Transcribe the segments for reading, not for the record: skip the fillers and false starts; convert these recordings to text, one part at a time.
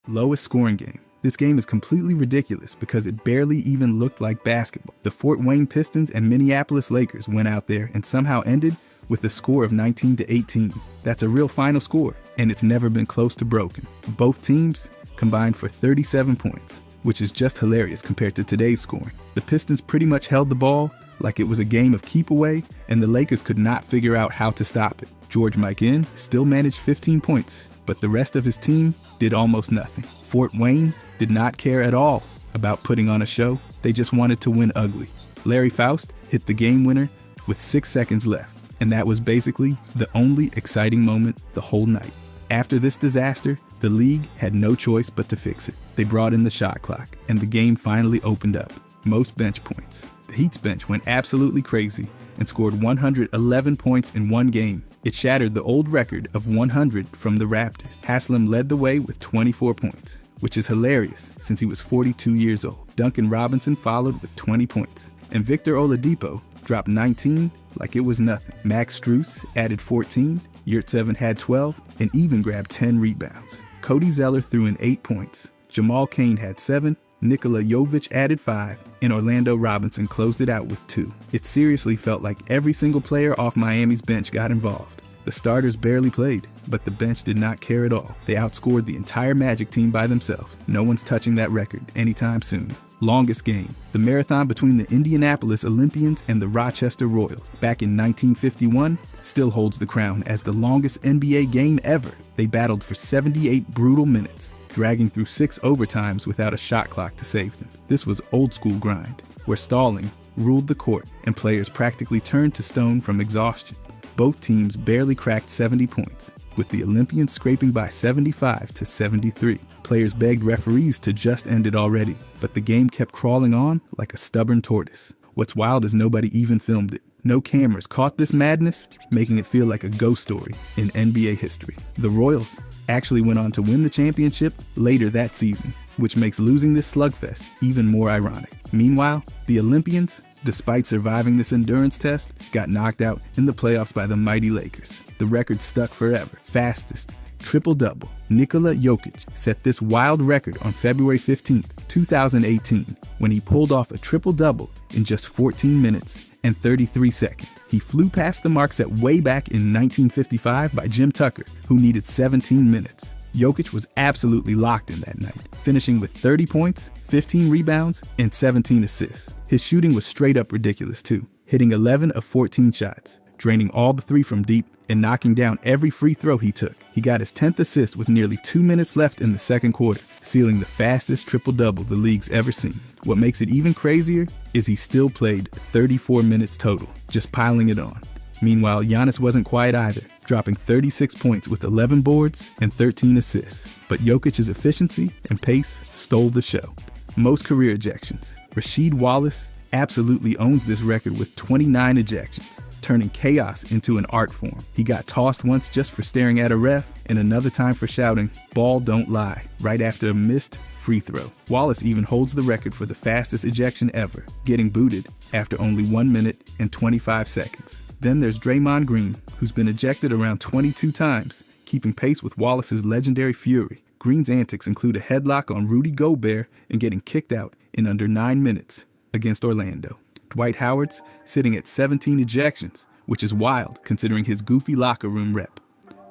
Lowest scoring game. This game is completely ridiculous because it barely even looked like basketball. The Fort Wayne Pistons and Minneapolis Lakers went out there and somehow ended with a score of 19-18. That's a real final score, and it's never been close to broken. Both teams combined for 37 points, which is just hilarious compared to today's scoring. The Pistons pretty much held the ball like it was a game of keep away, and the Lakers could not figure out how to stop it. George Mikan still managed 15 points, but the rest of his team did almost nothing. Fort Wayne did not care at all about putting on a show. They just wanted to win ugly. Larry Faust hit the game winner with 6 seconds left, and that was basically the only exciting moment the whole night. After this disaster, the league had no choice but to fix it. They brought in the shot clock, and the game finally opened up. Most bench points. The Heat's bench went absolutely crazy and scored 111 points in one game. It shattered the old record of 100 from the Raptors. Haslam led the way with 24 points, which is hilarious since he was 42 years old. Duncan Robinson followed with 20 points, and Victor Oladipo dropped 19 like it was nothing. Max Strus added 14, Yurtseven had 12, and even grabbed 10 rebounds. Cody Zeller threw in 8 points. Jamal Cain had 7, Nikola Jovic added 5, and Orlando Robinson closed it out with 2. It seriously felt like every single player off Miami's bench got involved. The starters barely played, but the bench did not care at all. They outscored the entire Magic team by themselves. No one's touching that record anytime soon. Longest game. The marathon between the Indianapolis Olympians and the Rochester Royals back in 1951 still holds the crown as the longest NBA game ever. They battled for 78 brutal minutes, dragging through 6 overtimes without a shot clock to save them. This was old school grind, where stalling ruled the court and players practically turned to stone from exhaustion. Both teams barely cracked 70 points, with the Olympians scraping by 75-73. Players begged referees to just end it already, but the game kept crawling on like a stubborn tortoise. What's wild is nobody even filmed it. No cameras caught this madness, making it feel like a ghost story in NBA history. The Royals actually went on to win the championship later that season, which makes losing this slugfest even more ironic. Meanwhile, the Olympians, despite surviving this endurance test, got knocked out in the playoffs by the mighty Lakers. The record stuck forever. Fastest triple-double. Nikola Jokic set this wild record on February 15th, 2018, when he pulled off a triple-double in just 14 minutes and 33 seconds. He flew past the mark set way back in 1955 by Jim Tucker, who needed 17 minutes. Jokic was absolutely locked in that night, finishing with 30 points, 15 rebounds, and 17 assists. His shooting was straight up ridiculous too, hitting 11 of 14 shots, draining all the 3 from deep, and knocking down every free throw he took. He got his 10th assist with nearly 2 minutes left in the second quarter, sealing the fastest triple-double the league's ever seen. What makes it even crazier is he still played 34 minutes total, just piling it on. Meanwhile, Giannis wasn't quiet either, dropping 36 points with 11 boards and 13 assists. But Jokic's efficiency and pace stole the show. Most career ejections. Rasheed Wallace absolutely owns this record with 29 ejections, turning chaos into an art form. He got tossed once just for staring at a ref, and another time for shouting, "Ball don't lie," right after a missed free throw. Wallace even holds the record for the fastest ejection ever, getting booted after only 1 minute and 25 seconds. Then there's Draymond Green, who's been ejected around 22 times, keeping pace with Wallace's legendary fury. Green's antics include a headlock on Rudy Gobert and getting kicked out in under 9 minutes against Orlando. Dwight Howard's sitting at 17 ejections, which is wild considering his goofy locker room rep.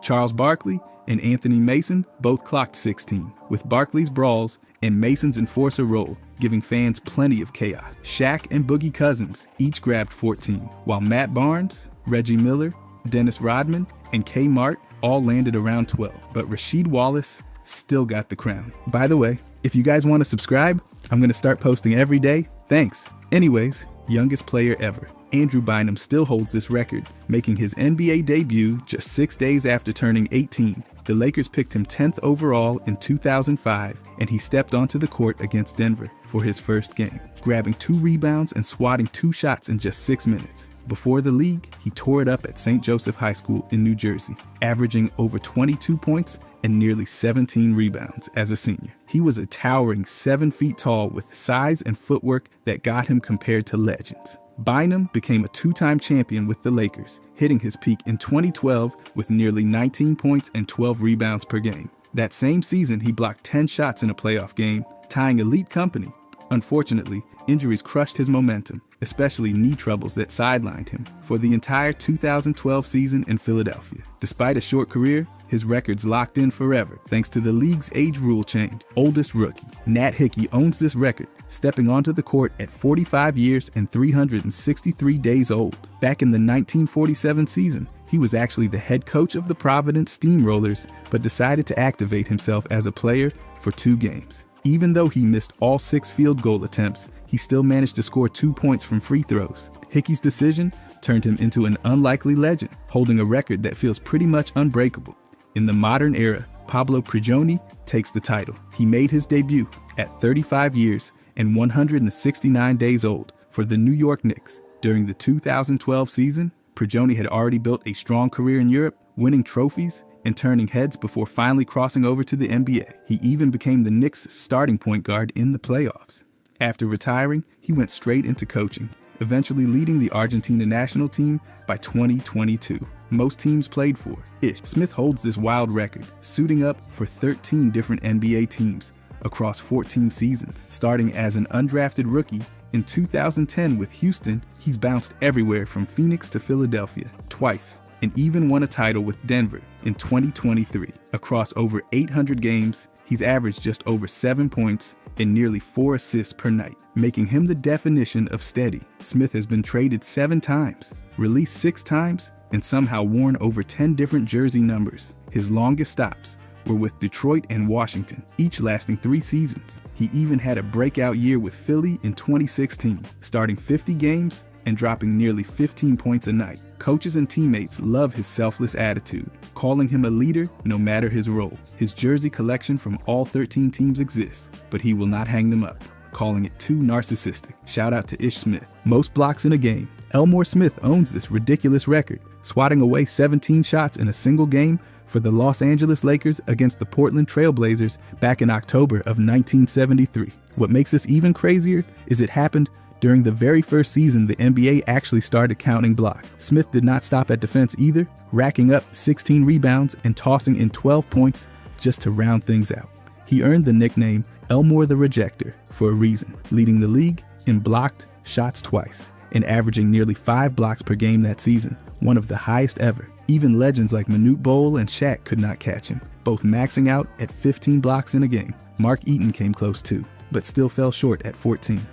Charles Barkley and Anthony Mason both clocked 16, with Barkley's brawls and Mason's enforcer role giving fans plenty of chaos. Shaq and Boogie Cousins each grabbed 14, while Matt Barnes, Reggie Miller, Dennis Rodman, and Kmart all landed around 12, but Rasheed Wallace still got the crown. By the way, if you guys want to subscribe, I'm going to start posting every day. Thanks. Anyways, youngest player ever. Andrew Bynum still holds this record, making his NBA debut just 6 days after turning 18. The Lakers picked him 10th overall in 2005, and he stepped onto the court against Denver for his first game, grabbing 2 rebounds and swatting 2 shots in just 6 minutes. Before the league, he tore it up at St. Joseph High School in New Jersey, averaging over 22 points and nearly 17 rebounds as a senior. He was a towering 7 feet tall with size and footwork that got him compared to legends. Bynum became a 2-time champion with the Lakers, hitting his peak in 2012 with nearly 19 points and 12 rebounds per game. That same season, he blocked 10 shots in a playoff game, tying elite company. Unfortunately, injuries crushed his momentum, especially knee troubles that sidelined him for the entire 2012 season in Philadelphia. Despite a short career, his record's locked in forever thanks to the league's age rule change. Oldest rookie, Nat Hickey owns this record, stepping onto the court at 45 years and 363 days old. Back in the 1947 season, he was actually the head coach of the Providence Steamrollers, but decided to activate himself as a player for 2 games. Even though he missed all 6 field goal attempts, he still managed to score 2 points from free throws. Hickey's decision turned him into an unlikely legend, holding a record that feels pretty much unbreakable. In the modern era, Pablo Prigioni takes the title. He made his debut at 35 years and 169 days old for the New York Knicks. During the 2012 season, Prigioni had already built a strong career in Europe, winning trophies and turning heads before finally crossing over to the NBA. He even became the Knicks' starting point guard in the playoffs. After retiring, he went straight into coaching, eventually leading the Argentina national team by 2022. Most teams played for. Smith holds this wild record, suiting up for 13 different NBA teams across 14 seasons. Starting as an undrafted rookie in 2010 with Houston, he's bounced everywhere from Phoenix to Philadelphia twice, and even won a title with Denver in 2023. Across over 800 games, he's averaged just over 7 points and nearly 4 assists per night, making him the definition of steady. Smith has been traded 7 times, released 6 times, and somehow worn over 10 different jersey numbers. His longest stops were with Detroit and Washington, each lasting 3 seasons. He even had a breakout year with Philly in 2016, starting 50 games and dropping nearly 15 points a night. Coaches and teammates love his selfless attitude, calling him a leader no matter his role. His jersey collection from all 13 teams exists, but he will not hang them up, calling it too narcissistic. Shout out to Ish Smith. Most blocks in a game. Elmore Smith owns this ridiculous record, swatting away 17 shots in a single game for the Los Angeles Lakers against the Portland Trail Blazers back in October of 1973. What makes this even crazier is it happened during the very first season the NBA actually started counting blocks. Smith did not stop at defense either, racking up 16 rebounds and tossing in 12 points just to round things out. He earned the nickname Elmore the Rejector for a reason, leading the league in blocked shots twice and averaging nearly 5 blocks per game that season, one of the highest ever. Even legends like Manute Bol and Shaq could not catch him, both maxing out at 15 blocks in a game. Mark Eaton came close too, but still fell short at 14.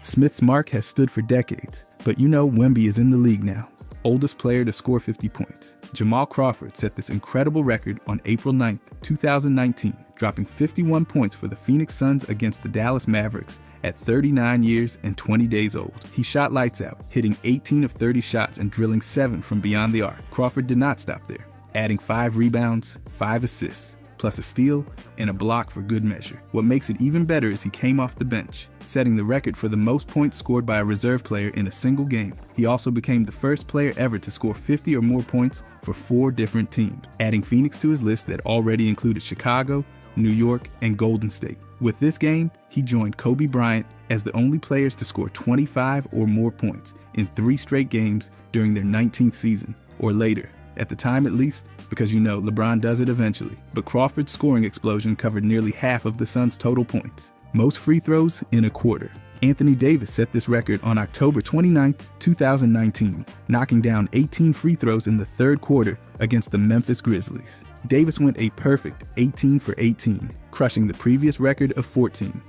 Smith's mark has stood for decades, but you know Wemby is in the league now, oldest player to score 50 points. Jamal Crawford set this incredible record on April 9th, 2019, dropping 51 points for the Phoenix Suns against the Dallas Mavericks at 39 years and 20 days old. He shot lights out, hitting 18 of 30 shots and drilling 7 from beyond the arc. Crawford did not stop there, adding 5 rebounds, 5 assists, plus a steal and a block for good measure. What makes it even better is he came off the bench, setting the record for the most points scored by a reserve player in a single game. He also became the first player ever to score 50 or more points for 4 different teams, adding Phoenix to his list that already included Chicago, New York, and Golden State. With this game, he joined Kobe Bryant as the only players to score 25 or more points in 3 straight games during their 19th season, or later. At the time at least, because you know LeBron does it eventually. But Crawford's scoring explosion covered nearly half of the Suns' total points. Most free throws in a quarter. Anthony Davis set this record on October 29, 2019, knocking down 18 free throws in the third quarter against the Memphis Grizzlies. Davis went a perfect 18 for 18, crushing the previous record of 14.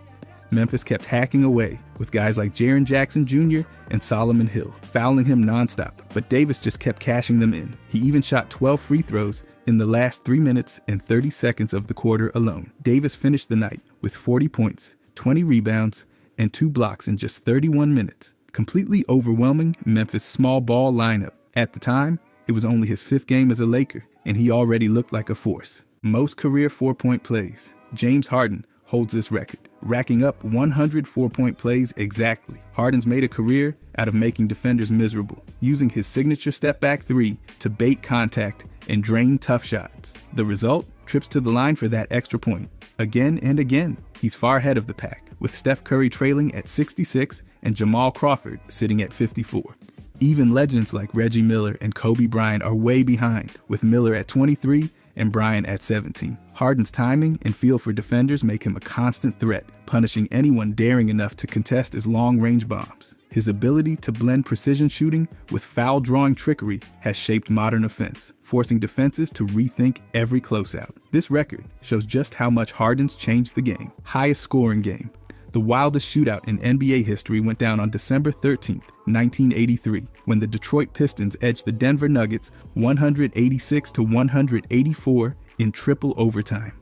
Memphis kept hacking away, with guys like Jaren Jackson Jr. and Solomon Hill fouling him nonstop, but Davis just kept cashing them in. He even shot 12 free throws in the last 3 minutes and 30 seconds of the quarter alone. Davis finished the night with 40 points, 20 rebounds, and 2 blocks in just 31 minutes, completely overwhelming Memphis' small ball lineup. At the time, it was only his 5th game as a Laker, and he already looked like a force. Most career 4-point plays. James Harden holds this record, racking up 100 4-point plays exactly. Harden's made a career out of making defenders miserable, using his signature step-back 3 to bait contact and drain tough shots. The result? Trips to the line for that extra point. Again and again, he's far ahead of the pack, with Steph Curry trailing at 66 and Jamal Crawford sitting at 54. Even legends like Reggie Miller and Kobe Bryant are way behind, with Miller at 23 and Bryant at 17. Harden's timing and feel for defenders make him a constant threat, punishing anyone daring enough to contest his long-range bombs. His ability to blend precision shooting with foul-drawing trickery has shaped modern offense, forcing defenses to rethink every closeout. This record shows just how much Harden's changed the game. Highest scoring game. The wildest shootout in NBA history went down on December 13, 1983, when the Detroit Pistons edged the Denver Nuggets 186-184 in triple overtime.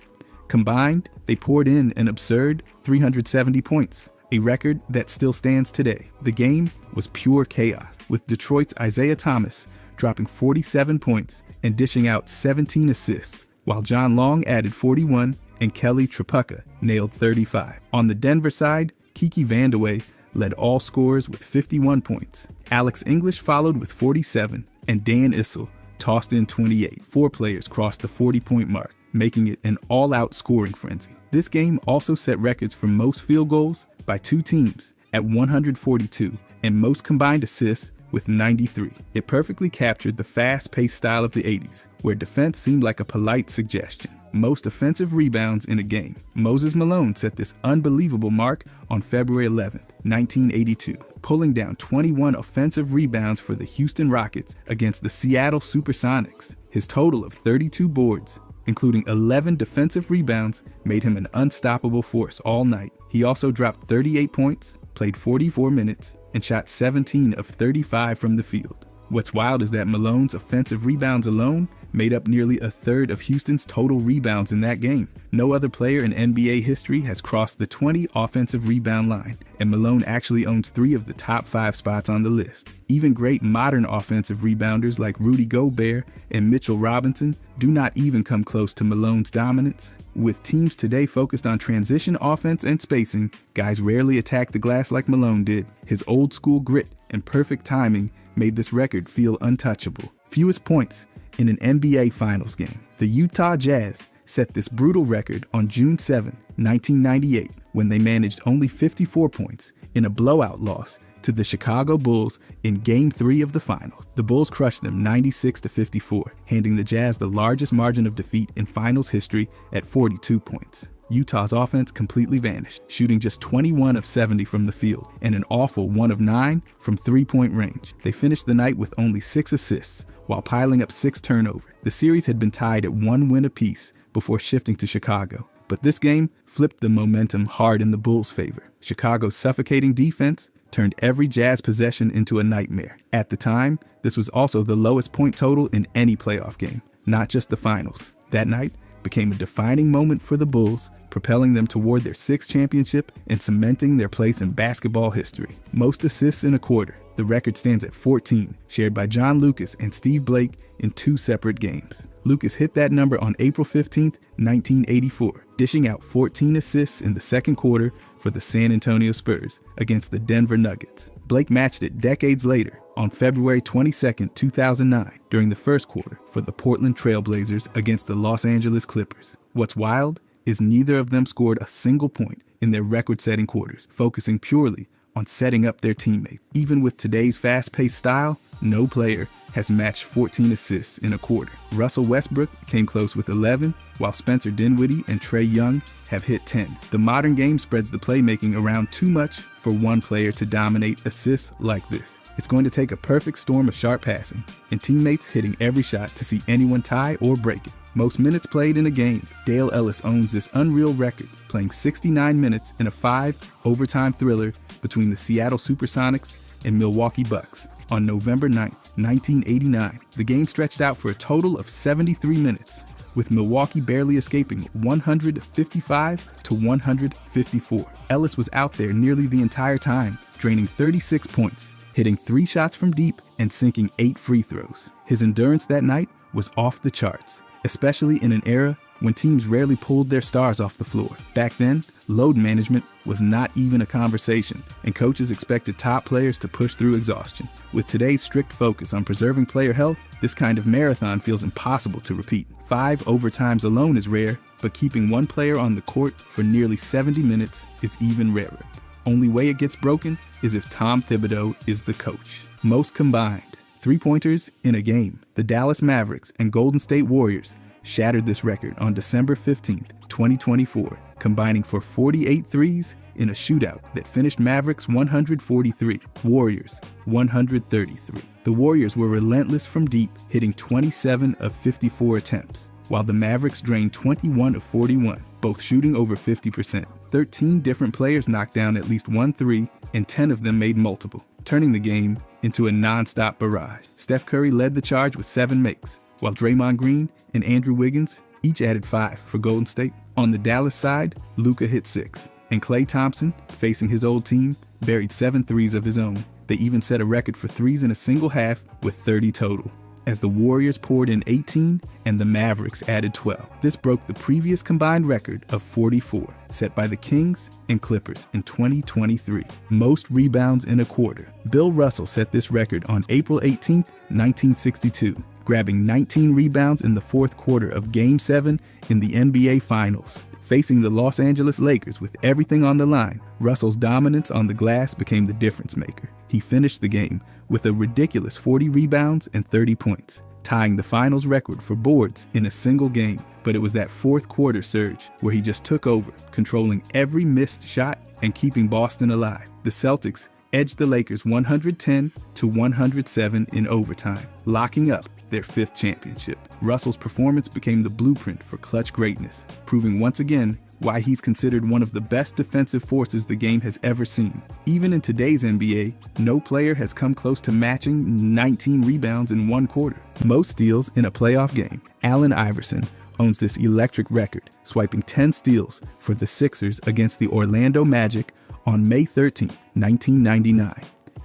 Combined, they poured in an absurd 370 points, a record that still stands today. The game was pure chaos, with Detroit's Isaiah Thomas dropping 47 points and dishing out 17 assists, while John Long added 41 and Kelly Tripucka nailed 35. On the Denver side, Kiki Vandeweghe led all scorers with 51 points. Alex English followed with 47, and Dan Issel tossed in 28. 4 players crossed the 40-point mark, making it an all-out scoring frenzy. This game also set records for most field goals by 2 teams at 142 and most combined assists with 93. It perfectly captured the fast-paced style of the 80s, where defense seemed like a polite suggestion. Most offensive rebounds in a game. Moses Malone set this unbelievable mark on February 11, 1982, pulling down 21 offensive rebounds for the Houston Rockets against the Seattle Supersonics. His total of 32 boards, including 11 defensive rebounds, made him an unstoppable force all night. He also dropped 38 points, played 44 minutes, and shot 17 of 35 from the field. What's wild is that Malone's offensive rebounds alone made up nearly a third of Houston's total rebounds in that game. No other player in NBA history has crossed the 20 offensive rebound line, and Malone actually owns 3 of the top 5 spots on the list. Even great modern offensive rebounders like Rudy Gobert and Mitchell Robinson do not even come close to Malone's dominance. With teams today focused on transition offense and spacing, guys rarely attack the glass like Malone did. His old school grit and perfect timing made this record feel untouchable. Fewest points in an NBA Finals game. The Utah Jazz set this brutal record on June 7, 1998, when they managed only 54 points in a blowout loss to the Chicago Bulls in Game 3 of the Finals. The Bulls crushed them 96-54, handing the Jazz the largest margin of defeat in Finals history at 42 points. Utah's offense completely vanished, shooting just 21 of 70 from the field and an awful 1 of 9 from three-point range. They finished the night with only 6 assists while piling up 6 turnovers. The series had been tied at 1 win apiece before shifting to Chicago, but this game flipped the momentum hard in the Bulls' favor. Chicago's suffocating defense turned every Jazz possession into a nightmare. At the time, this was also the lowest point total in any playoff game, not just the finals. That night became a defining moment for the Bulls, propelling them toward their 6th championship and cementing their place in basketball history. Most assists in a quarter. The record stands at 14, shared by John Lucas and Steve Blake in 2 separate games. Lucas hit that number on April 15, 1984, dishing out 14 assists in the second quarter for the San Antonio Spurs against the Denver Nuggets. Blake matched it decades later on February 22, 2009, during the first quarter for the Portland Trail Blazers against the Los Angeles Clippers. What's wild is neither of them scored a single point in their record-setting quarters, focusing purely on setting up their teammates. Even with today's fast-paced style, no player has matched 14 assists in a quarter. Russell Westbrook came close with 11, while Spencer Dinwiddie and Trae Young have hit 10. The modern game spreads the playmaking around too much for one player to dominate assists like this. It's going to take a perfect storm of sharp passing and teammates hitting every shot to see anyone tie or break it. Most minutes played in a game. Dale Ellis owns this unreal record, playing 69 minutes in a 5-overtime thriller between the Seattle Supersonics and Milwaukee Bucks on November 9, 1989. The game stretched out for a total of 73 minutes, with Milwaukee barely escaping 155-154. Ellis was out there nearly the entire time, draining 36 points, hitting 3 shots from deep, and sinking 8 free throws. His endurance that night was off the charts, especially in an era when teams rarely pulled their stars off the floor. Back then, load management was not even a conversation, and coaches expected top players to push through exhaustion. With today's strict focus on preserving player health, this kind of marathon feels impossible to repeat. 5 overtimes alone is rare, but keeping one player on the court for nearly 70 minutes is even rarer. Only way it gets broken is if Tom Thibodeau is the coach. Most combined 3-pointers in a game. The Dallas Mavericks and Golden State Warriors shattered this record on December 15, 2024, combining for 48 threes in a shootout that finished Mavericks 143, Warriors 133. The Warriors were relentless from deep, hitting 27 of 54 attempts, while the Mavericks drained 21 of 41, both shooting over 50%. 13 different players knocked down at least one three, and 10 of them made multiple, turning the game into a non-stop barrage. Steph Curry led the charge with 7 makes, while Draymond Green and Andrew Wiggins each added 5 for Golden State. On the Dallas side, Luka hit 6, and Klay Thompson, facing his old team, buried 7 threes of his own. They even set a record for threes in a single half with 30 total, as the Warriors poured in 18 and the Mavericks added 12. This broke the previous combined record of 44, set by the Kings and Clippers in 2023. Most rebounds in a quarter. Bill Russell set this record on April 18, 1962, grabbing 19 rebounds in the fourth quarter of Game 7 in the NBA Finals. Facing the Los Angeles Lakers with everything on the line, Russell's dominance on the glass became the difference maker. He finished the game with a ridiculous 40 rebounds and 30 points, tying the finals record for boards in a single game. But it was that fourth quarter surge where he just took over, controlling every missed shot and keeping Boston alive. The Celtics edged the Lakers 110 to 107 in overtime, locking up their 5th championship. Russell's performance became the blueprint for clutch greatness, proving once again why he's considered one of the best defensive forces the game has ever seen. Even in today's NBA, no player has come close to matching 19 rebounds in one quarter. Most steals in a playoff game. Allen Iverson owns this electric record, swiping 10 steals for the Sixers against the Orlando Magic on May 13, 1999.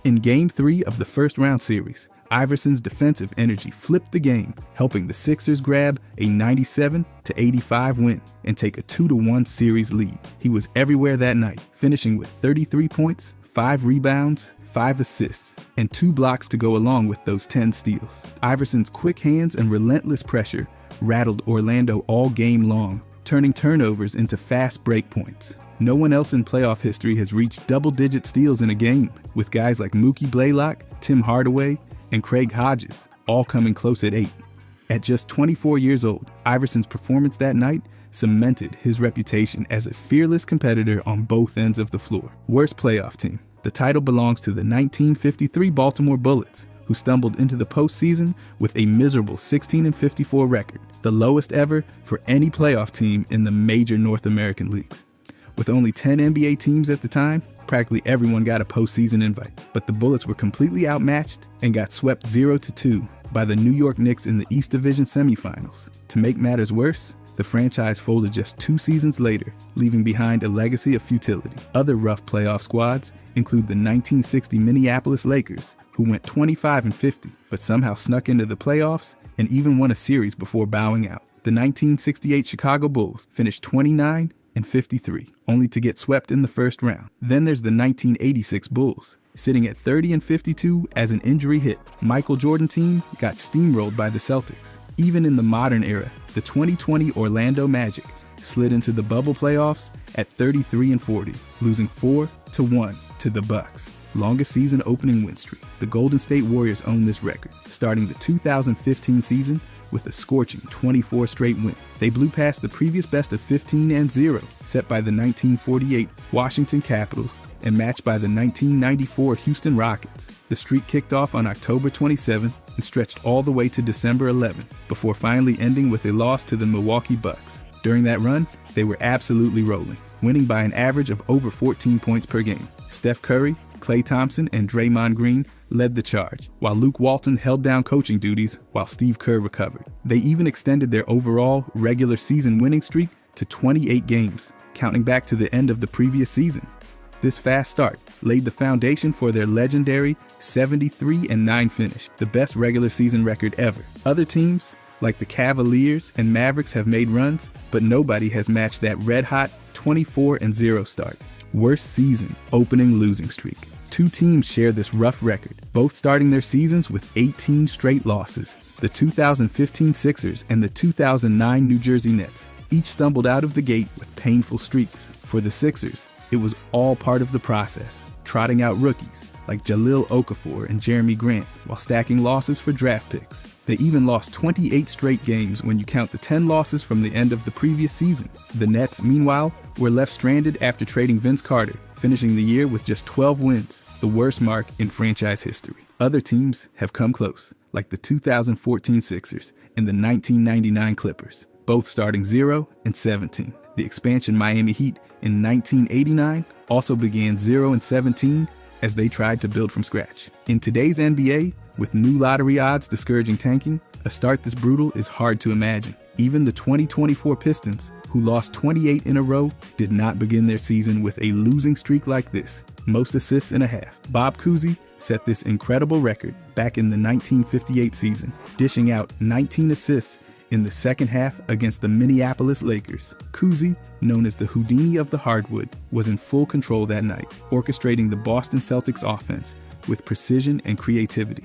In Game 3 of the first round series, Iverson's defensive energy flipped the game, helping the Sixers grab a 97-85 win and take a 2-1 series lead. He was everywhere that night, finishing with 33 points, 5 rebounds, 5 assists, and 2 blocks to go along with those 10 steals. Iverson's quick hands and relentless pressure rattled Orlando all game long, turning turnovers into fast break points. No one else in playoff history has reached double-digit steals in a game, with guys like Mookie Blaylock, Tim Hardaway, and Craig Hodges, all coming close at 8. At just 24 years old, Iverson's performance that night cemented his reputation as a fearless competitor on both ends of the floor. Worst playoff team. The title belongs to the 1953 Baltimore Bullets, who stumbled into the postseason with a miserable 16-54 record, the lowest ever for any playoff team in the major North American leagues. With only 10 NBA teams at the time, practically everyone got a postseason invite, but the Bullets were completely outmatched and got swept 0-2 by the New York Knicks in the East Division semifinals. To make matters worse, the franchise folded just 2 seasons later, leaving behind a legacy of futility. Other rough playoff squads include the 1960 Minneapolis Lakers, who went 25-50, but somehow snuck into the playoffs and even won a series before bowing out. The 1968 Chicago Bulls finished 29-53, only to get swept in the first round. Then there's the 1986 Bulls, sitting at 30-52 as an injury hit. Michael Jordan team got steamrolled by the Celtics. Even in the modern era, the 2020 Orlando Magic slid into the bubble playoffs at 33-40, losing 4-1 to the Bucks. Longest season opening win streak. The Golden State Warriors own this record, starting the 2015 season with a scorching 24 straight win. They blew past the previous best of 15-0 set by the 1948 Washington Capitals and matched by the 1994 Houston Rockets. The streak kicked off on October 27th and stretched all the way to December 11th, before finally ending with a loss to the Milwaukee Bucks. During that run, they were absolutely rolling, winning by an average of over 14 points per game. Steph Curry, Klay Thompson, and Draymond Green led the charge, while Luke Walton held down coaching duties while Steve Kerr recovered. They even extended their overall regular season winning streak to 28 games, counting back to the end of the previous season. This fast start laid the foundation for their legendary 73-9 finish, the best regular season record ever. Other teams, like the Cavaliers and Mavericks, have made runs, but nobody has matched that red-hot 24-0 start. Worst season opening losing streak. 2 teams share this rough record, both starting their seasons with 18 straight losses. The 2015 Sixers and the 2009 New Jersey Nets each stumbled out of the gate with painful streaks. For the Sixers, it was all part of the process. trotting out rookies like Jahlil Okafor and Jeremy Grant while stacking losses for draft picks. They even lost 28 straight games when you count the 10 losses from the end of the previous season. The Nets, meanwhile, were left stranded after trading Vince Carter, finishing the year with just 12 wins, the worst mark in franchise history. Other teams have come close, like the 2014 Sixers and the 1999 Clippers, both starting 0-17. The expansion Miami Heat in 1989 also began 0-17 as they tried to build from scratch. In today's NBA, with new lottery odds discouraging tanking, a start this brutal is hard to imagine. Even the 2024 Pistons, who lost 28 in a row, did not begin their season with a losing streak like this. Most assists in a half. Bob Cousy set this incredible record back in the 1958 season, dishing out 19 assists in the second half against the Minneapolis Lakers. Cousy, known as the Houdini of the hardwood, was in full control that night, orchestrating the Boston Celtics offense with precision and creativity.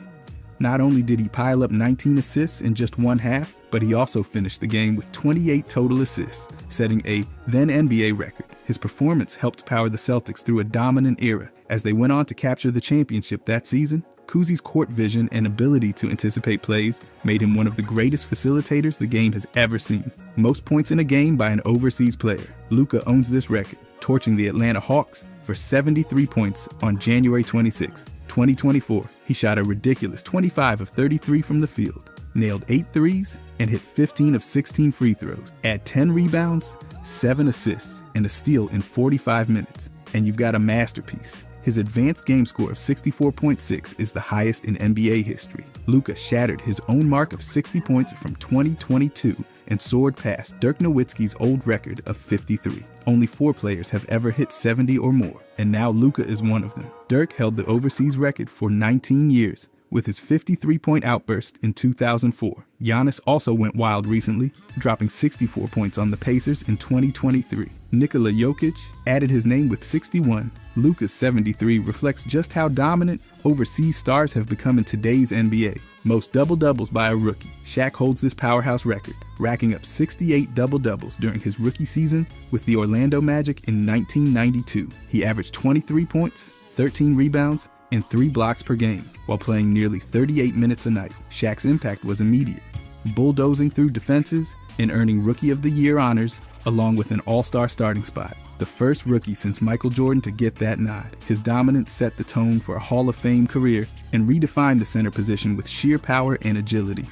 Not only did he pile up 19 assists in just one half, but he also finished the game with 28 total assists, setting a then NBA record. His performance helped power the Celtics through a dominant era. As they went on to capture the championship that season, Cousy's court vision and ability to anticipate plays made him one of the greatest facilitators the game has ever seen. Most points in a game by an overseas player. Luka owns this record, torching the Atlanta Hawks for 73 points on January 26, 2024. He shot a ridiculous 25 of 33 from the field, nailed 8 threes, and hit 15 of 16 free throws. Add 10 rebounds, 7 assists, and a steal in 45 minutes, and you've got a masterpiece. His advanced game score of 64.6 is the highest in NBA history. Luka shattered his own mark of 60 points from 2022 and soared past Dirk Nowitzki's old record of 53. Only 4 players have ever hit 70 or more, and now Luka is one of them. Dirk held the overseas record for 19 years, with his 53-point outburst in 2004. Giannis also went wild recently, dropping 64 points on the Pacers in 2023. Nikola Jokic added his name with 61. Luka's 73 reflects just how dominant overseas stars have become in today's NBA. Most double-doubles by a rookie. Shaq holds this powerhouse record, racking up 68 double-doubles during his rookie season with the Orlando Magic in 1992. He averaged 23 points, 13 rebounds, and 3 blocks per game, while playing nearly 38 minutes a night. Shaq's impact was immediate, bulldozing through defenses and earning Rookie of the Year honors, along with an All-Star starting spot. The first rookie since Michael Jordan to get that nod. His dominance set the tone for a Hall of Fame career and redefined the center position with sheer power and agility.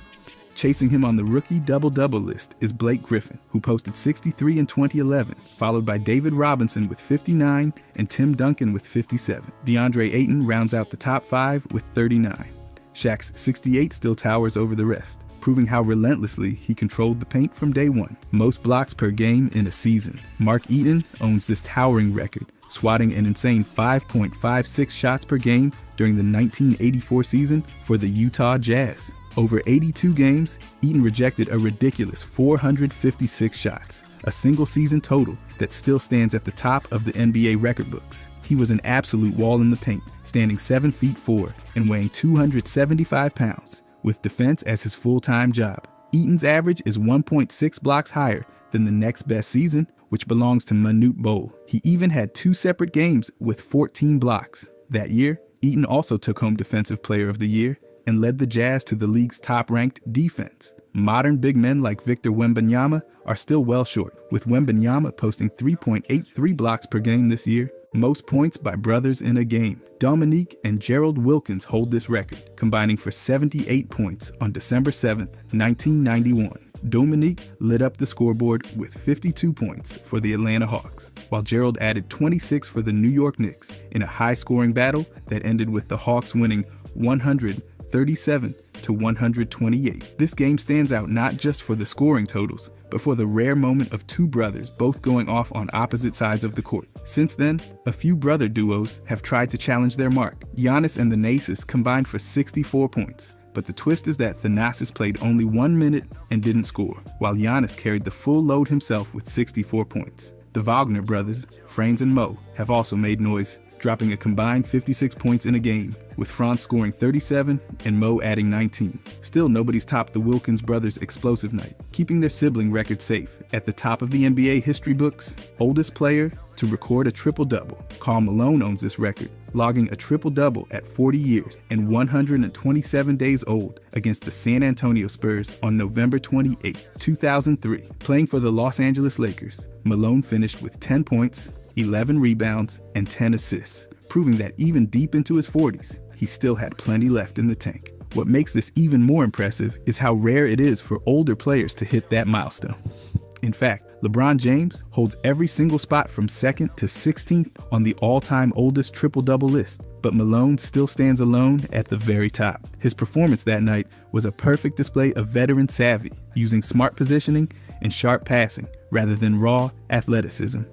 Chasing him on the rookie double-double list is Blake Griffin, who posted 63 in 2011, followed by David Robinson with 59 and Tim Duncan with 57. DeAndre Ayton rounds out the top 5 with 39. Shaq's 68 still towers over the rest, proving how relentlessly he controlled the paint from day one. Most blocks per game in a season. Mark Eaton owns this towering record, swatting an insane 5.56 shots per game during the 1984 season for the Utah Jazz. Over 82 games, Eaton rejected a ridiculous 456 shots, a single season total that still stands at the top of the NBA record books. He was an absolute wall in the paint, standing 7 feet 4 and weighing 275 pounds, with defense as his full-time job. Eaton's average is 1.6 blocks higher than the next best season, which belongs to Manute Bol. He even had 2 separate games with 14 blocks. That year, Eaton also took home Defensive Player of the Year and led the Jazz to the league's top-ranked defense. Modern big men like Victor Wembanyama are still well short, with Wembanyama posting 3.83 blocks per game this year. Most points by brothers in a game. Dominique and Gerald Wilkins hold this record, combining for 78 points on December 7th, 1991. Dominique lit up the scoreboard with 52 points for the Atlanta Hawks, while Gerald added 26 for the New York Knicks in a high-scoring battle that ended with the Hawks winning 137-128. This game stands out not just for the scoring totals, but for the rare moment of 2 brothers both going off on opposite sides of the court. Since then, a few brother duos have tried to challenge their mark. Giannis and Thanasis combined for 64 points, but the twist is that Thanasis played only 1 minute and didn't score, while Giannis carried the full load himself with 64 points. The Wagner brothers, Franz and Mo, have also made noise dropping a combined 56 points in a game, with Franz scoring 37 and Mo adding 19. Still, nobody's topped the Wilkins brothers' explosive night, keeping their sibling record safe. At the top of the NBA history books, oldest player to record a triple-double, Karl Malone owns this record, logging a triple-double at 40 years and 127 days old against the San Antonio Spurs on November 28, 2003. Playing for the Los Angeles Lakers, Malone finished with 10 points, 11 rebounds, and 10 assists, proving that even deep into his 40s, he still had plenty left in the tank. What makes this even more impressive is how rare it is for older players to hit that milestone. In fact, LeBron James holds every single spot from 2nd to 16th on the all-time oldest triple-double list, but Malone still stands alone at the very top. His performance that night was a perfect display of veteran savvy, using smart positioning and sharp passing rather than raw athleticism.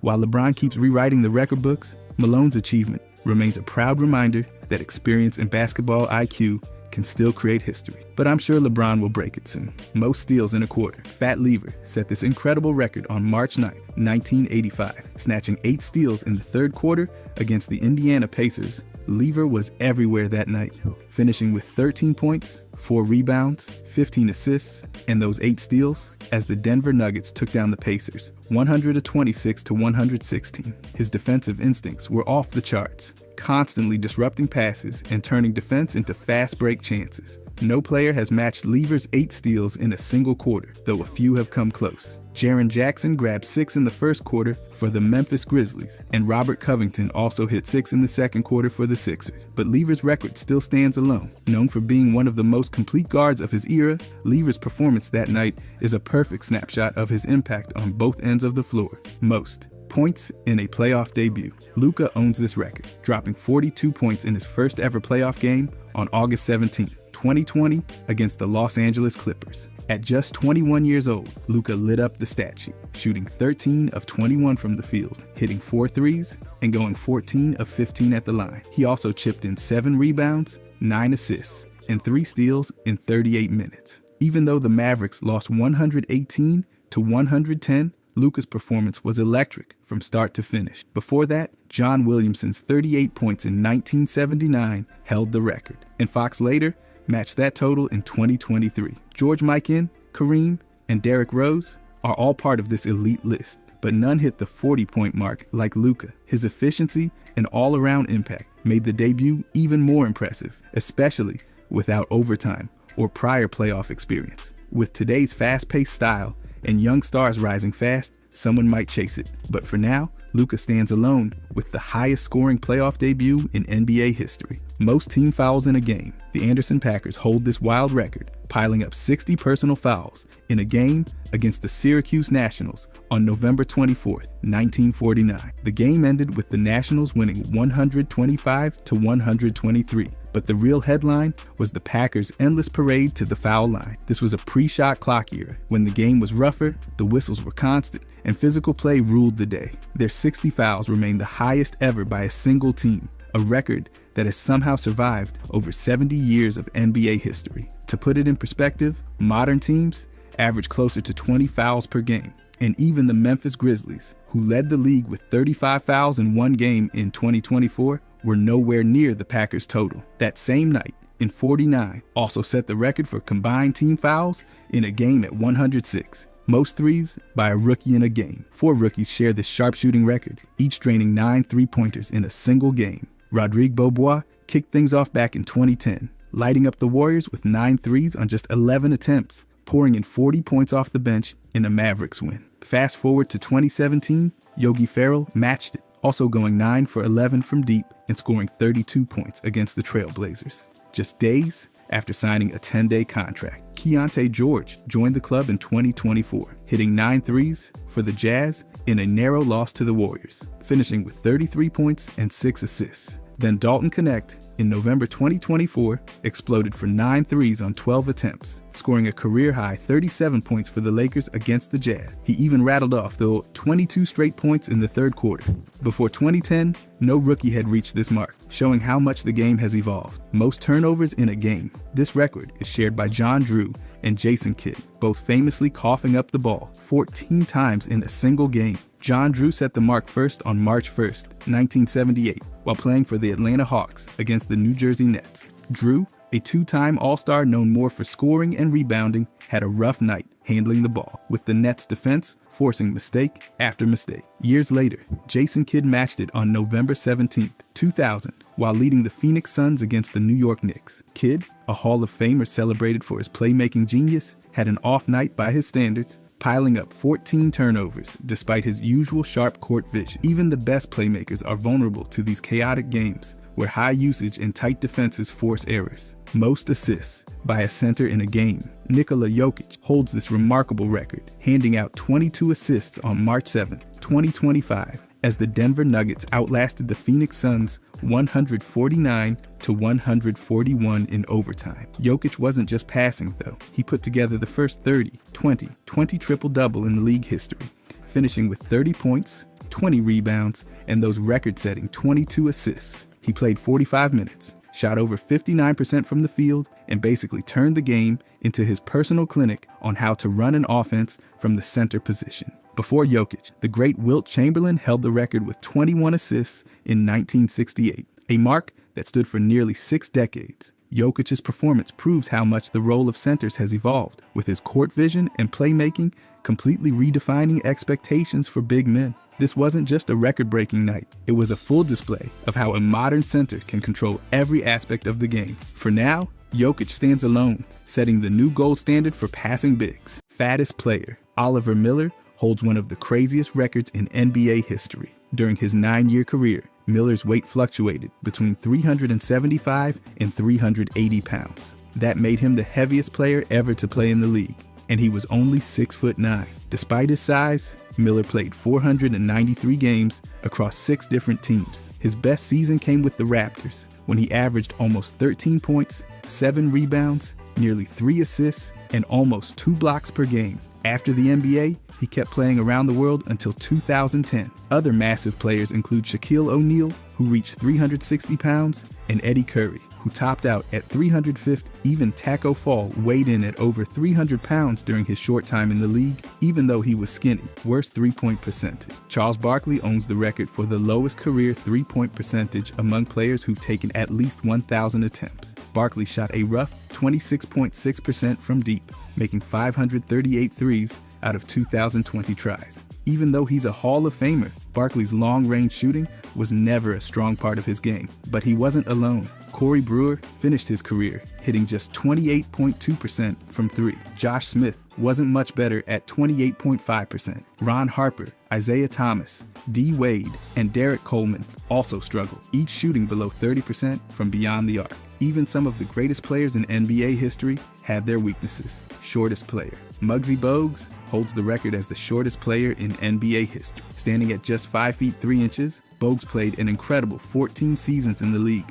While LeBron keeps rewriting the record books, Malone's achievement remains a proud reminder that experience and basketball IQ can still create history. But I'm sure LeBron will break it soon. Most steals in a quarter. Fat Lever set this incredible record on March 9, 1985, snatching 8 steals in the third quarter against the Indiana Pacers. Lever was everywhere that night, finishing with 13 points, 4 rebounds, 15 assists, and those 8 steals as the Denver Nuggets took down the Pacers, 126 to 116. His defensive instincts were off the charts, constantly disrupting passes and turning defense into fast break chances. No player has matched Lever's 8 steals in a single quarter, though a few have come close. Jaren Jackson grabbed 6 in the first quarter for the Memphis Grizzlies, and Robert Covington also hit 6 in the second quarter for the Sixers. But Lever's record still stands alone. Known for being one of the most complete guards of his era, Lever's performance that night is a perfect snapshot of his impact on both ends of the floor. Most points in a playoff debut. Luka owns this record, dropping 42 points in his first ever playoff game on August 17, 2020 against the Los Angeles Clippers. At just 21 years old, Luka lit up the stat sheet, shooting 13 of 21 from the field, hitting 4 threes, and going 14 of 15 at the line. He also chipped in 7 rebounds, 9 assists, and 3 steals in 38 minutes. Even though the Mavericks lost 118 to 110, Luka's performance was electric from start to finish. Before that, John Williamson's 38 points in 1979 held the record, and Fox later matched that total in 2023. George Mikan, Kareem, and Derrick Rose are all part of this elite list, but none hit the 40-point mark like Luka. His efficiency and all-around impact made the debut even more impressive, especially without overtime or prior playoff experience. With today's fast-paced style and young stars rising fast, someone might chase it. But for now, Luka stands alone with the highest scoring playoff debut in NBA history. Most team fouls in a game. The Anderson Packers hold this wild record, piling up 60 personal fouls in a game against the Syracuse Nationals on November 24, 1949. The game ended with the Nationals winning 125 to 123. But the real headline was the Packers' endless parade to the foul line. This was a pre-shot clock era, when the game was rougher, the whistles were constant, and physical play ruled the day. Their 60 fouls remain the highest ever by a single team, a record that has somehow survived over 70 years of NBA history. To put it in perspective, modern teams average closer to 20 fouls per game. And even the Memphis Grizzlies, who led the league with 35 fouls in one game in 2024, were nowhere near the Packers' total. That same night, in '49, also set the record for combined team fouls in a game at 106. Most threes by a rookie in a game. 4 rookies share this sharpshooting record, each draining 9 three-pointers in a single game. Rodrigue Beaubois kicked things off back in 2010, lighting up the Warriors with 9 threes on just 11 attempts, pouring in 40 points off the bench in a Mavericks win. Fast forward to 2017, Yogi Ferrell matched it, also going 9 for 11 from deep and scoring 32 points against the Trailblazers. Just days after signing a 10-day contract, Keontae George joined the club in 2024, hitting 9 threes for the Jazz in a narrow loss to the Warriors, finishing with 33 points and 6 assists. Then Dalton Knecht, in November 2024, exploded for 9 threes on 12 attempts, scoring a career-high 37 points for the Lakers against the Jazz. He even rattled off, though, 22 straight points in the third quarter. Before 2010, no rookie had reached this mark, showing how much the game has evolved. Most turnovers in a game. This record is shared by John Drew and Jason Kidd, both famously coughing up the ball 14 times in a single game. John Drew set the mark first on March 1st, 1978, while playing for the Atlanta Hawks against the New Jersey Nets. Drew, a two-time All-Star known more for scoring and rebounding, had a rough night handling the ball, with the Nets' defense forcing mistake after mistake. Years later, Jason Kidd matched it on November 17, 2000, while leading the Phoenix Suns against the New York Knicks. Kidd, a Hall of Famer celebrated for his playmaking genius, had an off night by his standards, piling up 14 turnovers despite his usual sharp court vision. Even the best playmakers are vulnerable to these chaotic games, where high usage and tight defenses force errors. Most assists by a center in a game. Nikola Jokic holds this remarkable record, handing out 22 assists on March 7, 2025, as the Denver Nuggets outlasted the Phoenix Suns 149-141 in overtime. Jokic wasn't just passing, though. He put together the first 30-20 triple-double in the league history, finishing with 30 points, 20 rebounds, and those record-setting 22 assists. He played 45 minutes, shot over 59% from the field, and basically turned the game into his personal clinic on how to run an offense from the center position. Before Jokic, the great Wilt Chamberlain held the record with 21 assists in 1968, a mark that stood for nearly 6 decades. Jokic's performance proves how much the role of centers has evolved, with his court vision and playmaking completely redefining expectations for big men. This wasn't just a record-breaking night, it was a full display of how a modern center can control every aspect of the game. For now, Jokic stands alone, setting the new gold standard for passing bigs. Fattest player, Oliver Miller, holds one of the craziest records in NBA history. During his 9-year career, Miller's weight fluctuated between 375 and 380 pounds. That made him the heaviest player ever to play in the league, and he was only 6'9". Despite his size, Miller played 493 games across 6 different teams. His best season came with the Raptors, when he averaged almost 13 points, 7 rebounds, nearly 3 assists, and almost 2 blocks per game. After the NBA, he kept playing around the world until 2010. Other massive players include Shaquille O'Neal, who reached 360 pounds, and Eddie Curry, who topped out at 350. Even Taco Fall weighed in at over 300 pounds during his short time in the league, even though he was skinny. Worst three-point percentage. Charles Barkley owns the record for the lowest career three-point percentage among players who've taken at least 1,000 attempts. Barkley shot a rough 26.6% from deep, making 538 threes out of 2,020 tries. Even though he's a Hall of Famer, Barkley's long-range shooting was never a strong part of his game. But he wasn't alone. Corey Brewer finished his career hitting just 28.2% from 3. Josh Smith wasn't much better at 28.5%. Ron Harper, Isaiah Thomas, D. Wade, and Derek Coleman also struggled, each shooting below 30% from beyond the arc. Even some of the greatest players in NBA history had their weaknesses. Shortest player. Muggsy Bogues holds the record as the shortest player in NBA history. Standing at just 5 feet 3 inches, Bogues played an incredible 14 seasons in the league.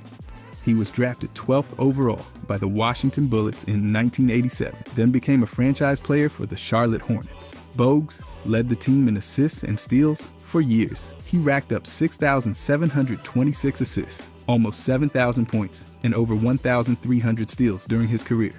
He was drafted 12th overall by the Washington Bullets in 1987, then became a franchise player for the Charlotte Hornets. Bogues led the team in assists and steals for years. He racked up 6,726 assists, almost 7,000 points, and over 1,300 steals during his career.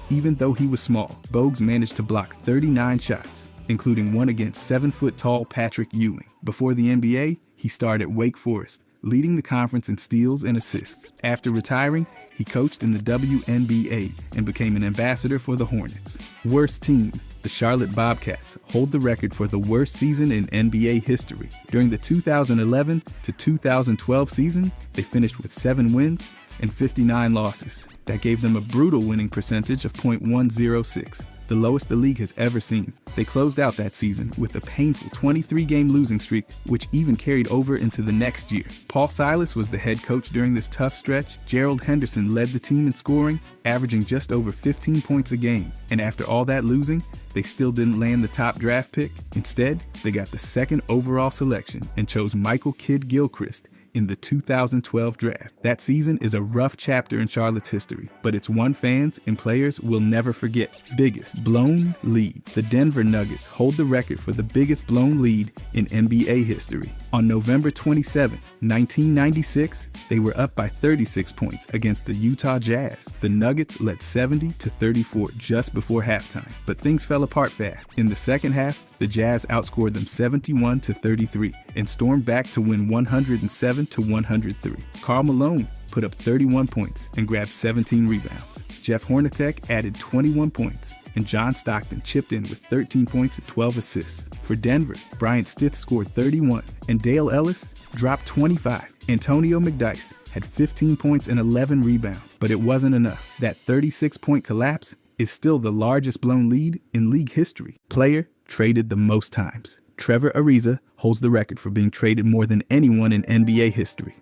Even though he was small, Bogues managed to block 39 shots, including one against 7-foot-tall Patrick Ewing. Before the NBA, he starred at Wake Forest, leading the conference in steals and assists. After retiring, he coached in the WNBA and became an ambassador for the Hornets. Worst team. The Charlotte Bobcats hold the record for the worst season in NBA history. During the 2011 to 2012 season, they finished with 7 wins and 59 losses. That gave them a brutal winning percentage of .106, the lowest the league has ever seen. They closed out that season with a painful 23-game losing streak, which even carried over into the next year. Paul Silas was the head coach during this tough stretch. Gerald Henderson led the team in scoring, averaging just over 15 points a game. And after all that losing, they still didn't land the top draft pick. Instead, they got the 2nd overall selection and chose Michael Kidd-Gilchrist in the 2012 draft. That season is a rough chapter in Charlotte's history, but it's one fans and players will never forget. Biggest blown lead. The Denver Nuggets hold the record for the biggest blown lead in NBA history. On November 27, 1996, they were up by 36 points against the Utah Jazz. The Nuggets led 70-34 just before halftime, but things fell apart fast. In the second half, the Jazz outscored them 71-33 and stormed back to win 107 107 to 103. Karl Malone put up 31 points and grabbed 17 rebounds. Jeff Hornacek added 21 points, and John Stockton chipped in with 13 points and 12 assists. For Denver, Bryant Stith scored 31, and Dale Ellis dropped 25. Antonio McDyess had 15 points and 11 rebounds, but it wasn't enough. That 36-point collapse is still the largest blown lead in league history. Player traded the most times. Trevor Ariza holds the record for being traded more than anyone in NBA history.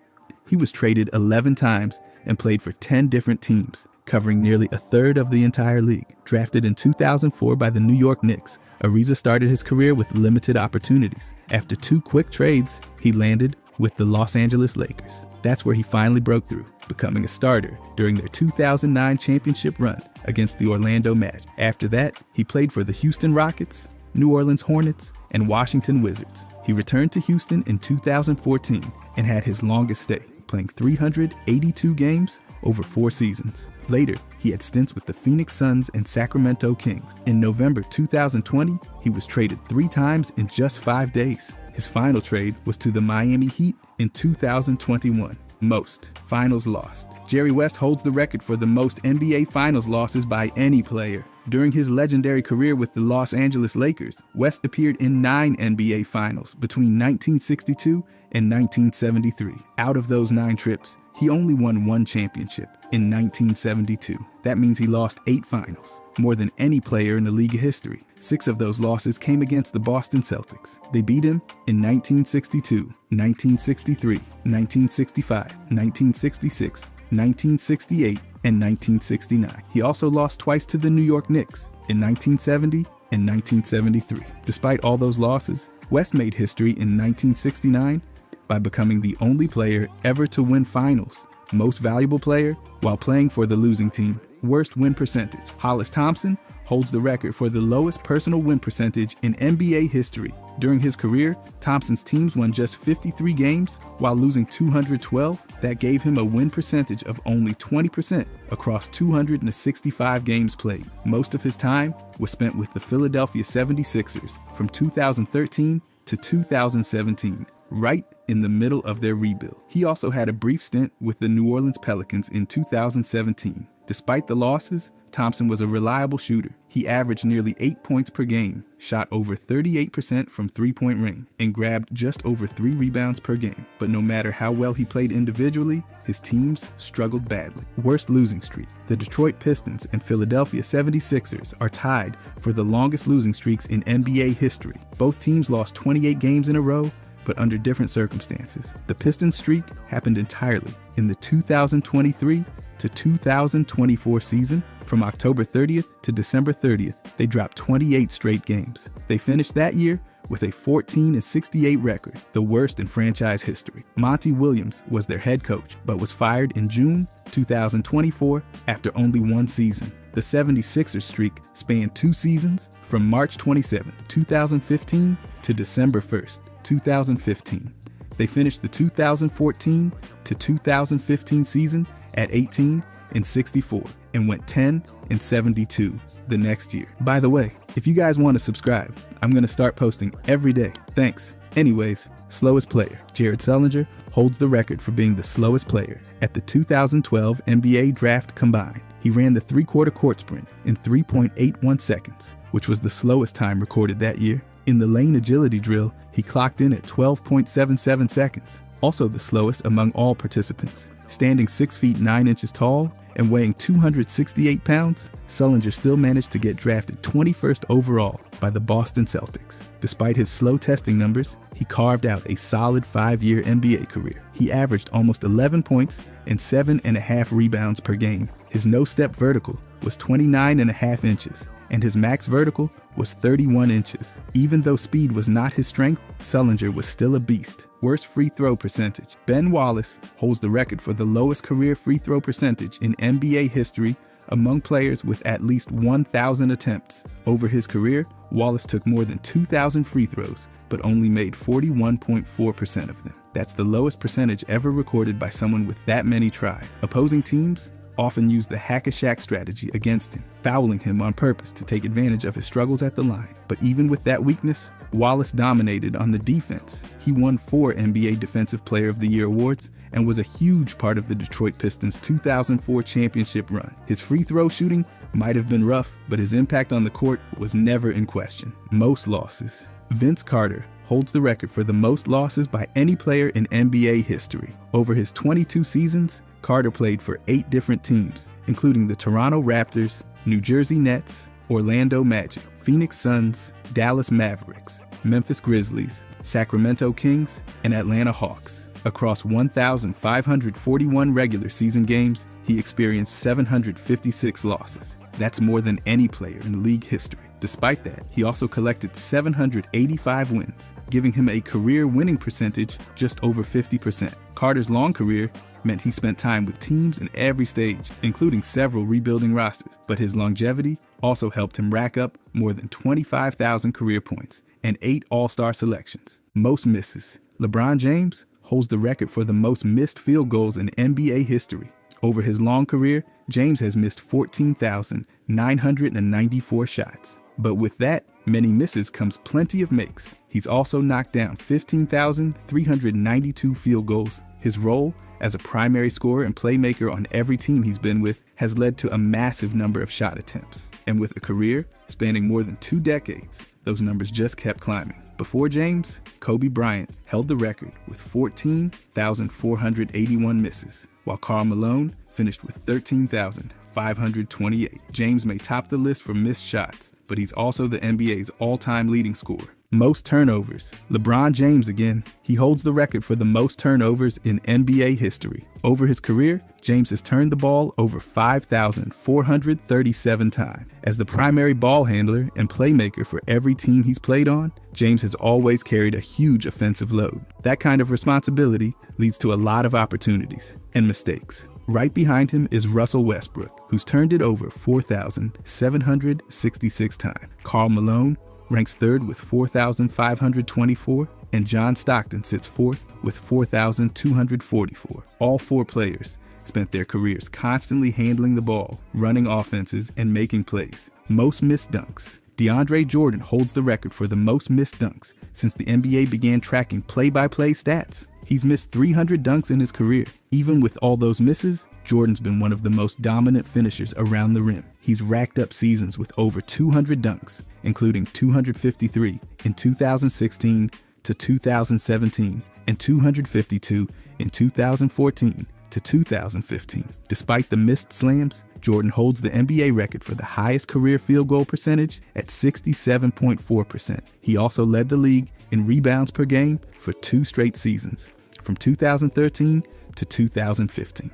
He was traded 11 times and played for 10 different teams, covering nearly a third of the entire league. Drafted in 2004 by the New York Knicks, Ariza started his career with limited opportunities. After 2 quick trades, he landed with the Los Angeles Lakers. That's where he finally broke through, becoming a starter during their 2009 championship run against the Orlando Magic. After that, he played for the Houston Rockets, New Orleans Hornets, and Washington Wizards. He returned to Houston in 2014 and had his longest stay, playing 382 games over 4 seasons. Later, he had stints with the Phoenix Suns and Sacramento Kings. In November 2020, he was traded 3 times in just 5 days. His final trade was to the Miami Heat in 2021. Most finals lost. Jerry West holds the record for the most NBA finals losses by any player. During his legendary career with the Los Angeles Lakers, West appeared in 9 NBA finals between 1962 and 1973. Out of those 9 trips, he only won 1 championship in 1972. That means he lost 8 finals, more than any player in the league history. 6 of those losses came against the Boston Celtics. They beat him in 1962, 1963, 1965, 1966, 1968, and 1969. He also lost twice to the New York Knicks in 1970 and 1973. Despite all those losses, West made history in 1969 by becoming the only player ever to win finals, most valuable player, while playing for the losing team. Worst win percentage. Hollis Thompson holds the record for the lowest personal win percentage in NBA history. During his career, Thompson's teams won just 53 games while losing 212. That gave him a win percentage of only 20% across 265 games played. Most of his time was spent with the Philadelphia 76ers from 2013 to 2017, right in the middle of their rebuild. He also had a brief stint with the New Orleans Pelicans in 2017. Despite the losses, Thompson was a reliable shooter. He averaged nearly 8 points per game, shot over 38% from three-point range, and grabbed just over 3 rebounds per game. But no matter how well he played individually, his teams struggled badly. Worst losing streak. The Detroit Pistons and Philadelphia 76ers are tied for the longest losing streaks in NBA history. Both teams lost 28 games in a row, but under different circumstances. The Pistons streak happened entirely in the 2023 to 2024 season. From October 30th to December 30th, they dropped 28 straight games. They finished that year with a 14-68 record, the worst in franchise history. Monty Williams was their head coach, but was fired in June 2024 after only 1 season. The 76ers streak spanned 2 seasons, from March 27, 2015 to December 1st, 2015. They finished the 2014 to 2015 season at 18-64 and went 10-72 the next year. By the way, if you guys want to subscribe, I'm going to start posting every day. Thanks. Anyways, slowest player. Jared Sullinger holds the record for being the slowest player at the 2012 NBA Draft Combine. He ran the 3/4 court sprint in 3.81 seconds, which was the slowest time recorded that year. In the lane agility drill, he clocked in at 12.77 seconds, also the slowest among all participants. Standing 6 feet 9 inches tall and weighing 268 pounds, Sullinger still managed to get drafted 21st overall by the Boston Celtics. Despite his slow testing numbers, he carved out a solid 5-year NBA career. He averaged almost 11 points and 7.5 rebounds per game. His no-step vertical was 29.5 inches, and his max vertical was 31 inches. Even though speed was not his strength, Sullinger was still a beast. Worst free throw percentage. Ben Wallace holds the record for the lowest career free throw percentage in NBA history among players with at least 1,000 attempts. Over his career, Wallace took more than 2,000 free throws, but only made 41.4% of them. That's the lowest percentage ever recorded by someone with that many tries. Opposing teams often used the hack-a-shack strategy against him, fouling him on purpose to take advantage of his struggles at the line. But even with that weakness, Wallace dominated on the defense. He won 4 NBA Defensive Player of the Year awards and was a huge part of the Detroit Pistons' 2004 championship run. His free throw shooting might have been rough, but his impact on the court was never in question. Most losses. Vince Carter holds the record for the most losses by any player in NBA history. Over his 22 seasons, Carter played for 8 different teams, including the Toronto Raptors, New Jersey Nets, Orlando Magic, Phoenix Suns, Dallas Mavericks, Memphis Grizzlies, Sacramento Kings, and Atlanta Hawks. Across 1,541 regular season games, he experienced 756 losses. That's more than any player in league history. Despite that, he also collected 785 wins, giving him a career winning percentage just over 50%. Carter's long career meant he spent time with teams in every stage, including several rebuilding rosters, but his longevity also helped him rack up more than 25,000 career points and 8 All-Star selections. Most misses. LeBron James holds the record for the most missed field goals in NBA history. Over his long career, James has missed 14,994 shots. But with that many misses comes plenty of makes. He's also knocked down 15,392 field goals. His role as a primary scorer and playmaker on every team he's been with has led to a massive number of shot attempts. And with a career spanning more than 2 decades, those numbers just kept climbing. Before James, Kobe Bryant held the record with 14,481 misses, while Karl Malone finished with 13,528. James may top the list for missed shots, but he's also the NBA's all-time leading scorer. Most turnovers. LeBron James again. He holds the record for the most turnovers in NBA history. Over his career, James has turned the ball over 5,437 times. As the primary ball handler and playmaker for every team he's played on, James has always carried a huge offensive load. That kind of responsibility leads to a lot of opportunities and mistakes. Right behind him is Russell Westbrook, who's turned it over 4,766 times. Karl Malone ranks third with 4,524, and John Stockton sits fourth with 4,244. All 4 players spent their careers constantly handling the ball, running offenses, and making plays. Most missed dunks. DeAndre Jordan holds the record for the most missed dunks since the NBA began tracking play-by-play stats. He's missed 300 dunks in his career. Even with all those misses, Jordan's been one of the most dominant finishers around the rim. He's racked up seasons with over 200 dunks, including 253 in 2016 to 2017 and 252 in 2014 to 2015. Despite the missed slams, Jordan holds the NBA record for the highest career field goal percentage at 67.4%. He also led the league in rebounds per game for 2 straight seasons, from 2013 to 2015.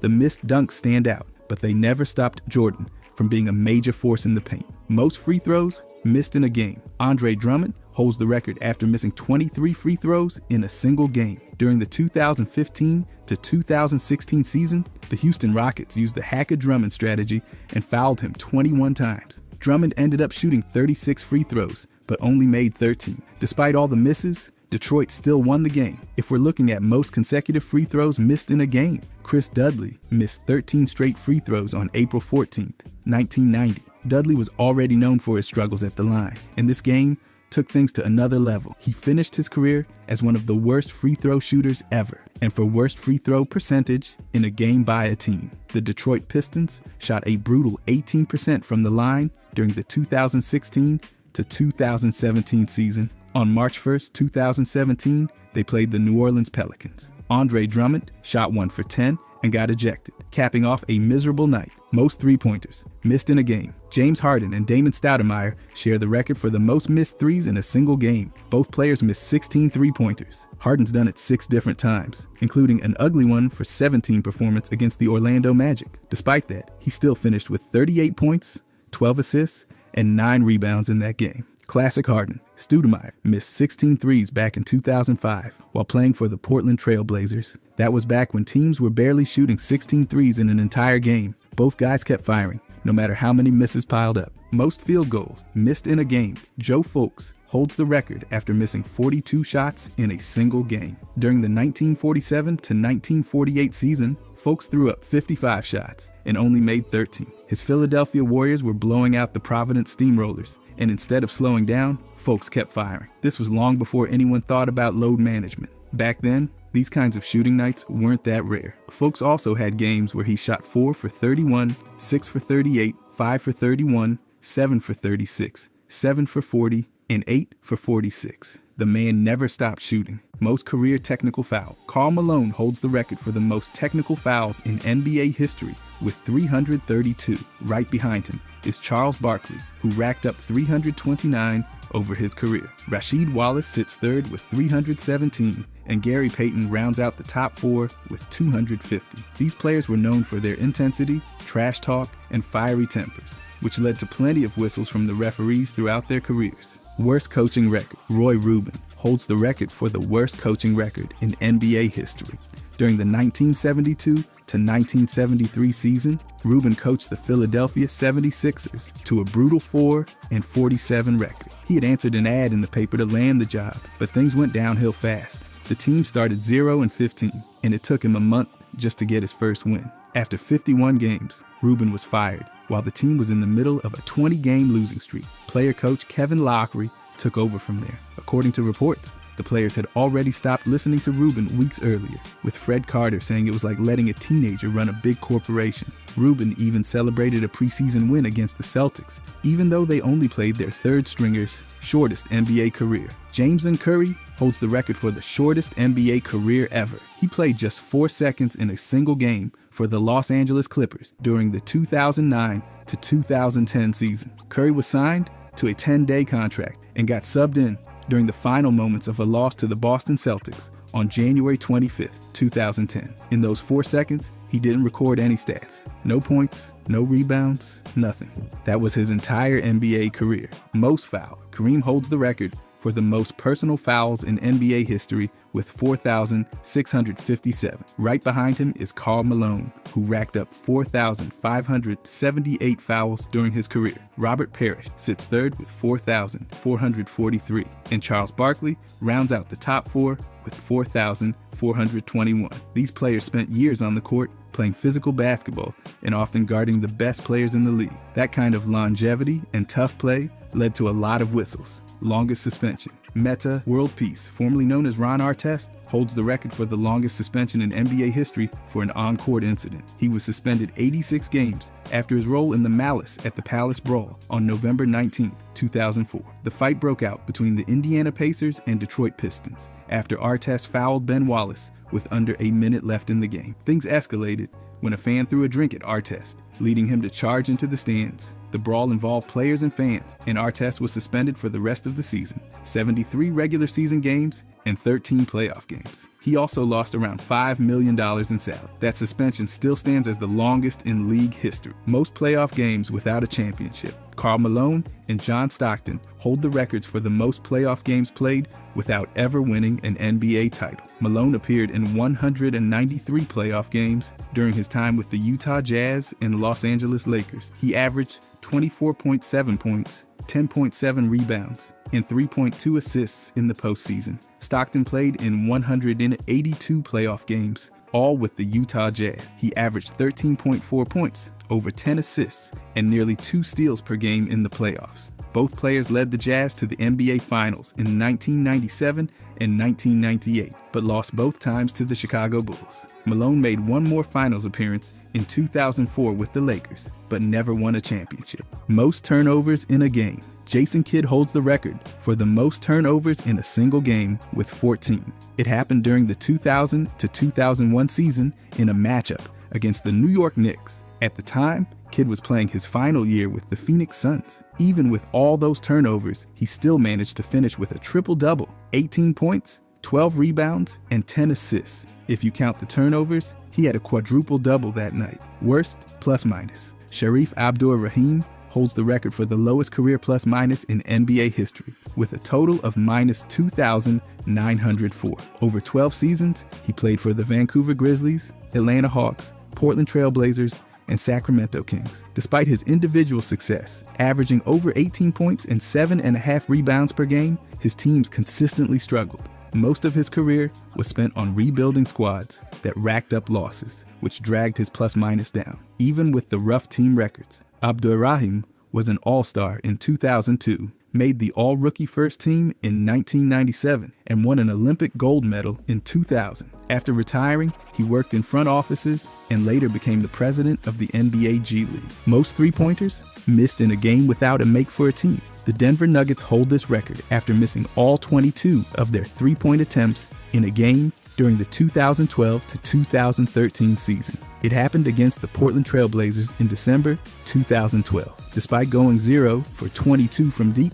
The missed dunks stand out, but they never stopped Jordan from being a major force in the paint. Most free throws missed in a game. Andre Drummond holds the record after missing 23 free throws in a single game. During the 2015 to 2016 season, the Houston Rockets used the hack-a-Drummond strategy and fouled him 21 times. Drummond ended up shooting 36 free throws, but only made 13. Despite all the misses, Detroit still won the game. If we're looking at most consecutive free throws missed in a game, Chris Dudley missed 13 straight free throws on April 14th, 1990. Dudley was already known for his struggles at the line, and this game took things to another level. He finished his career as one of the worst free throw shooters ever, and for worst free throw percentage in a game by a team. The Detroit Pistons shot a brutal 18% from the line during the 2016 to 2017 season. On March 1st, 2017, they played the New Orleans Pelicans. Andre Drummond shot 1 for 10 and got ejected, capping off a miserable night. Most three-pointers missed in a game. James Harden and Damon Stoudemire share the record for the most missed threes in a single game. Both players missed 16 three-pointers. Harden's done it 6 different times, including an ugly one for 17 performance against the Orlando Magic. Despite that, he still finished with 38 points, 12 assists, and 9 rebounds in that game. Classic Harden. Stoudemire missed 16 threes back in 2005 while playing for the Portland Trail Blazers. That was back when teams were barely shooting 16 threes in an entire game. Both guys kept firing, no matter how many misses piled up. Most field goals missed in a game. Joe Fulks holds the record after missing 42 shots in a single game. During the 1947 to 1948 season, Folks threw up 55 shots and only made 13. His Philadelphia Warriors were blowing out the Providence Steamrollers, and instead of slowing down, folks kept firing. This was long before anyone thought about load management. Back then, these kinds of shooting nights weren't that rare. Folks also had games where he shot 4 for 31, 6 for 38, 5 for 31, 7 for 36, 7 for 40, and 8 for 46. The man never stopped shooting. Most career technical foul. Karl Malone holds the record for the most technical fouls in NBA history with 332. Right behind him is Charles Barkley, who racked up 329 over his career. Rasheed Wallace sits third with 317, and Gary Payton rounds out the top 4 with 250. These players were known for their intensity, trash talk, and fiery tempers, which led to plenty of whistles from the referees throughout their careers. Worst coaching record. Roy Rubin holds the record for the worst coaching record in NBA history. During the 1972 to 1973 season, Rubin coached the Philadelphia 76ers to a brutal 4-47 record. He had answered an ad in the paper to land the job, but things went downhill fast. The team started 0-15, and it took him a month just to get his first win. After 51 games, Rubin was fired, while the team was in the middle of a 20-game losing streak. Player-coach Kevin Lockery took over from there. According to reports, the players had already stopped listening to Rubin weeks earlier, with Fred Carter saying it was like letting a teenager run a big corporation. Rubin even celebrated a preseason win against the Celtics, even though they only played their third stringer's shortest NBA career. James Curry holds the record for the shortest NBA career ever. He played just 4 seconds in a single game for the Los Angeles Clippers during the 2009 to 2010 season. Curry was signed to a 10-day contract and got subbed in during the final moments of a loss to the Boston Celtics on January 25th, 2010. In those 4 seconds, he didn't record any stats. No points, no rebounds, nothing. That was his entire NBA career. Most foul. Kareem holds the record for the most personal fouls in NBA history with 4,657. Right behind him is Karl Malone, who racked up 4,578 fouls during his career. Robert Parrish sits third with 4,443, and Charles Barkley rounds out the top 4 with 4,421. These players spent years on the court playing physical basketball and often guarding the best players in the league. That kind of longevity and tough play led to a lot of whistles. Longest suspension. Meta World Peace, formerly known as Ron Artest, holds the record for the longest suspension in NBA history for an on-court incident. He was suspended 86 games after his role in the Malice at the Palace Brawl on November 19, 2004. The fight broke out between the Indiana Pacers and Detroit Pistons after Artest fouled Ben Wallace with under a minute left in the game. Things escalated when a fan threw a drink at Artest, leading him to charge into the stands. The brawl involved players and fans, and Artest was suspended for the rest of the season, 73 regular season games and 13 playoff games. He also lost around $5 million in salary. That suspension still stands as the longest in league history. Most playoff games without a championship. Karl Malone and John Stockton hold the records for the most playoff games played without ever winning an NBA title. Malone appeared in 193 playoff games during his time with the Utah Jazz and Los Angeles Lakers. He averaged 24.7 points, 10.7 rebounds, and 3.2 assists in the postseason. Stockton played in 182 playoff games, all with the Utah Jazz. He averaged 13.4 points, over 10 assists, and nearly 2 steals per game in the playoffs. Both players led the Jazz to the NBA Finals in 1997 and 1998, but lost both times to the Chicago Bulls. Malone made one more Finals appearance in 2004 with the Lakers, but never won a championship. Most turnovers in a game. Jason Kidd holds the record for the most turnovers in a single game with 14. It happened during the 2000 to 2001 season in a matchup against the New York Knicks. At the time, Kidd was playing his final year with the Phoenix Suns. Even with all those turnovers, he still managed to finish with a triple-double, 18 points, 12 rebounds, and 10 assists. If you count the turnovers, he had a quadruple-double that night. Worst, plus-minus. Sharif Abdur-Rahim holds the record for the lowest career plus-minus in NBA history, with a total of minus 2,904. Over 12 seasons, he played for the Vancouver Grizzlies, Atlanta Hawks, Portland Trail Blazers, and Sacramento Kings. Despite his individual success, averaging over 18 points and 7.5 rebounds per game, his teams consistently struggled. Most of his career was spent on rebuilding squads that racked up losses, which dragged his plus-minus down. Even with the rough team records, Abdurrahim was an all-star in 2002, made the all-rookie first team in 1997, and won an Olympic gold medal in 2000. After retiring, he worked in front offices and later became the president of the NBA G League. Most three-pointers missed in a game without a make for a team. The Denver Nuggets hold this record after missing all 22 of their three-point attempts in a game during the 2012 to 2013 season. It happened against the Portland Trail Blazers in December 2012. Despite going 0 for 22 from deep,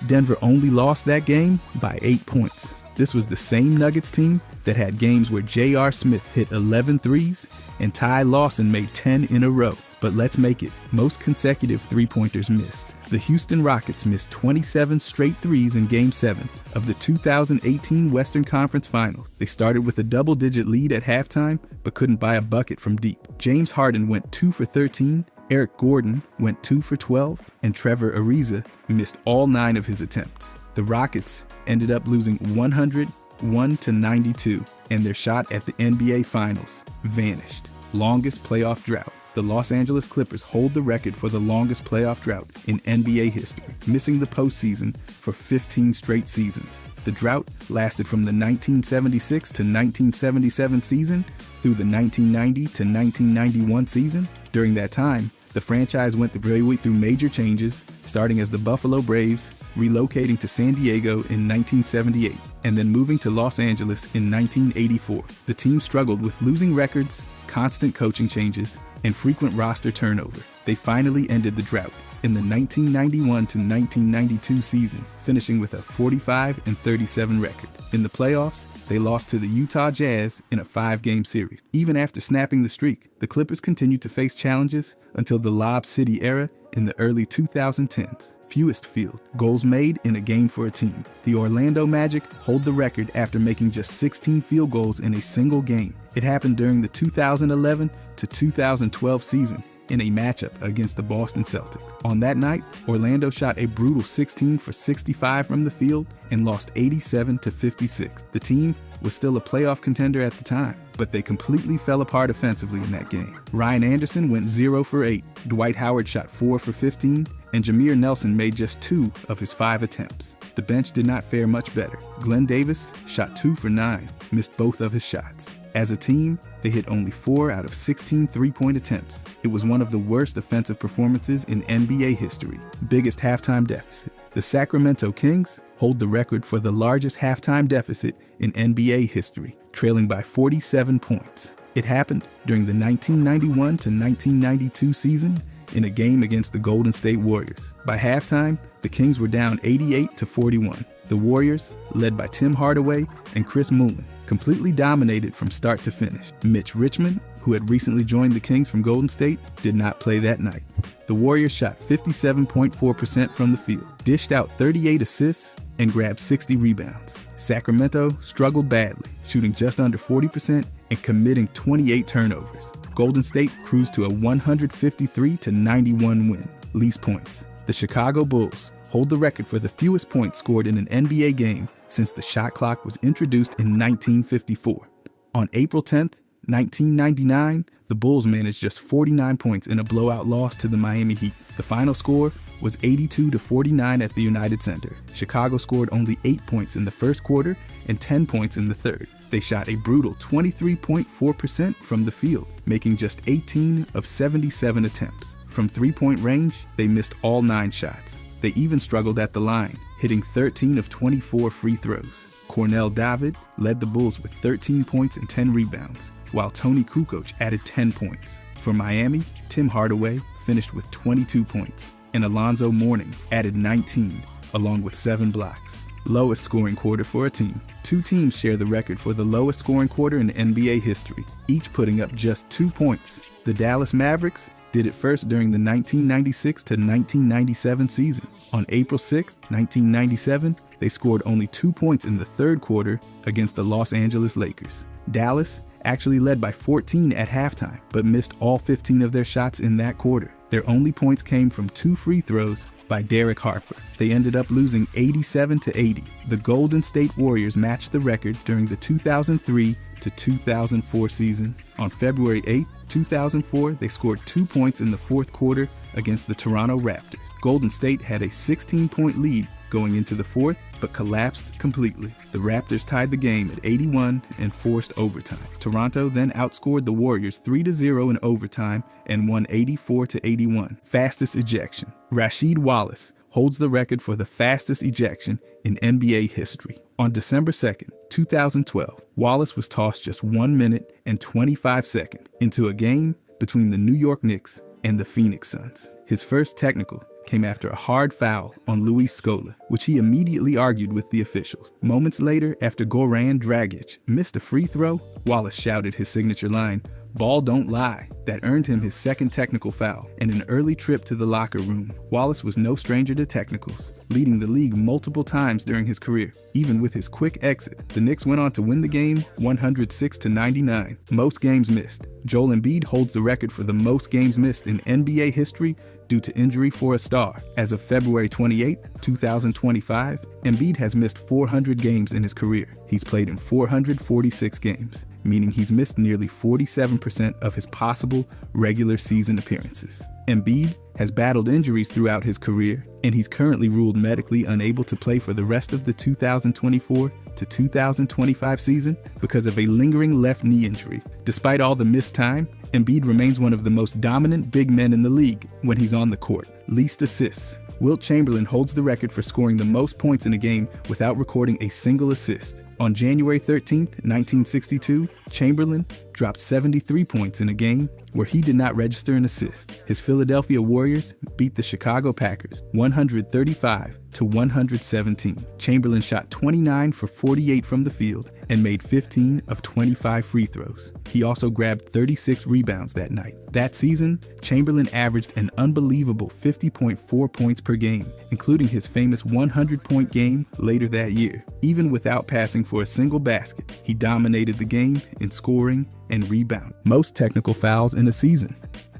Denver only lost that game by 8 points. This was the same Nuggets team that had games where J.R. Smith hit 11 threes and Ty Lawson made 10 in a row. But let's make it, most consecutive three-pointers missed. The Houston Rockets missed 27 straight threes in Game 7 of the 2018 Western Conference Finals. They started with a double-digit lead at halftime, but couldn't buy a bucket from deep. James Harden went 2 for 13, Eric Gordon went 2 for 12, and Trevor Ariza missed all 9 of his attempts. The Rockets ended up losing 101-92, and their shot at the NBA Finals vanished. Longest playoff drought. The Los Angeles Clippers hold the record for the longest playoff drought in NBA history, missing the postseason for 15 straight seasons. The drought lasted from the 1976 to 1977 season through the 1990 to 1991 season. During that time, the franchise went through major changes, starting as the Buffalo Braves, relocating to San Diego in 1978, and then moving to Los Angeles in 1984. The team struggled with losing records, constant coaching changes, and frequent roster turnover. They finally ended the drought in the 1991 to 1992 season, finishing with a 45-37 record. In the playoffs, they lost to the Utah Jazz in a 5-game series. Even after snapping the streak, the Clippers continued to face challenges until the Lob City era in the early 2010s. Fewest field goals made in a game for a team. The Orlando Magic hold the record after making just 16 field goals in a single game. It happened during the 2011 to 2012 season in a matchup against the Boston Celtics. On that night, Orlando shot a brutal 16 for 65 from the field and lost 87-56. The team was still a playoff contender at the time, but they completely fell apart offensively in that game. Ryan Anderson went 0 for 8, Dwight Howard shot 4 for 15, and Jameer Nelson made just 2 of his 5 attempts. The bench did not fare much better. Glenn Davis shot 2 for 9, missed both of his shots. As a team, they hit only 4 out of 16 three-point attempts. It was one of the worst offensive performances in NBA history. Biggest halftime deficit. The Sacramento Kings hold the record for the largest halftime deficit in NBA history, trailing by 47 points. It happened during the 1991 to 1992 season in a game against the Golden State Warriors. By halftime, the Kings were down 88-41. The Warriors, led by Tim Hardaway and Chris Mullin, completely dominated from start to finish. Mitch Richmond, who had recently joined the Kings from Golden State, did not play that night. The Warriors shot 57.4% from the field, dished out 38 assists, and grabbed 60 rebounds. Sacramento struggled badly, shooting just under 40% and committing 28 turnovers. Golden State cruised to a 153-91 win. Least points. The Chicago Bulls hold the record for the fewest points scored in an NBA game since the shot clock was introduced in 1954. On April 10th, 1999, the Bulls managed just 49 points in a blowout loss to the Miami Heat. The final score was 82-49 at the United Center. Chicago scored only 8 points in the first quarter and 10 points in the third. They shot a brutal 23.4% from the field, making just 18 of 77 attempts. From three-point range, they missed all 9 shots. They even struggled at the line, hitting 13 of 24 free throws. Cornell David led the Bulls with 13 points and 10 rebounds, while Tony Kukoc added 10 points. For Miami, Tim Hardaway finished with 22 points, and Alonzo Mourning added 19, along with 7 blocks. Lowest scoring quarter for a team. 2 teams share the record for the lowest scoring quarter in NBA history, each putting up just 2 points. The Dallas Mavericks did it first during the 1996 to 1997 season. On April 6, 1997, they scored only 2 points in the third quarter against the Los Angeles Lakers. Dallas actually led by 14 at halftime, but missed all 15 of their shots in that quarter. Their only points came from 2 free throws by Derek Harper. They ended up losing 87-80. The Golden State Warriors matched the record during the 2003 to 2004 season. On February 8, 2004, they scored 2 points in the fourth quarter against the Toronto Raptors. Golden State had a 16-point lead going into the fourth, but collapsed completely. The Raptors tied the game at 81 and forced overtime. Toronto then outscored the Warriors 3-0 in overtime and won 84-81. Fastest ejection. Rasheed Wallace holds the record for the fastest ejection in NBA history. On December 2nd, 2012, Wallace was tossed just 1 minute and 25 seconds into a game between the New York Knicks and the Phoenix Suns. His first technical came after a hard foul on Luis Scola, which he immediately argued with the officials. Moments later, after Goran Dragic missed a free throw, Wallace shouted his signature line, "Ball don't lie." That earned him his second technical foul and an early trip to the locker room. Wallace was no stranger to technicals, leading the league multiple times during his career. Even with his quick exit, the Knicks went on to win the game 106-99. Most games missed. Joel Embiid holds the record for the most games missed in NBA history due to injury for a star. As of February 28, 2025, Embiid has missed 400 games in his career. He's played in 446 games, meaning he's missed nearly 47% of his possible regular season appearances. Embiid has battled injuries throughout his career, and he's currently ruled medically unable to play for the rest of the 2024 to 2025 season because of a lingering left knee injury. Despite all the missed time, Embiid remains one of the most dominant big men in the league when he's on the court. Least assists. Wilt Chamberlain holds the record for scoring the most points in a game without recording a single assist. On January 13, 1962, Chamberlain dropped 73 points in a game where he did not register an assist. His Philadelphia Warriors beat the Chicago Packers 135-117. Chamberlain shot 29 for 48 from the field and made 15 of 25 free throws. He also grabbed 36 rebounds that night. That season, Chamberlain averaged an unbelievable 50.4 points per game, including his famous 100-point game later that year. Even without passing for a single basket, he dominated the game in scoring and rebound. Most technical fouls in a season.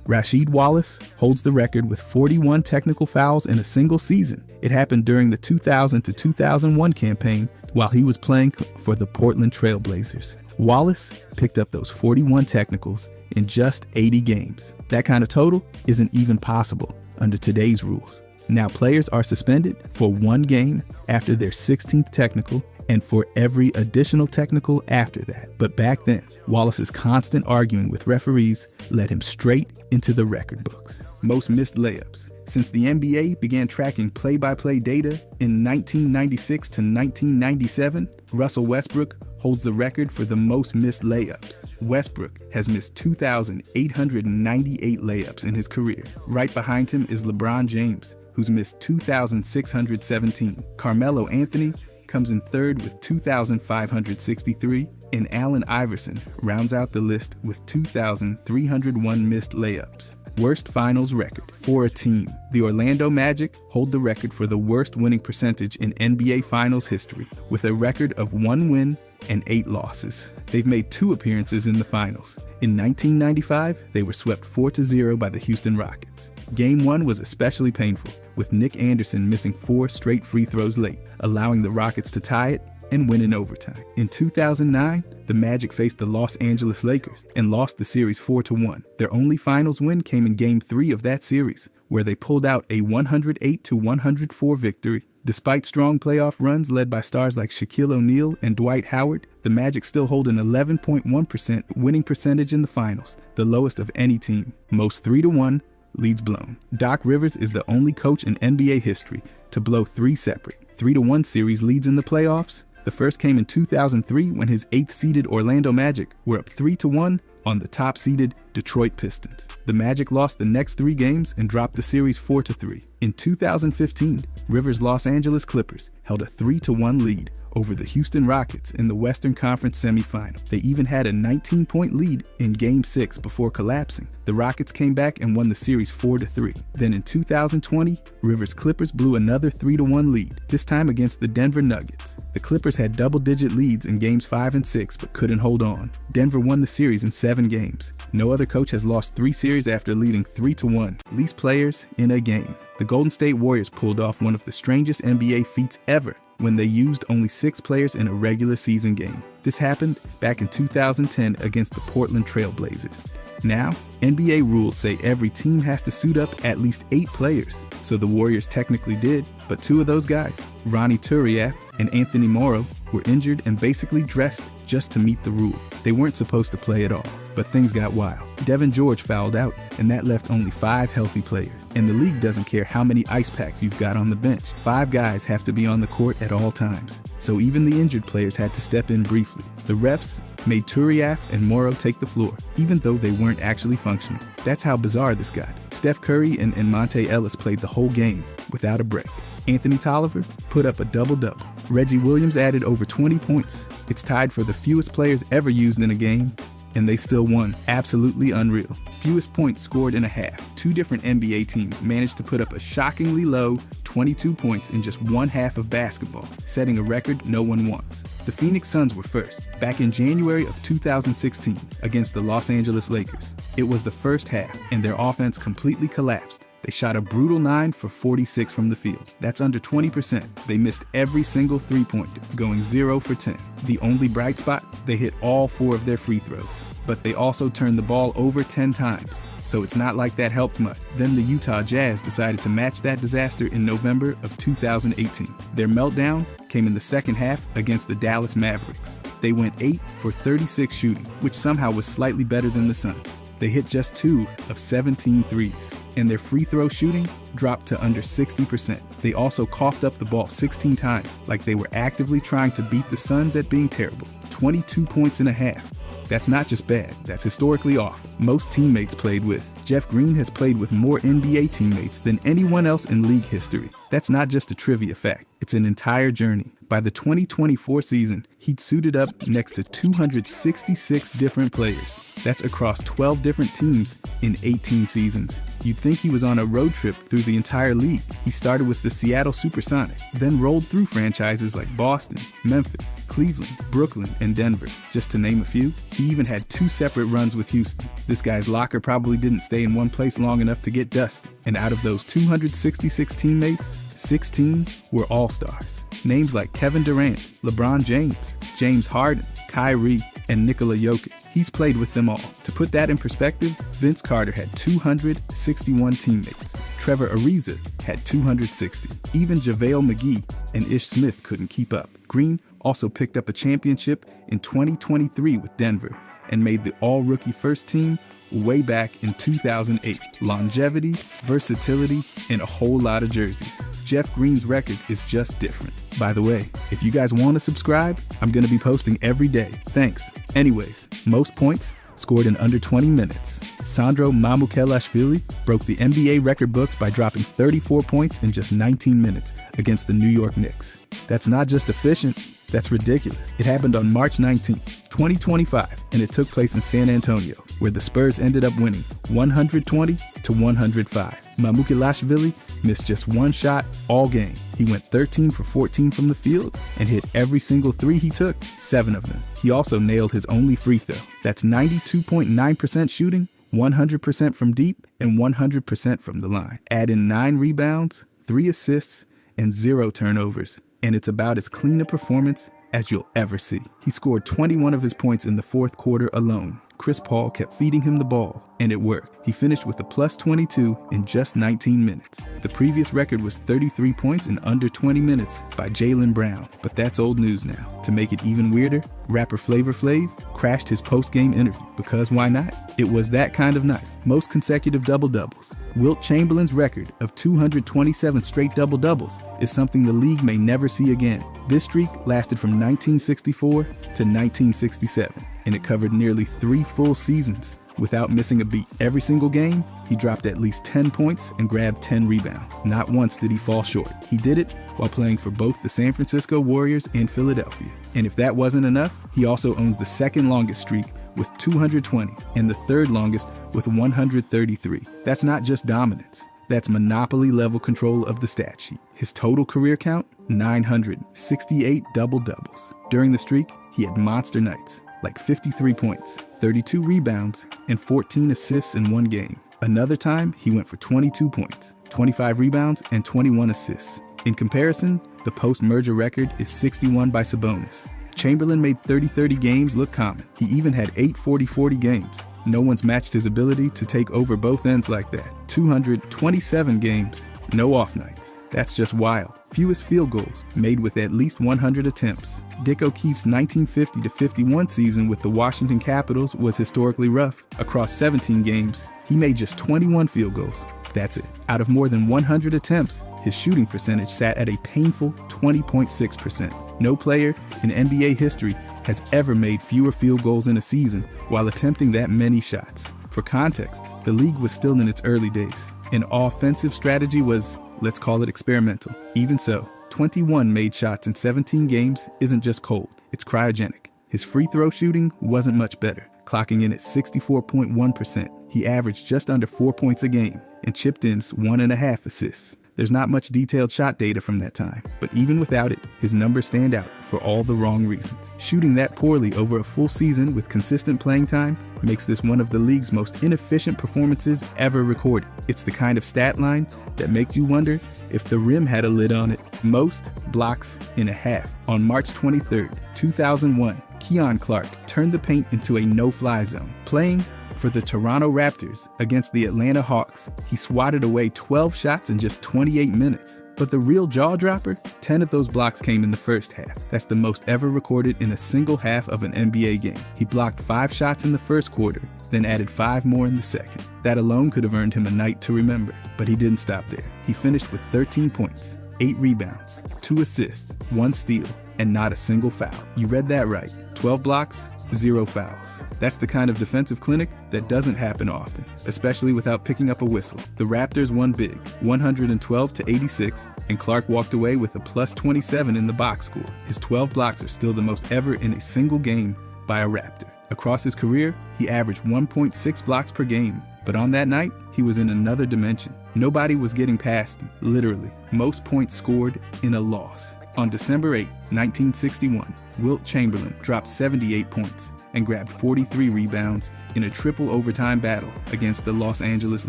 Rasheed Wallace holds the record with 41 technical fouls in a single season. It happened during the 2000 to 2001 campaign while he was playing for the Portland Trail Blazers. Wallace picked up those 41 technicals in just 80 games. That kind of total isn't even possible under today's rules. Now players are suspended for 1 game after their 16th technical and for every additional technical after that. But back then, Wallace's constant arguing with referees led him straight into the record books. Most missed layups. Since the NBA began tracking play-by-play data in 1996 to 1997, Russell Westbrook holds the record for the most missed layups. Westbrook has missed 2,898 layups in his career. Right behind him is LeBron James, who's missed 2,617. Carmelo Anthony comes in third with 2,563, and Allen Iverson rounds out the list with 2,301 missed layups. Worst finals record for a team. The Orlando Magic hold the record for the worst winning percentage in NBA Finals history, with a record of 1 win and 8 losses. They've made 2 appearances in the finals. In 1995, they were swept 4-0 by the Houston Rockets. Game 1 was especially painful, with Nick Anderson missing 4 straight free throws late, allowing the Rockets to tie it and win in overtime. In 2009, the Magic faced the Los Angeles Lakers and lost the series 4-1. Their only finals win came in Game 3 of that series, where they pulled out a 108-104 victory. Despite strong playoff runs led by stars like Shaquille O'Neal and Dwight Howard, the Magic still hold an 11.1% winning percentage in the finals, the lowest of any team. Most 3-1 leads blown. Doc Rivers is the only coach in NBA history to blow 3 separate 3-1 series leads in the playoffs. The first came in 2003 when his 8th-seeded Orlando Magic were up 3-1 on the top-seeded Detroit Pistons. The Magic lost the next 3 games and dropped the series 4-3. In 2015, Rivers' Los Angeles Clippers held a 3-1 lead over the Houston Rockets in the Western Conference semifinal. They even had a 19-point lead in Game 6 before collapsing. The Rockets came back and won the series 4-3. Then in 2020, Rivers' Clippers blew another 3-1 lead, this time against the Denver Nuggets. The Clippers had double-digit leads in Games 5 and 6 but couldn't hold on. Denver won the series in 7 games. No other coach has lost 3 series after leading 3-1. Least players in a game. The Golden State Warriors pulled off one of the strangest NBA feats ever when they used only 6 players in a regular season game. This happened back in 2010 against the Portland Trail Blazers. Now, NBA rules say every team has to suit up at least 8 players, so the Warriors technically did, but 2 of those guys, Ronnie Turiaf and Anthony Morrow, were injured and basically dressed just to meet the rule. They weren't supposed to play at all, but things got wild. Devin George fouled out, and that left only 5 healthy players. And the league doesn't care how many ice packs you've got on the bench. 5 guys have to be on the court at all times. So even the injured players had to step in briefly. The refs made Turiaf and Morrow take the floor, even though they weren't actually functional. That's how bizarre this got. Steph Curry and Monte Ellis played the whole game without a break. Anthony Tolliver put up a double-double. Reggie Williams added over 20 points. It's tied for the fewest players ever used in a game, and they still won. Absolutely unreal. Fewest points scored in a half. 2 different NBA teams managed to put up a shockingly low 22 points in just one half of basketball, setting a record no one wants. The Phoenix Suns were first, back in January of 2016, against the Los Angeles Lakers. It was the first half, and their offense completely collapsed. They shot a brutal 9 for 46 from the field. That's under 20%. They missed every single three-pointer, going 0 for 10. The only bright spot, they hit all 4 of their free throws. But they also turned the ball over 10 times, so it's not like that helped much. Then the Utah Jazz decided to match that disaster in November of 2018. Their meltdown came in the second half against the Dallas Mavericks. They went 8 for 36 shooting, which somehow was slightly better than the Suns. They hit just 2 of 17 threes, and their free throw shooting dropped to under 60%. They also coughed up the ball 16 times, like they were actively trying to beat the Suns at being terrible. 22 points and a half. That's not just bad, that's historically off. Most teammates played with. Jeff Green has played with more NBA teammates than anyone else in league history. That's not just a trivia fact, it's an entire journey. By the 2024 season, he'd suited up next to 266 different players. That's across 12 different teams in 18 seasons. You'd think he was on a road trip through the entire league. He started with the Seattle Supersonics, then rolled through franchises like Boston, Memphis, Cleveland, Brooklyn, and Denver, just to name a few. He even had 2 separate runs with Houston. This guy's locker probably didn't stay in one place long enough to get dusty. And out of those 266 teammates, 16 were all-stars. Names like Kevin Durant, LeBron James, James Harden, Kyrie, and Nikola Jokic. He's played with them all. To put that in perspective, Vince Carter had 261 teammates. Trevor Ariza had 260. Even JaVale McGee and Ish Smith couldn't keep up. Green also picked up a championship in 2023 with Denver and made the all-rookie first team way back in 2008. Longevity, versatility, and a whole lot of jerseys. Jeff Green's record is just different. By the way, if you guys want to subscribe, I'm going to be posting every day. Thanks. Anyways, most points scored in under 20 minutes. Sandro Mamukelashvili broke the NBA record books by dropping 34 points in just 19 minutes against the New York Knicks. That's not just efficient, that's ridiculous. It happened on March 19th, 2025, and it took place in San Antonio, where the Spurs ended up winning 120-105. Mamukelashvili missed just 1 shot all game. He went 13 for 14 from the field and hit every single 3 he took, 7 of them. He also nailed his only free throw. That's 92.9% shooting, 100% from deep, and 100% from the line. Add in 9 rebounds, 3 assists, and 0 turnovers, and it's about as clean a performance as you'll ever see. He scored 21 of his points in the 4th quarter alone. Chris Paul kept feeding him the ball, and it worked. He finished with a plus 22 in just 19 minutes. The previous record was 33 points in under 20 minutes by Jaylen Brown, but that's old news now. To make it even weirder, rapper Flavor Flav crashed his post-game interview, because why not? It was that kind of night. Most consecutive double-doubles. Wilt Chamberlain's record of 227 straight double-doubles is something the league may never see again. This streak lasted from 1964 to 1967, and it covered nearly 3 full seasons without missing a beat. Every single game, he dropped at least 10 points and grabbed 10 rebounds. Not once did he fall short. He did it while playing for both the San Francisco Warriors and Philadelphia. And if that wasn't enough, he also owns the 2nd longest streak with 220 and the 3rd longest with 133. That's not just dominance. That's monopoly-level control of the stat sheet. His total career count? 968 double-doubles. During the streak, he had monster nights, like 53 points, 32 rebounds, and 14 assists in one game. Another time, he went for 22 points, 25 rebounds, and 21 assists. In comparison, the post-merger record is 61 by Sabonis. Chamberlain made 30-30 games look common. He even had 8 40-40 games. No one's matched his ability to take over both ends like that. 227 games, no off nights. That's just wild. Fewest field goals, made with at least 100 attempts. Dick O'Keefe's 1950-51 season with the Washington Capitals was historically rough. Across 17 games, he made just 21 field goals. That's it. Out of more than 100 attempts, his shooting percentage sat at a painful 20.6%. No player in NBA history has ever made fewer field goals in a season while attempting that many shots. For context, the league was still in its early days. An offensive strategy was, let's call it experimental. Even so, 21 made shots in 17 games isn't just cold, it's cryogenic. His free throw shooting wasn't much better, clocking in at 64.1%. He averaged just under 4 points a game and chipped in 1.5 assists. There's not much detailed shot data from that time, but even without it, his numbers stand out for all the wrong reasons. Shooting that poorly over a full season with consistent playing time makes this one of the league's most inefficient performances ever recorded. It's the kind of stat line that makes you wonder if the rim had a lid on it. Most blocks in a half. On March 23rd, 2001, Keon Clark turned the paint into a no-fly zone. Playing for the Toronto Raptors against the Atlanta Hawks, he swatted away 12 shots in just 28 minutes. But the real jaw-dropper, 10 of those blocks came in the first half. That's the most ever recorded in a single half of an NBA game. He blocked 5 shots in the first quarter, then added 5 more in the second. That alone could have earned him a night to remember, but he didn't stop there. He finished with 13 points, 8 rebounds, 2 assists, 1 steal, and not a single foul. You read that right. 12 blocks, 0 fouls. That's the kind of defensive clinic that doesn't happen often, especially without picking up a whistle. The Raptors won big, 112-86, and Clark walked away with a plus 27 in the box score. His 12 blocks are still the most ever in a single game by a Raptor. Across his career, he averaged 1.6 blocks per game, but on that night, he was in another dimension. Nobody was getting past him, literally. Most points scored in a loss. On December 8, 1961, Wilt Chamberlain dropped 78 points and grabbed 43 rebounds in a triple overtime battle against the Los Angeles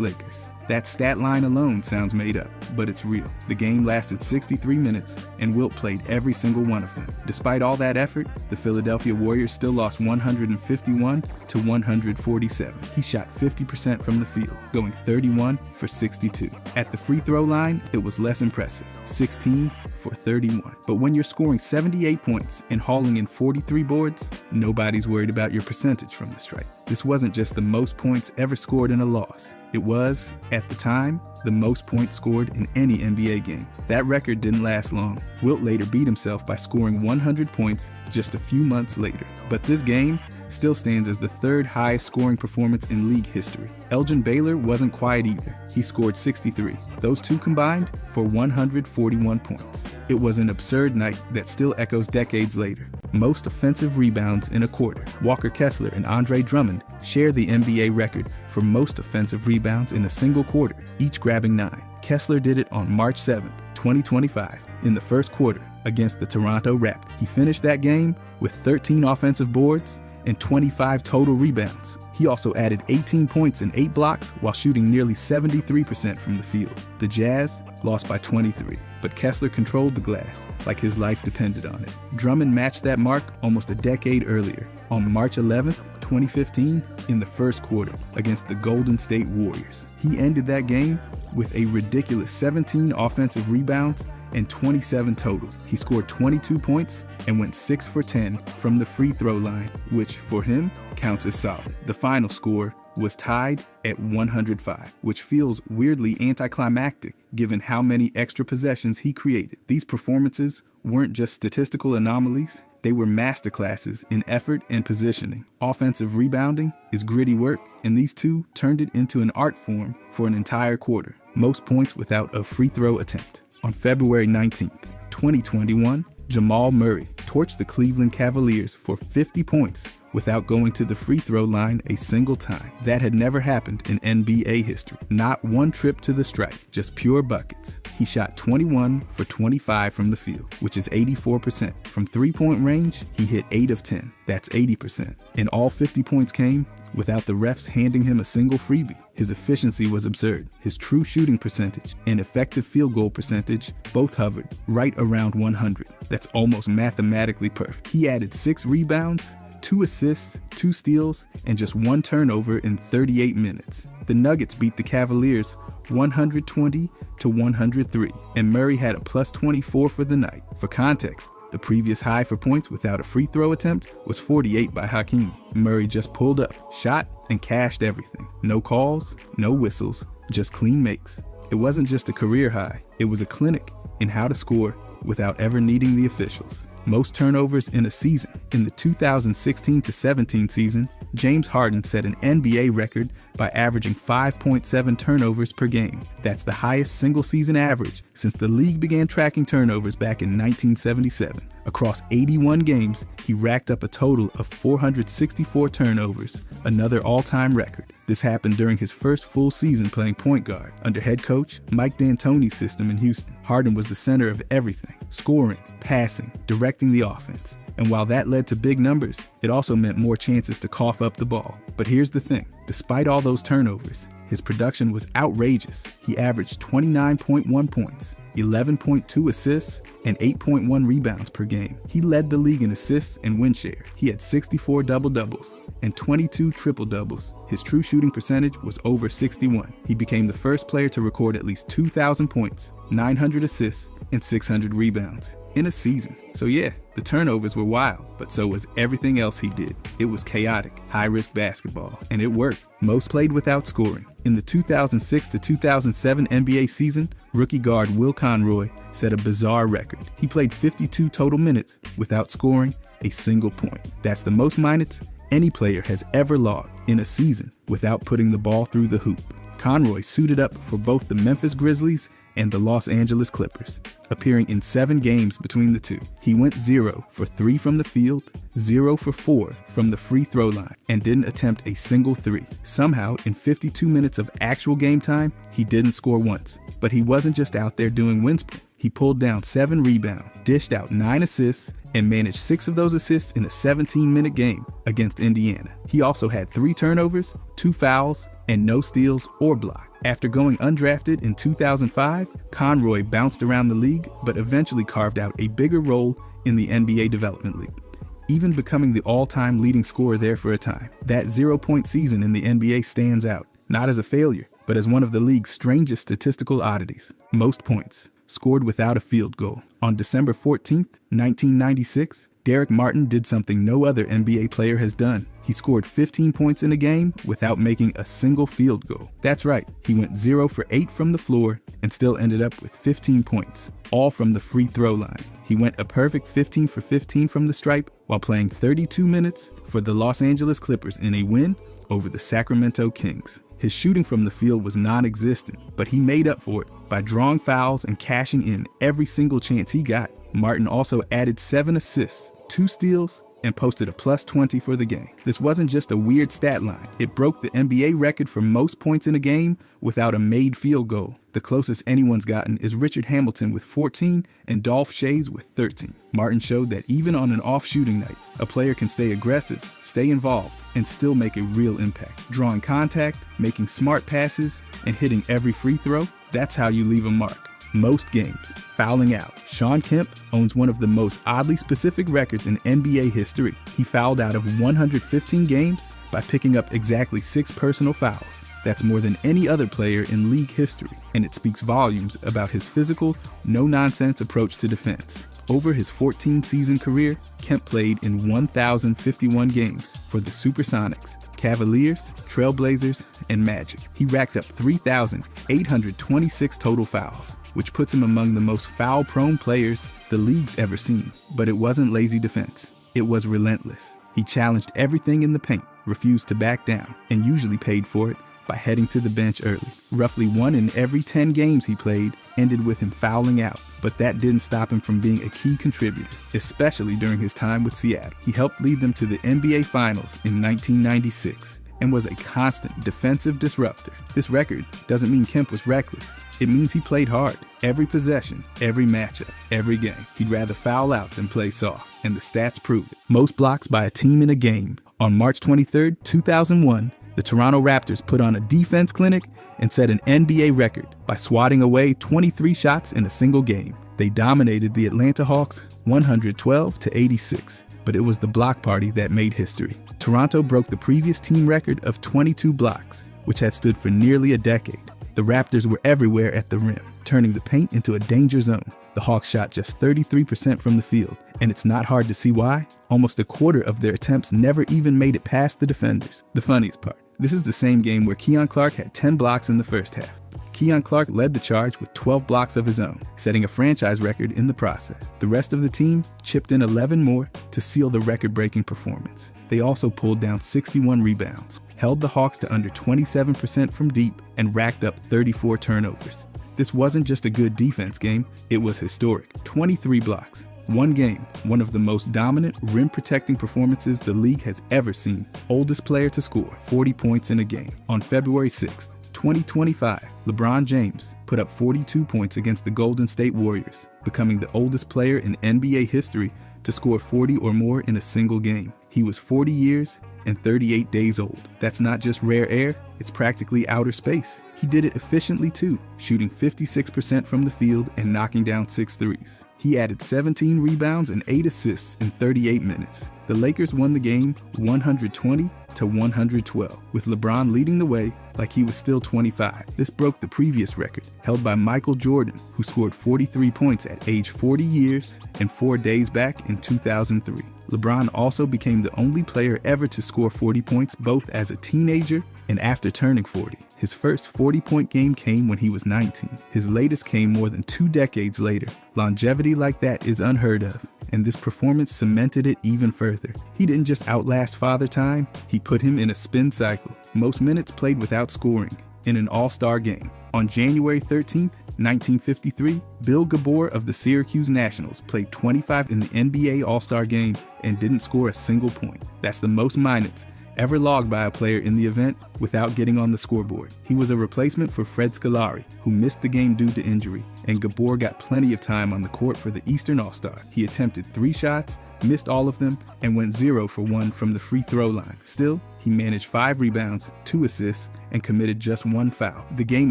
Lakers. That stat line alone sounds made up, but it's real. The game lasted 63 minutes, and Wilt played every single one of them. Despite all that effort, the Philadelphia Warriors still lost 151-147. He shot 50% from the field, going 31 for 62. At the free throw line, it was less impressive, 16 for 31. But when you're scoring 78 points and hauling in 43 boards, nobody's worried about your percentage from the stripe. This wasn't just the most points ever scored in a loss. It was, at the time, the most points scored in any NBA game. That record didn't last long. Wilt later beat himself by scoring 100 points just a few months later. But this game still stands as the 3rd highest scoring performance in league history. Elgin Baylor wasn't quiet either. He scored 63. Those two combined for 141 points. It was an absurd night that still echoes decades later. Most offensive rebounds in a quarter. Walker Kessler and Andre Drummond share the NBA record for most offensive rebounds in a single quarter, each grabbing 9. Kessler did it on March 7, 2025, in the first quarter against the Toronto Raptors. He finished that game with 13 offensive boards and 25 total rebounds. He also added 18 points and 8 blocks while shooting nearly 73% from the field. The Jazz lost by 23, but Kessler controlled the glass like his life depended on it. Drummond matched that mark almost a decade earlier, on March 11, 2015, in the first quarter against the Golden State Warriors. He ended that game with a ridiculous 17 offensive rebounds and 27 total. He scored 22 points and went 6 for 10 from the free throw line, which for him counts as solid. The final score was tied at 105, which feels weirdly anticlimactic given how many extra possessions he created. These performances weren't just statistical anomalies, they were masterclasses in effort and positioning. Offensive rebounding is gritty work, and these two turned it into an art form for an entire quarter. Most points without a free throw attempt. On February 19th, 2021, Jamal Murray torched the Cleveland Cavaliers for 50 points without going to the free throw line a single time. That had never happened in NBA history. Not one trip to the stripe, just pure buckets. He shot 21 for 25 from the field, which is 84%. From 3-point range, he hit 8 of 10. That's 80%. And all 50 points came without the refs handing him a single freebie. His efficiency was absurd. His true shooting percentage and effective field goal percentage both hovered right around 100. That's almost mathematically perfect. He added 6 rebounds, 2 assists, 2 steals, and just 1 turnover in 38 minutes. The Nuggets beat the Cavaliers 120-103, and Murray had a plus 24 for the night. For context, the previous high for points without a free throw attempt was 48 by Hakeem. Murray just pulled up, shot, and cashed everything. No calls, no whistles, just clean makes. It wasn't just a career high, it was a clinic in how to score without ever needing the officials. Most turnovers in a season. In the 2016-17 season, James Harden set an NBA record by averaging 5.7 turnovers per game. That's the highest single-season average since the league began tracking turnovers back in 1977. Across 81 games, he racked up a total of 464 turnovers, another all-time record. This happened during his first full season playing point guard under head coach Mike D'Antoni's system in Houston. Harden was the center of everything: scoring, passing, directing the offense. And while that led to big numbers, it also meant more chances to cough up the ball. But here's the thing, despite all those turnovers, his production was outrageous. He averaged 29.1 points, 11.2 assists, and 8.1 rebounds per game. He led the league in assists and win share. He had 64 double-doubles and 22 triple-doubles. His true shooting percentage was over 61. He became the first player to record at least 2,000 points, 900 assists, and 600 rebounds in a season. So yeah, the turnovers were wild, but so was everything else he did. It was chaotic, high-risk basketball, and it worked. Most played without scoring. In the 2006-2007 NBA season, rookie guard Will Conroy set a bizarre record. He played 52 total minutes without scoring a single point. That's the most minutes any player has ever logged in a season without putting the ball through the hoop. Conroy suited up for both the Memphis Grizzlies and the Los Angeles Clippers, appearing in 7 games between the two. He went 0 for 3 from the field, 0 for 4 from the free throw line, and didn't attempt a single 3. Somehow, in 52 minutes of actual game time, he didn't score once. But he wasn't just out there doing wind sprint. He pulled down 7 rebounds, dished out 9 assists, and managed 6 of those assists in a 17-minute game against Indiana. He also had 3 turnovers, 2 fouls, and no steals or blocks. After going undrafted in 2005, Conroy bounced around the league, but eventually carved out a bigger role in the NBA Development League, even becoming the all-time leading scorer there for a time. That 0-point season in the NBA stands out, not as a failure, but as one of the league's strangest statistical oddities. Most points scored without a field goal. On December 14th, 1996, Derek Martin did something no other NBA player has done. He scored 15 points in a game without making a single field goal. That's right, he went 0 for 8 from the floor and still ended up with 15 points, all from the free throw line. He went a perfect 15 for 15 from the stripe while playing 32 minutes for the Los Angeles Clippers in a win over the Sacramento Kings. His shooting from the field was non-existent, but he made up for it by drawing fouls and cashing in every single chance he got. Martin also added 7 assists, 2 steals, and posted a plus 20 for the game. This wasn't just a weird stat line. It broke the NBA record for most points in a game without a made field goal. The closest anyone's gotten is Richard Hamilton with 14 and Dolph Schayes with 13. Martin showed that even on an off shooting night, a player can stay aggressive, stay involved, and still make a real impact. Drawing contact, making smart passes, and hitting every free throw, that's how you leave a mark. Most games, fouling out. Shawn Kemp owns one of the most oddly specific records in NBA history. He fouled out of 115 games by picking up exactly 6 personal fouls. That's more than any other player in league history, and it speaks volumes about his physical, no-nonsense approach to defense. Over his 14-season career, Kemp played in 1,051 games for the Supersonics, Cavaliers, Trailblazers, and Magic. He racked up 3,826 total fouls, which puts him among the most foul-prone players the league's ever seen. But it wasn't lazy defense. It was relentless. He challenged everything in the paint, refused to back down, and usually paid for it by heading to the bench early. Roughly 1 in every 10 games he played ended with him fouling out, but that didn't stop him from being a key contributor, especially during his time with Seattle. He helped lead them to the NBA Finals in 1996 and was a constant defensive disruptor. This record doesn't mean Kemp was reckless. It means he played hard. Every possession, every matchup, every game. He'd rather foul out than play soft, and the stats prove it. Most blocks by a team in a game, On March 23, 2001, the Toronto Raptors put on a defense clinic and set an NBA record by swatting away 23 shots in a single game. They dominated the Atlanta Hawks 112-86, but it was the block party that made history. Toronto broke the previous team record of 22 blocks, which had stood for nearly a decade. The Raptors were everywhere at the rim, turning the paint into a danger zone. The Hawks shot just 33% from the field, and it's not hard to see why. Almost a quarter of their attempts never even made it past the defenders. The funniest part, this is the same game where Keon Clark had 10 blocks in the first half. Keon Clark led the charge with 12 blocks of his own, setting a franchise record in the process. The rest of the team chipped in 11 more to seal the record-breaking performance. They also pulled down 61 rebounds, held the Hawks to under 27% from deep, and racked up 34 turnovers. This wasn't just a good defense game, it was historic. 23 blocks, one game, one of the most dominant, rim-protecting performances the league has ever seen. Oldest player to score 40 points in a game. On February 6th, 2025, LeBron James put up 42 points against the Golden State Warriors, becoming the oldest player in NBA history to score 40 or more in a single game. He was 40 years and 38 days old. That's not just rare air, it's practically outer space. He did it efficiently too, shooting 56% from the field and knocking down 6 threes. He added 17 rebounds and 8 assists in 38 minutes. The Lakers won the game 120-112, with LeBron leading the way like he was still 25. This broke the previous record, held by Michael Jordan, who scored 43 points at age 40 years and 4 days back in 2003. LeBron also became the only player ever to score 40 points both as a teenager and after turning 40. His first 40-point game came when he was 19. His latest came more than 2 decades later. Longevity like that is unheard of, and this performance cemented it even further. He didn't just outlast Father Time, he put him in a spin cycle. Most minutes played without scoring in an all-star game. On January 13th, 1953, Bill Gabor of the Syracuse Nationals played 25 in the NBA All-Star Game and didn't score a single point. That's the most minutes ever logged by a player in the event without getting on the scoreboard. He was a replacement for Fred Scolari, who missed the game due to injury, and Gabor got plenty of time on the court for the Eastern All-Star. He attempted 3 shots, missed all of them, and went 0 for 1 from the free throw line. Still, he managed 5 rebounds, 2 assists, and committed just 1 foul. The game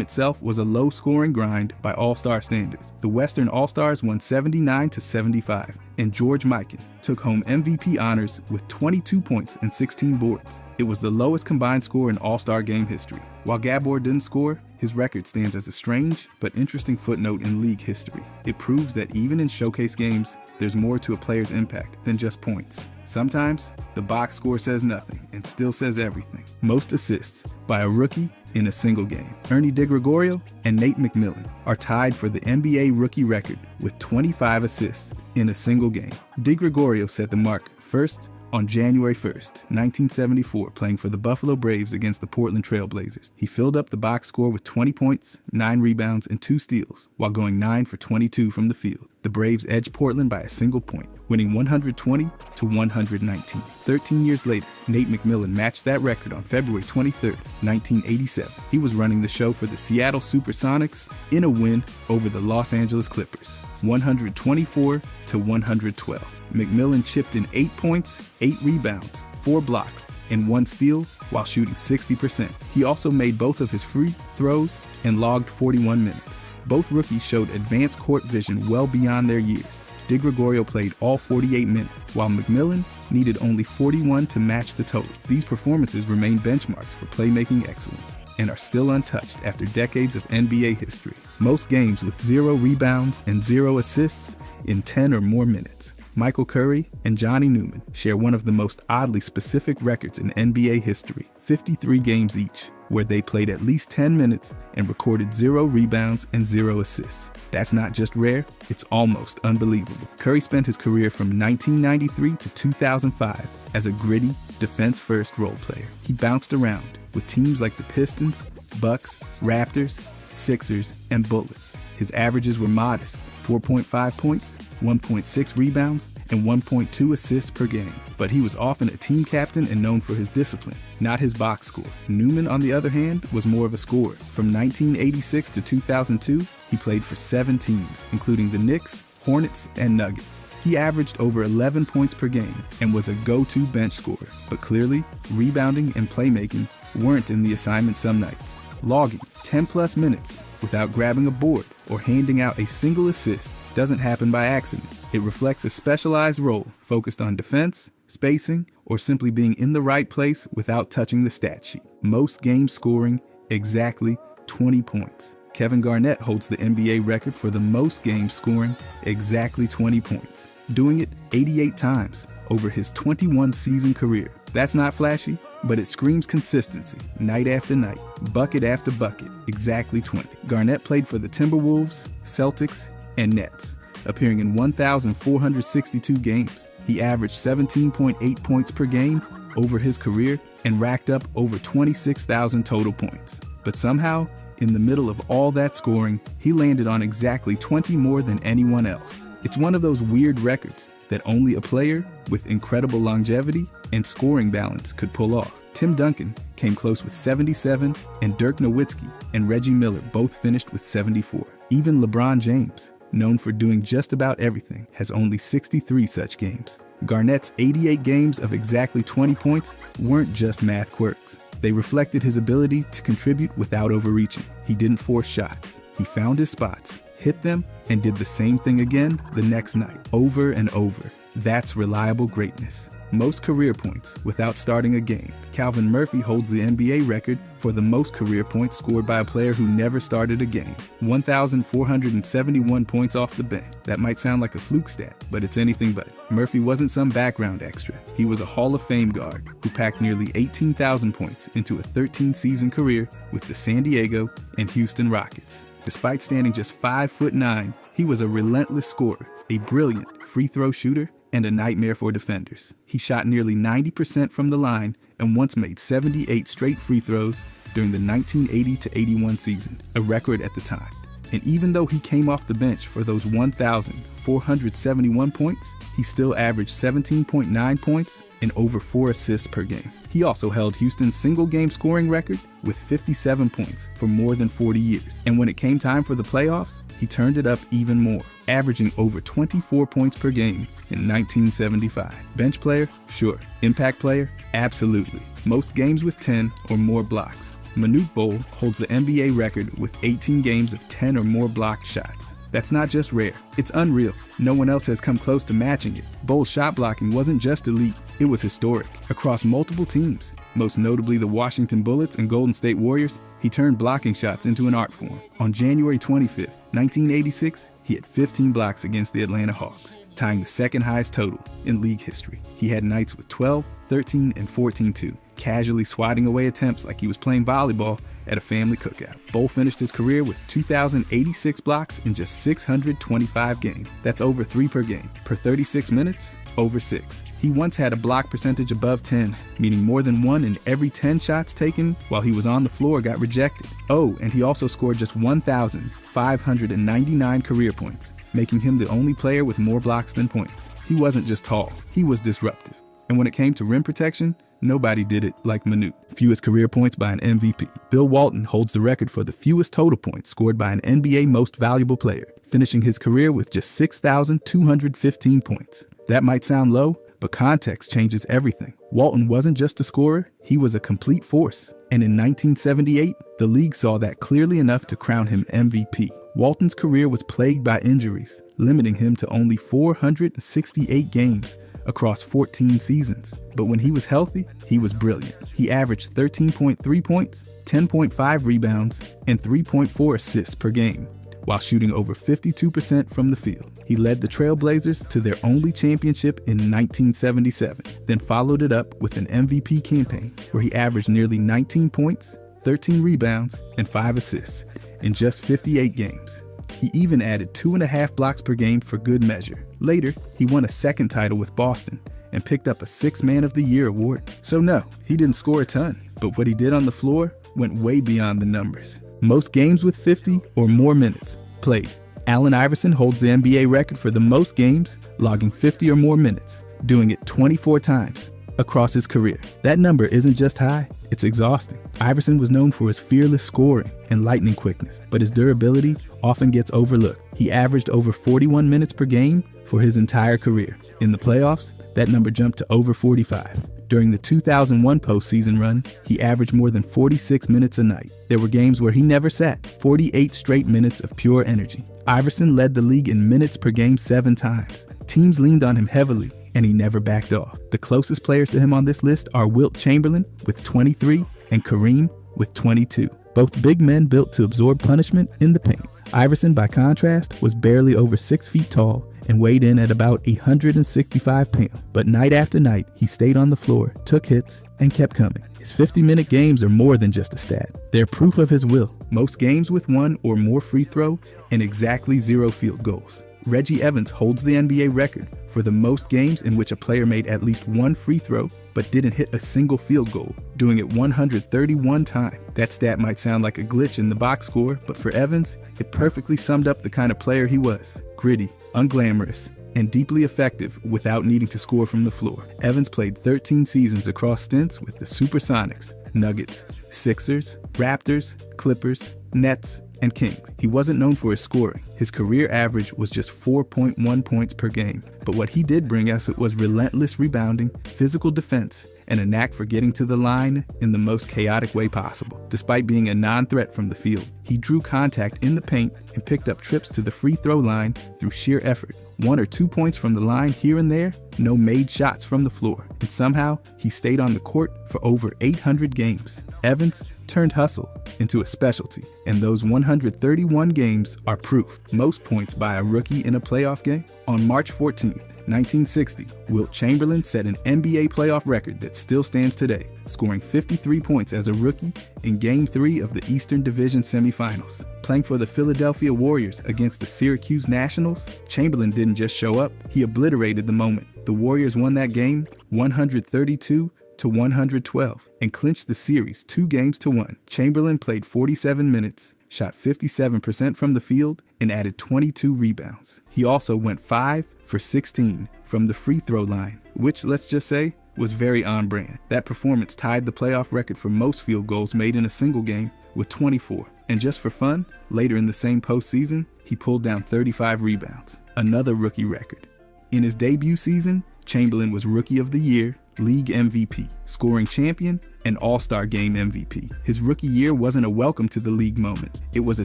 itself was a low-scoring grind by All-Star standards. The Western All-Stars won 79-75, and George Mikan took home MVP honors with 22 points and 16 boards. It was the lowest combined score in All-Star game history. While Gabor didn't score, his record stands as a strange but interesting footnote in league history. It proves that even in showcase games, there's more to a player's impact than just points. Sometimes, the box score says nothing and still says everything. Most assists by a rookie in a single game. Ernie DiGregorio and Nate McMillan are tied for the NBA rookie record with 25 assists in a single game. DiGregorio set the mark first on January 1st, 1974, playing for the Buffalo Braves against the Portland Trail Blazers. He filled up the box score with 20 points, 9 rebounds, and 2 steals, while going 9 for 22 from the field. The Braves edged Portland by a single point, winning 120-119. 13 years later, Nate McMillan matched that record on February 23, 1987. He was running the show for the Seattle Supersonics in a win over the Los Angeles Clippers, 124-112. McMillan chipped in 8 points, 8 rebounds, 4 blocks, and 1 steal while shooting 60%. He also made both of his free throws and logged 41 minutes. Both rookies showed advanced court vision well beyond their years. DiGregorio played all 48 minutes, while McMillan needed only 41 to match the total. These performances remain benchmarks for playmaking excellence and are still untouched after decades of NBA history. Most games with 0 rebounds and 0 assists in 10 or more minutes. Michael Curry and Johnny Newman share one of the most oddly specific records in NBA history, 53 games each, where they played at least 10 minutes and recorded 0 rebounds and 0 assists. That's not just rare, it's almost unbelievable. Curry spent his career from 1993 to 2005 as a gritty, defense-first role player. He bounced around with teams like the Pistons, Bucks, Raptors, Sixers, and Bullets. His averages were modest, 4.5 points, 1.6 rebounds, and 1.2 assists per game. But he was often a team captain and known for his discipline, not his box score. Newman, on the other hand, was more of a scorer. From 1986 to 2002, he played for 7 teams, including the Knicks, Hornets, and Nuggets. He averaged over 11 points per game and was a go-to bench scorer, but clearly, rebounding and playmaking weren't in the assignment some nights. Logging 10-plus minutes without grabbing a board or handing out a single assist doesn't happen by accident. It reflects a specialized role focused on defense, spacing, or simply being in the right place without touching the stat sheet. Most games scoring exactly 20 points. Kevin Garnett holds the NBA record for the most games scoring exactly 20 points, doing it 88 times over his 21-season career. That's not flashy, but it screams consistency, night after night, bucket after bucket, exactly 20. Garnett played for the Timberwolves, Celtics, and Nets, appearing in 1,462 games. He averaged 17.8 points per game over his career and racked up over 26,000 total points. But somehow, in the middle of all that scoring, he landed on exactly 20 more than anyone else. It's one of those weird records that only a player with incredible longevity and scoring balance could pull off. Tim Duncan came close with 77, and Dirk Nowitzki and Reggie Miller both finished with 74. Even LeBron James, known for doing just about everything, has only 63 such games. Garnett's 88 games of exactly 20 points weren't just math quirks. They reflected his ability to contribute without overreaching. He didn't force shots. He found his spots, hit them, and did the same thing again the next night, over and over. That's reliable greatness. Most career points without starting a game. Calvin Murphy holds the NBA record for the most career points scored by a player who never started a game. 1,471 points off the bench. That might sound like a fluke stat, but it's anything but. Murphy wasn't some background extra. He was a Hall of Fame guard who packed nearly 18,000 points into a 13-season career with the San Diego and Houston Rockets. Despite standing just 5'9", he was a relentless scorer, a brilliant free throw shooter, and a nightmare for defenders. He shot nearly 90% from the line and once made 78 straight free throws during the 1980-81 season, a record at the time. And even though he came off the bench for those 1,471 points, he still averaged 17.9 points and over 4 assists per game. He also held Houston's single-game scoring record with 57 points for more than 40 years. And when it came time for the playoffs, he turned it up even more, averaging over 24 points per game in 1975. Bench player? Sure. Impact player? Absolutely. Most games with 10 or more blocks. Manute Bol holds the NBA record with 18 games of 10 or more blocked shots. That's not just rare, it's unreal. No one else has come close to matching it. Bol's shot blocking wasn't just elite, it was historic. Across multiple teams, most notably the Washington Bullets and Golden State Warriors, he turned blocking shots into an art form. On January 25th, 1986, he had 15 blocks against the Atlanta Hawks, tying the second highest total in league history. He had nights with 12, 13, and 14-2, casually swatting away attempts like he was playing volleyball at a family cookout. Bol finished his career with 2,086 blocks in just 625 games. That's over 3 per game. Per 36 minutes, over 6. He once had a block percentage above 10, meaning more than 1 in every 10 shots taken while he was on the floor got rejected. Oh, and he also scored just 1,599 career points, making him the only player with more blocks than points. He wasn't just tall, he was disruptive. And when it came to rim protection, nobody did it like Manute. Fewest career points by an MVP. Bill Walton holds the record for the fewest total points scored by an NBA Most Valuable Player, finishing his career with just 6,215 points. That might sound low, but context changes everything. Walton wasn't just a scorer, he was a complete force. And in 1978, the league saw that clearly enough to crown him MVP. Walton's career was plagued by injuries, limiting him to only 468 games across 14 seasons. But when he was healthy, he was brilliant. He averaged 13.3 points, 10.5 rebounds, and 3.4 assists per game, while shooting over 52% from the field. He led the Trailblazers to their only championship in 1977, then followed it up with an MVP campaign where he averaged nearly 19 points, 13 rebounds, and 5 assists in just 58 games. He even added 2.5 blocks per game for good measure. Later, he won a second title with Boston and picked up a 6th Man of the Year award. So no, he didn't score a ton, but what he did on the floor went way beyond the numbers. Most games with 50 or more minutes played. Allen Iverson holds the NBA record for the most games, logging 50 or more minutes, doing it 24 times. across his career. That number isn't just high, it's exhausting. Iverson was known for his fearless scoring and lightning quickness, but his durability often gets overlooked. He averaged over 41 minutes per game for his entire career. In the playoffs, that number jumped to over 45. During the 2001 postseason run, he averaged more than 46 minutes a night. There were games where he never sat, 48 straight minutes of pure energy. Iverson led the league in minutes per game 7 times. Teams leaned on him heavily, and he never backed off. The closest players to him on this list are Wilt Chamberlain with 23 and Kareem with 22. Both big men built to absorb punishment in the paint. Iverson, by contrast, was barely over 6 feet tall and weighed in at about 165 pounds. But night after night, he stayed on the floor, took hits, and kept coming. His 50-minute games are more than just a stat. They're proof of his will. Most games with 1 or more free throw and exactly 0 field goals. Reggie Evans holds the NBA record for the most games in which a player made at least 1 free throw but didn't hit a single field goal, doing it 131 times. That stat might sound like a glitch in the box score, but for Evans, it perfectly summed up the kind of player he was. Gritty, unglamorous, and deeply effective without needing to score from the floor. Evans played 13 seasons across stints with the Supersonics, Nuggets, Sixers, Raptors, Clippers, Nets, and Kings. He wasn't known for his scoring. His career average was just 4.1 points per game. But what he did bring us was relentless rebounding, physical defense, and a knack for getting to the line in the most chaotic way possible. Despite being a non-threat from the field, he drew contact in the paint and picked up trips to the free throw line through sheer effort. 1 or 2 points from the line here and there, no made shots from the floor. And somehow, he stayed on the court for over 800 games. Evans turned hustle into a specialty, and those 131 games are proof. Most points by a rookie in a playoff game. On March 14th, 1960, Wilt Chamberlain set an NBA playoff record that still stands today, scoring 53 points as a rookie in Game 3 of the Eastern Division semifinals. Playing for the Philadelphia Warriors against the Syracuse Nationals, Chamberlain didn't just show up, he obliterated the moment. The Warriors won that game 132-112 and clinched the series 2-1. Chamberlain played 47 minutes, shot 57% from the field, and added 22 rebounds. He also went 5 for 16 from the free throw line, which, let's just say, was very on brand. That performance tied the playoff record for most field goals made in a single game with 24. And just for fun, later in the same postseason, he pulled down 35 rebounds, another rookie record. In his debut season, Chamberlain was Rookie of the Year, League MVP, Scoring Champion, and All-Star Game MVP. His rookie year wasn't a welcome to the league moment. It was a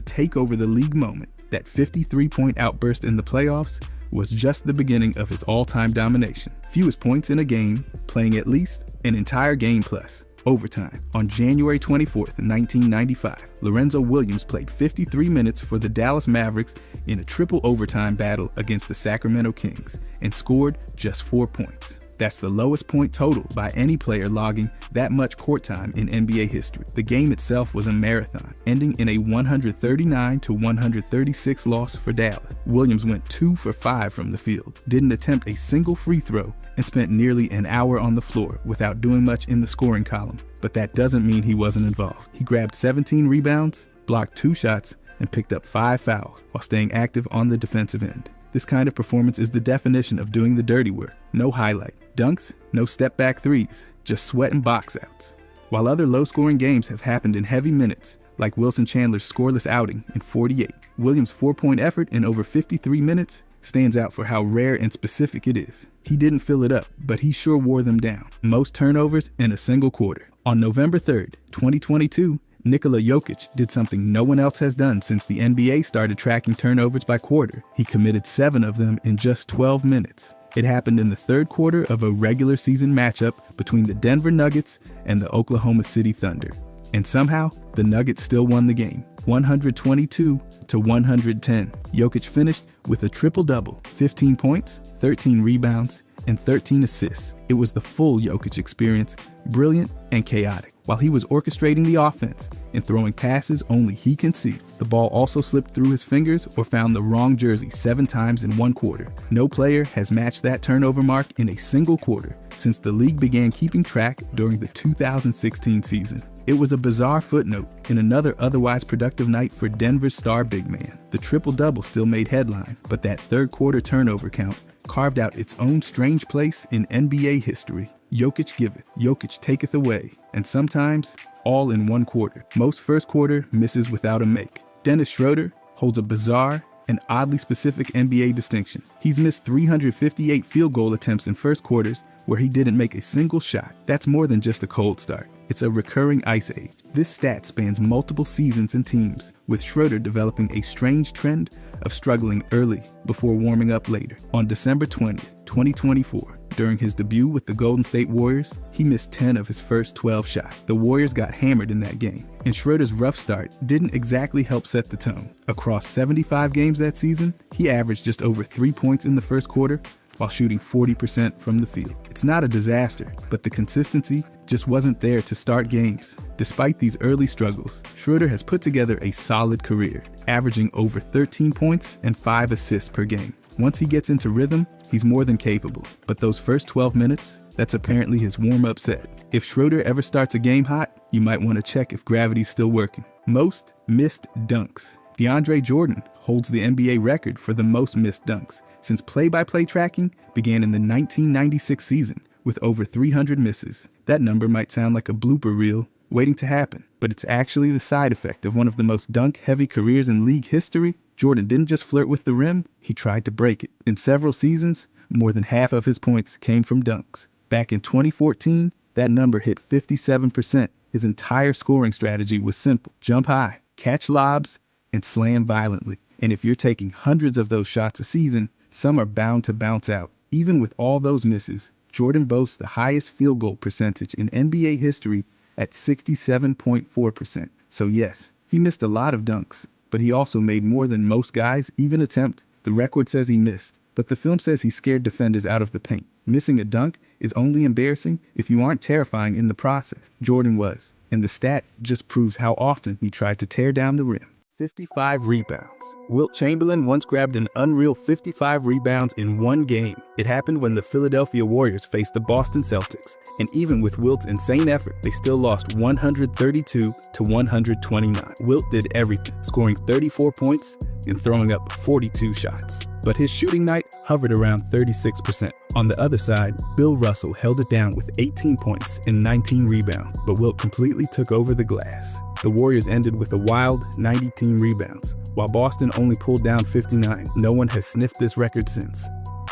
take over the league moment. That 53-point outburst in the playoffs was just the beginning of his all-time domination. Fewest points in a game, playing at least an entire game plus overtime. On January 24th, 1995, Lorenzo Williams played 53 minutes for the Dallas Mavericks in a triple overtime battle against the Sacramento Kings and scored just 4 points. That's the lowest point total by any player logging that much court time in NBA history. The game itself was a marathon, ending in a 139-136 loss for Dallas. Williams went 2 for 5 from the field, didn't attempt a single free throw, and spent nearly an hour on the floor without doing much in the scoring column. But that doesn't mean he wasn't involved. He grabbed 17 rebounds, blocked 2 shots, and picked up 5 fouls while staying active on the defensive end. This kind of performance is the definition of doing the dirty work. No highlight dunks, no step-back threes, just sweat and box outs. While other low-scoring games have happened in heavy minutes, like Wilson Chandler's scoreless outing in 48, Williams' 4-point effort in over 53 minutes stands out for how rare and specific it is. He didn't fill it up, but he sure wore them down. Most turnovers in a single quarter. On November 3rd, 2022, Nikola Jokic did something no one else has done since the NBA started tracking turnovers by quarter. He committed 7 of them in just 12 minutes. It happened in the third quarter of a regular season matchup between the Denver Nuggets and the Oklahoma City Thunder. And somehow, the Nuggets still won the game, 122-110. Jokic finished with a triple-double, 15 points, 13 rebounds, and 13 assists. It was the full Jokic experience, brilliant and chaotic. While he was orchestrating the offense and throwing passes only he can see, the ball also slipped through his fingers or found the wrong jersey 7 times in 1 quarter. No player has matched that turnover mark in a single quarter since the league began keeping track during the 2016 season. It was a bizarre footnote in another otherwise productive night for Denver's star big man. The triple-double still made headline, but that third quarter turnover count carved out its own strange place in NBA history. Jokic giveth, Jokic taketh away, and sometimes all in one quarter. Most first quarter misses without a make. Dennis Schroeder holds a bizarre and oddly specific NBA distinction. He's missed 358 field goal attempts in first quarters where he didn't make a single shot. That's more than just a cold start. It's a recurring ice age. This stat spans multiple seasons and teams, with Schroeder developing a strange trend of struggling early before warming up later. On December 20th, 2024, during his debut with the Golden State Warriors, he missed 10 of his first 12 shots. The Warriors got hammered in that game, and Schroeder's rough start didn't exactly help set the tone. Across 75 games that season, he averaged just over 3 points in the first quarter while shooting 40% from the field. It's not a disaster, but the consistency just wasn't there to start games. Despite these early struggles, Schroeder has put together a solid career, averaging over 13 points and 5 assists per game. Once he gets into rhythm, he's more than capable. But those first 12 minutes, that's apparently his warm-up set. If Schroeder ever starts a game hot, you might want to check if gravity's still working. Most missed dunks. DeAndre Jordan holds the NBA record for the most missed dunks, since play-by-play tracking began in the 1996 season with over 300 misses. That number might sound like a blooper reel waiting to happen, but it's actually the side effect of one of the most dunk-heavy careers in league history. Jordan didn't just flirt with the rim, he tried to break it. In several seasons, more than half of his points came from dunks. Back in 2014, that number hit 57%. His entire scoring strategy was simple: jump high, catch lobs, and slam violently. And if you're taking hundreds of those shots a season, some are bound to bounce out. Even with all those misses, Jordan boasts the highest field goal percentage in NBA history at 67.4%. So yes, he missed a lot of dunks, but he also made more than most guys even attempt. The record says he missed, but the film says he scared defenders out of the paint. Missing a dunk is only embarrassing if you aren't terrifying in the process. Jordan was, and the stat just proves how often he tried to tear down the rim. 55 rebounds. Wilt Chamberlain once grabbed an unreal 55 rebounds in one game. It happened when the Philadelphia Warriors faced the Boston Celtics, and even with Wilt's insane effort, they still lost 132 to 129. Wilt did everything, scoring 34 points and throwing up 42 shots. But his shooting night hovered around 36%. On the other side, Bill Russell held it down with 18 points and 19 rebounds, but Wilt completely took over the glass. The Warriors ended with a wild 90 team rebounds, while Boston only pulled down 59. No one has sniffed this record since.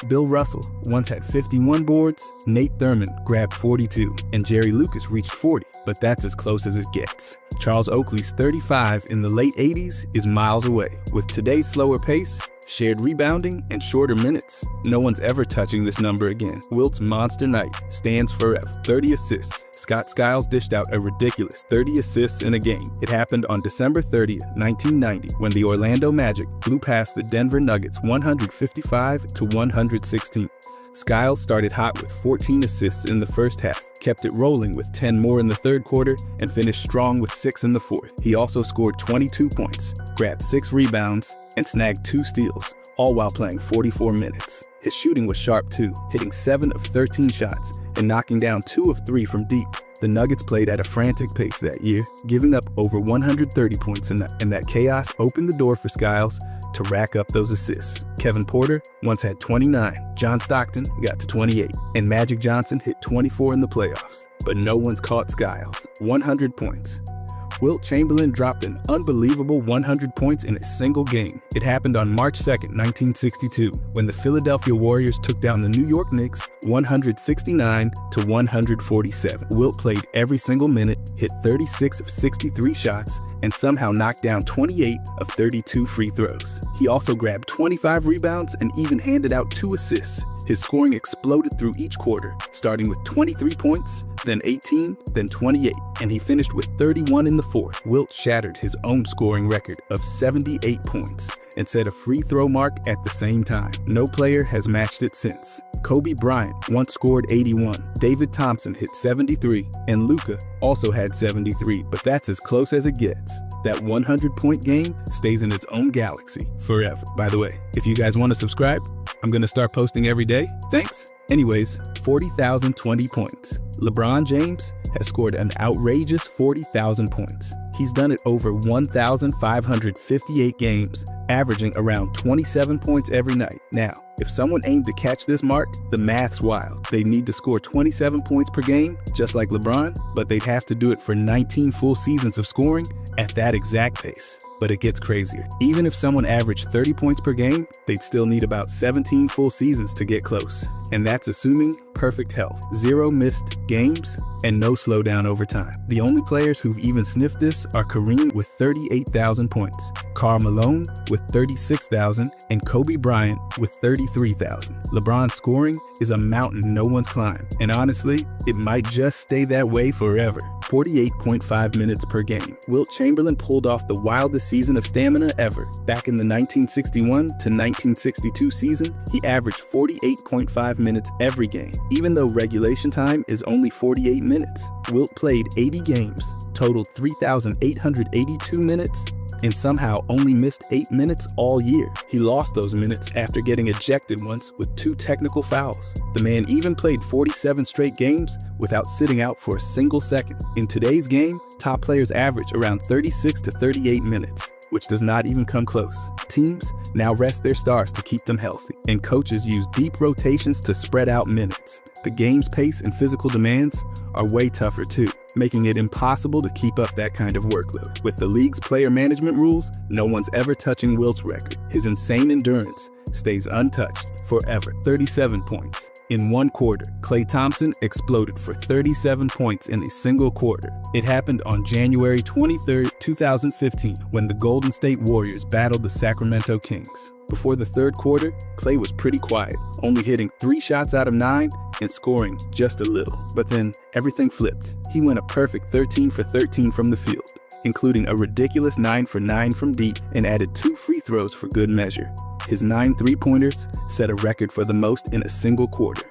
Bill Russell once had 51 boards, Nate Thurman grabbed 42, and Jerry Lucas reached 40, but that's as close as it gets. Charles Oakley's 35 in the late 80s is miles away. With today's slower pace, shared rebounding, and shorter minutes, no one's ever touching this number again. Wilt's monster night stands forever. 30 assists. Scott Skiles dished out a ridiculous 30 assists in a game. It happened on December 30th, 1990, when the Orlando Magic blew past the Denver Nuggets 155 to 116. Skiles started hot with 14 assists in the first half, kept it rolling with 10 more in the third quarter, and finished strong with 6 in the fourth. He also scored 22 points, grabbed 6 rebounds, and snagged 2 steals, all while playing 44 minutes. His shooting was sharp too, hitting 7 of 13 shots and knocking down 2 of 3 from deep. The Nuggets played at a frantic pace that year, giving up over 130 points and that chaos opened the door for Skiles to rack up those assists. Kevin Porter once had 29, John Stockton got to 28, and Magic Johnson hit 24 in the playoffs. But no one's caught Skiles. 100 points. Wilt Chamberlain dropped an unbelievable 100 points in a single game. It happened on March 2nd, 1962, when the Philadelphia Warriors took down the New York Knicks 169 to 147. Wilt played every single minute, hit 36 of 63 shots, and somehow knocked down 28 of 32 free throws. He also grabbed 25 rebounds and even handed out 2 assists. His scoring exploded through each quarter, starting with 23 points, then 18, then 28, and he finished with 31 in the fourth. Wilt shattered his own scoring record of 78 points and set a free throw mark at the same time. No player has matched it since. Kobe Bryant once scored 81, David Thompson hit 73, and Luka also had 73, but that's as close as it gets. That 100-point game stays in its own galaxy forever. By the way, if you guys want to subscribe, I'm gonna start posting every day. Thanks. Anyways, 40,020 points. LeBron James has scored an outrageous 40,000 points. He's done it over 1,558 games, averaging around 27 points every night. Now, if someone aimed to catch this mark, the math's wild. They'd need to score 27 points per game, just like LeBron, but they'd have to do it for 19 full seasons of scoring at that exact pace. But it gets crazier. Even if someone averaged 30 points per game, they'd still need about 17 full seasons to get close. And that's assuming perfect health, 0 missed games, and no slowdown over time. The only players who've even sniffed this are Kareem with 38,000 points, Karl Malone with 36,000, and Kobe Bryant with 33,000. LeBron's scoring is a mountain no one's climbed, and honestly, it might just stay that way forever. 48.5 minutes per game. Wilt Chamberlain pulled off the wildest season of stamina ever. Back in the 1961 to 1962 season, he averaged 48.5 minutes every game. Even though regulation time is only 48 minutes, Wilt played 80 games, totaled 3,882 minutes, and somehow only missed 8 minutes all year. He lost those minutes after getting ejected once with 2 technical fouls. The man even played 47 straight games without sitting out for a single second. In today's game, top players average around 36 to 38 minutes, which does not even come close. Teams now rest their stars to keep them healthy, and coaches use deep rotations to spread out minutes. The game's pace and physical demands are way tougher too, making it impossible to keep up that kind of workload. With the league's player management rules, no one's ever touching Wilt's record. His insane endurance stays untouched forever. 37 points. In one quarter, Klay Thompson exploded for 37 points in a single quarter. It happened on January 23, 2015, when the Golden State Warriors battled the Sacramento Kings. Before the third quarter, Klay was pretty quiet, only hitting 3 shots out of 9 and scoring just a little. But then everything flipped. He went a perfect 13 for 13 from the field, including a ridiculous 9 for 9 from deep, and added 2 free throws for good measure. His 9 3-pointers set a record for the most in a single quarter.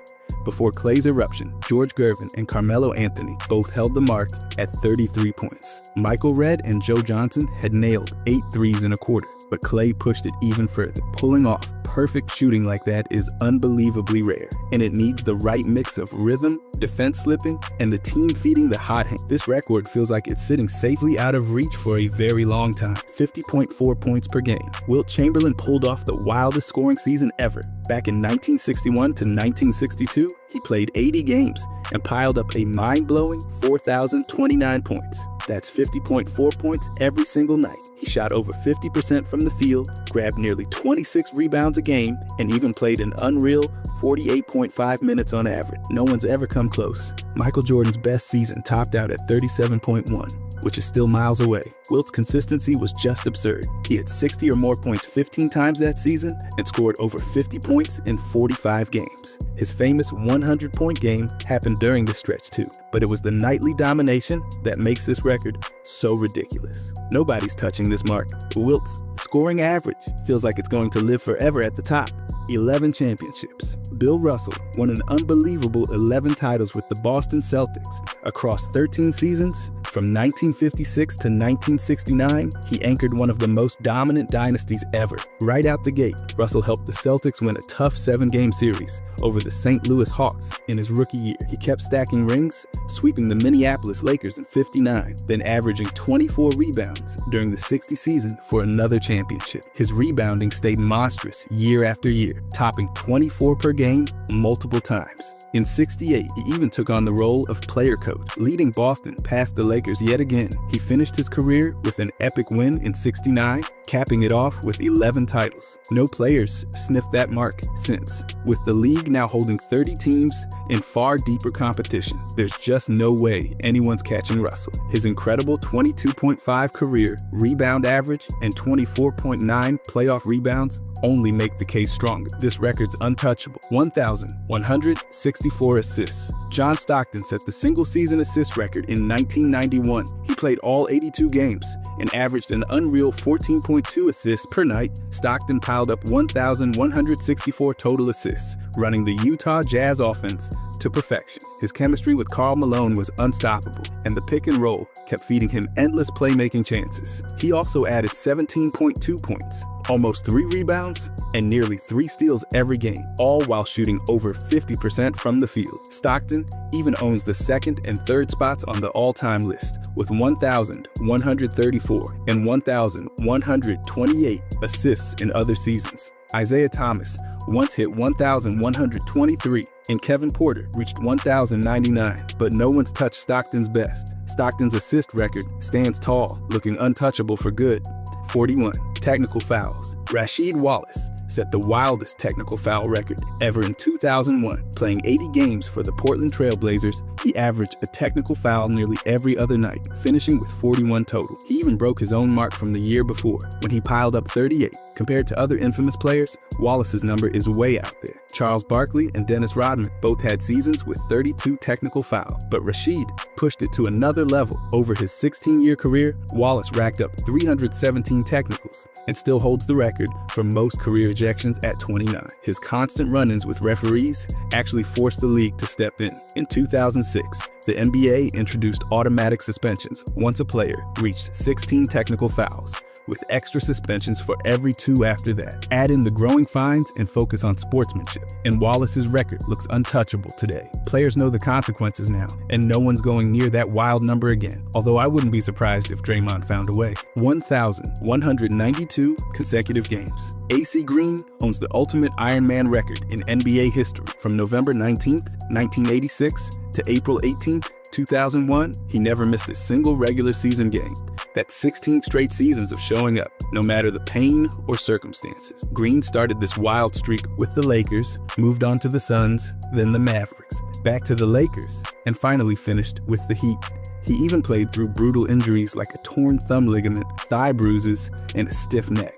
Before Klay's eruption, George Gervin and Carmelo Anthony both held the mark at 33 points. Michael Redd and Joe Johnson had nailed 8 threes in a quarter, but Klay pushed it even further. Pulling off perfect shooting like that is unbelievably rare, and it needs the right mix of rhythm, defense slipping, and the team feeding the hot hand. This record feels like it's sitting safely out of reach for a very long time. 50.4 points per game. Wilt Chamberlain pulled off the wildest scoring season ever. Back in 1961 to 1962, he played 80 games and piled up a mind-blowing 4,029 points. That's 50.4 points every single night. He shot over 50% from the field, grabbed nearly 26 rebounds a game, and even played an unreal 48.5 minutes on average. No one's ever come close. Michael Jordan's best season topped out at 37.1, which is still miles away. Wilt's consistency was just absurd. He had 60 or more points 15 times that season and scored over 50 points in 45 games. His famous 100-point game happened during this stretch too, but it was the nightly domination that makes this record so ridiculous. Nobody's touching this mark. Wilt's scoring average feels like it's going to live forever at the top. 11 championships. Bill Russell won an unbelievable 11 titles with the Boston Celtics across 13 seasons. From 1956 to 1969, he anchored one of the most dominant dynasties ever. Right out the gate, Russell helped the Celtics win a tough 7-game series over the St. Louis Hawks in his rookie year. He kept stacking rings, sweeping the Minneapolis Lakers in 59, then averaging 24 rebounds during the 60 season for another championship. His rebounding stayed monstrous year after year, topping 24 per game multiple times. In 68, he even took on the role of player coach, leading Boston past the Lakers yet again. He finished his career with an epic win in 69, capping it off with 11 titles. No players sniffed that mark since. With the league now holding 30 teams in far deeper competition, there's just no way anyone's catching Russell. His incredible 22.5 career rebound average and 24.9 playoff rebounds only make the case stronger. This record's untouchable. 1,164 assists. John Stockton set the single-season assist record in 1991. He played all 82 games and averaged an unreal 14.2 assists per night. Stockton piled up 1,164 total assists, running the Utah Jazz offense to to perfection. His chemistry with Karl Malone was unstoppable, and the pick and roll kept feeding him endless playmaking chances. He also added 17.2 points, almost 3 rebounds, and nearly 3 steals every game, all while shooting over 50% from the field. Stockton even owns the second and third spots on the all-time list, with 1,134 and 1,128 assists in other seasons. Isaiah Thomas once hit 1,123, and Kevin Porter reached 1,099, but no one's touched Stockton's best. Stockton's assist record stands tall, looking untouchable for good. 41 technical fouls. Rasheed Wallace set the wildest technical foul record ever in 2001. Playing 80 games for the Portland Trail Blazers, he averaged a technical foul nearly every other night, finishing with 41 total. He even broke his own mark from the year before, when he piled up 38. Compared to other infamous players, Wallace's number is way out there. Charles Barkley and Dennis Rodman both had seasons with 32 technical fouls, but Rasheed pushed it to another level. Over his 16-year career, Wallace racked up 317 technicals and still holds the record for most career ejections at 29. His constant run-ins with referees actually forced the league to step in. In 2006, the NBA introduced automatic suspensions once a player reached 16 technical fouls, with extra suspensions for every 2 after that. Add in the growing fines and focus on sportsmanship, and Wallace's record looks untouchable today. Players know the consequences now, and no one's going near that wild number again, although I wouldn't be surprised if Draymond found a way. 1,192 consecutive games. AC Green owns the ultimate Iron Man record in NBA history. From November 19th, 1986 to April 18th, 2001, he never missed a single regular season game. That's 16 straight seasons of showing up, no matter the pain or circumstances. Green started this wild streak with the Lakers, moved on to the Suns, then the Mavericks, back to the Lakers, and finally finished with the Heat. He even played through brutal injuries like a torn thumb ligament, thigh bruises, and a stiff neck.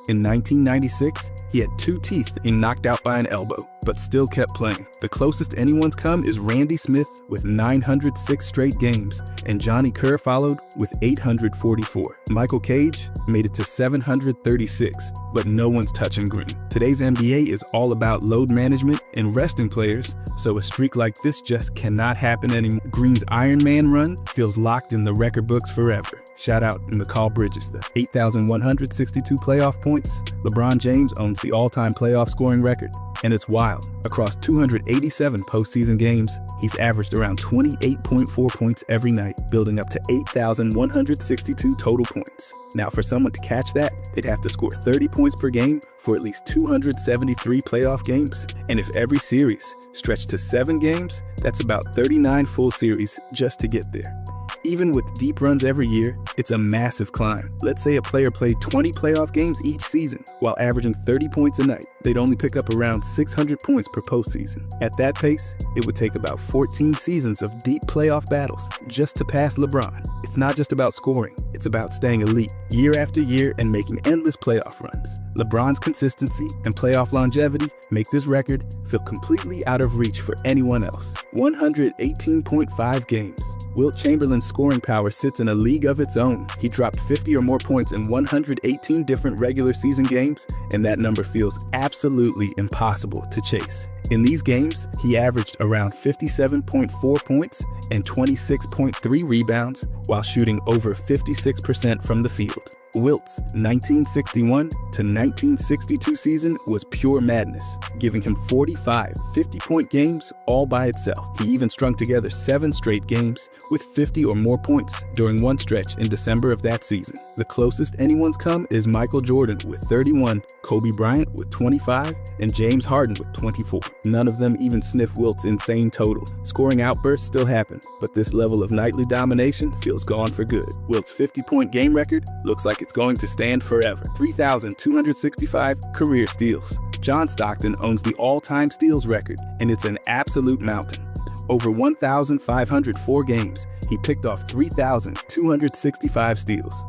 In 1996, he had 2 teeth and knocked out by an elbow, but still kept playing. The closest anyone's come is Randy Smith with 906 straight games, and Johnny Kerr followed with 844. Michael Cage made it to 736, but no one's touching Green. Today's NBA is all about load management and resting players, so a streak like this just cannot happen anymore. Green's Iron Man run feels locked in the record books forever. Shout out Mikal Bridges, the 8,162 playoff points. LeBron James owns the all-time playoff scoring record, and it's wild. Across 287 postseason games, he's averaged around 28.4 points every night, building up to 8,162 total points. Now, for someone to catch that, they'd have to score 30 points per game for at least 273 playoff games. And if every series stretched to 7 games, that's about 39 full series just to get there. Even with deep runs every year, it's a massive climb. Let's say a player played 20 playoff games each season while averaging 30 points a night. They'd only pick up around 600 points per postseason. At that pace, it would take about 14 seasons of deep playoff battles just to pass LeBron. It's not just about scoring, it's about staying elite year after year and making endless playoff runs. LeBron's consistency and playoff longevity make this record feel completely out of reach for anyone else. 118.5 games. Wilt Chamberlain's scoring power sits in a league of its own. He dropped 50 or more points in 118 different regular season games, and that number feels absolutely impossible to chase. In these games, he averaged around 57.4 points and 26.3 rebounds while shooting over 56% from the field. Wilt's 1961 to 1962 season was pure madness, giving him 45 50-point games all by itself. He even strung together 7 straight games with 50 or more points during one stretch in December of that season. The closest anyone's come is Michael Jordan with 31, Kobe Bryant with 25, and James Harden with 24. None of them even sniff Wilt's insane total. Scoring outbursts still happen, but this level of nightly domination feels gone for good. Wilt's 50-point game record looks like it's going to stand forever. 3,265 career steals. John Stockton owns the all-time steals record, and it's an absolute mountain. Over 1,504 games, he picked off 3,265 steals,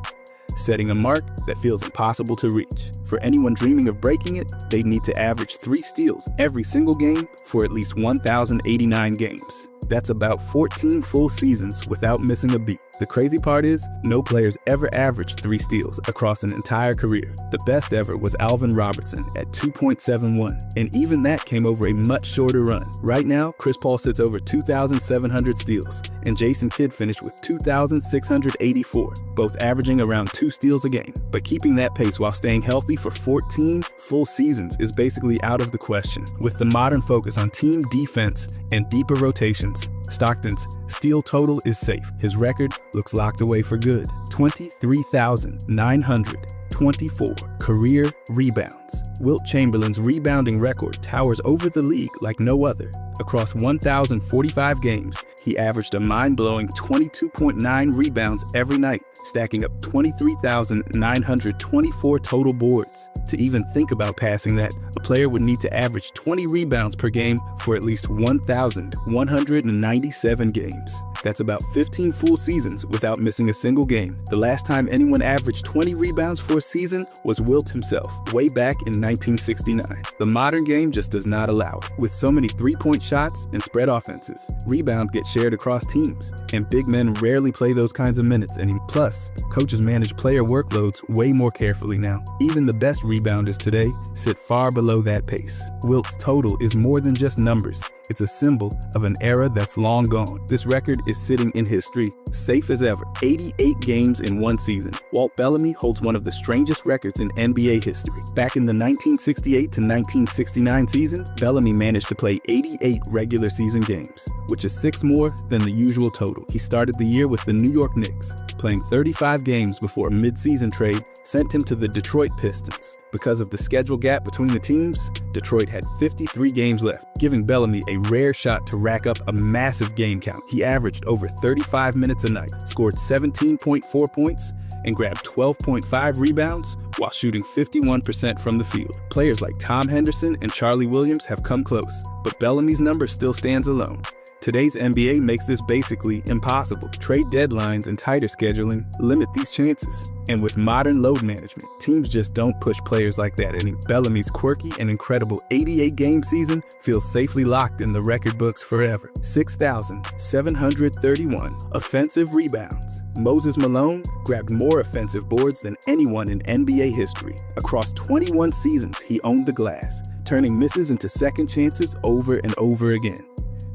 setting a mark that feels impossible to reach. For anyone dreaming of breaking it, they'd need to average 3 steals every single game for at least 1,089 games. That's about 14 full seasons without missing a beat. The crazy part is, no players ever averaged 3 steals across an entire career. The best ever was Alvin Robertson at 2.71, and even that came over a much shorter run. Right now, Chris Paul sits over 2,700 steals, and Jason Kidd finished with 2,684, both averaging around 2 steals a game. But keeping that pace while staying healthy for 14 full seasons is basically out of the question. With the modern focus on team defense and deeper rotations, Stockton's steal total is safe. His record looks locked away for good. 23,924 career rebounds. Wilt Chamberlain's rebounding record towers over the league like no other. Across 1,045 games, he averaged a mind-blowing 22.9 rebounds every night, stacking up 23,924 total boards. To even think about passing that, a player would need to average 20 rebounds per game for at least 1,197 games. That's about 15 full seasons without missing a single game. The last time anyone averaged 20 rebounds for a season was Wilt himself, way back in 1969. The modern game just does not allow it. With so many three-point shots and spread offenses, rebounds get shared across teams, and big men rarely play those kinds of minutes anymore. Plus, coaches manage player workloads way more carefully now. Even the best rebounders today sit far below that pace. Wilt's total is more than just numbers. It's a symbol of an era that's long gone. This record is sitting in history, safe as ever. 88 games in one season. Walt Bellamy holds one of the strangest records in NBA history. Back in the 1968 to 1969 season, Bellamy managed to play 88 regular season games, which is 6 more than the usual total. He started the year with the New York Knicks, playing 35 games before a mid-season trade sent him to the Detroit Pistons. Because of the schedule gap between the teams, Detroit had 53 games left, giving Bellamy a rare shot to rack up a massive game count. He averaged over 35 minutes a night, scored 17.4 points, and grabbed 12.5 rebounds while shooting 51% from the field. Players like Tom Henderson and Charlie Williams have come close, but Bellamy's number still stands alone. Today's NBA makes this basically impossible. Trade deadlines and tighter scheduling limit these chances. And with modern load management, teams just don't push players like that anymore. Bellamy's quirky and incredible 88-game season feels safely locked in the record books forever. 6,731 offensive rebounds. Moses Malone grabbed more offensive boards than anyone in NBA history. Across 21 seasons, he owned the glass, turning misses into second chances over and over again.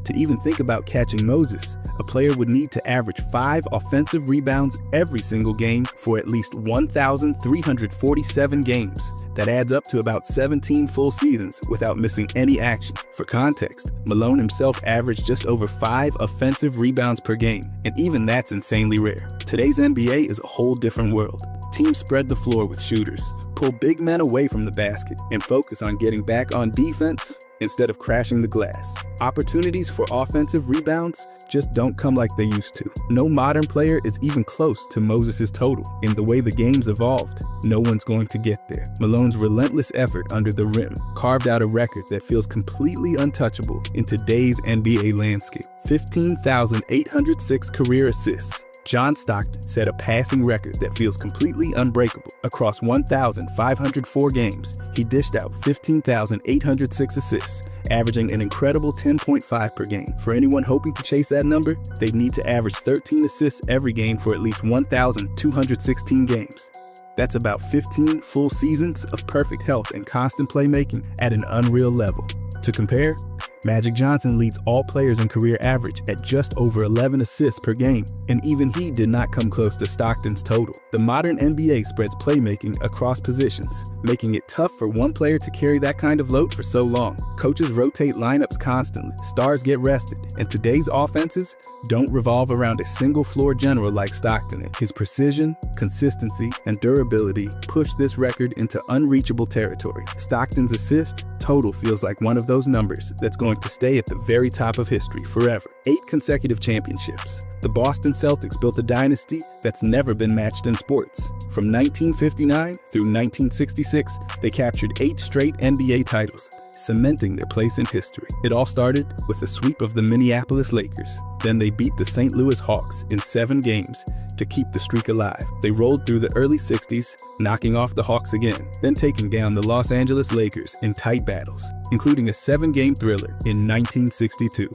To even think about catching Moses, a player would need to average 5 offensive rebounds every single game for at least 1,347 games. That adds up to about 17 full seasons without missing any action. For context, Malone himself averaged just over 5 offensive rebounds per game, and even that's insanely rare. Today's NBA is a whole different world. Teams spread the floor with shooters, pull big men away from the basket, and focus on getting back on defense instead of crashing the glass. Opportunities for offensive rebounds just don't come like they used to. No modern player is even close to Moses' total. In the way the game's evolved, no one's going to get there. Malone's relentless effort under the rim carved out a record that feels completely untouchable in today's NBA landscape. 15,806 career assists. John Stockton set a passing record that feels completely unbreakable. Across 1,504 games, he dished out 15,806 assists, averaging an incredible 10.5 per game. For anyone hoping to chase that number, they'd need to average 13 assists every game for at least 1,216 games. That's about 15 full seasons of perfect health and constant playmaking at an unreal level. To compare, Magic Johnson leads all players in career average at just over 11 assists per game, and even he did not come close to Stockton's total. The modern NBA spreads playmaking across positions, making it tough for one player to carry that kind of load for so long. Coaches rotate lineups constantly, stars get rested, and today's offenses don't revolve around a single floor general like Stockton. His precision, consistency, and durability push this record into unreachable territory. Stockton's assist total feels like one of those numbers that's going to stay at the very top of history forever. 8 consecutive championships. The Boston Celtics built a dynasty that's never been matched in sports. From 1959 through 1966, they captured 8 straight NBA titles, cementing their place in history. It all started with a sweep of the Minneapolis Lakers. Then they beat the St. Louis Hawks in 7 games to keep the streak alive. They rolled through the early 60s, knocking off the Hawks again, then taking down the Los Angeles Lakers in tight battles, including a 7-game thriller in 1962.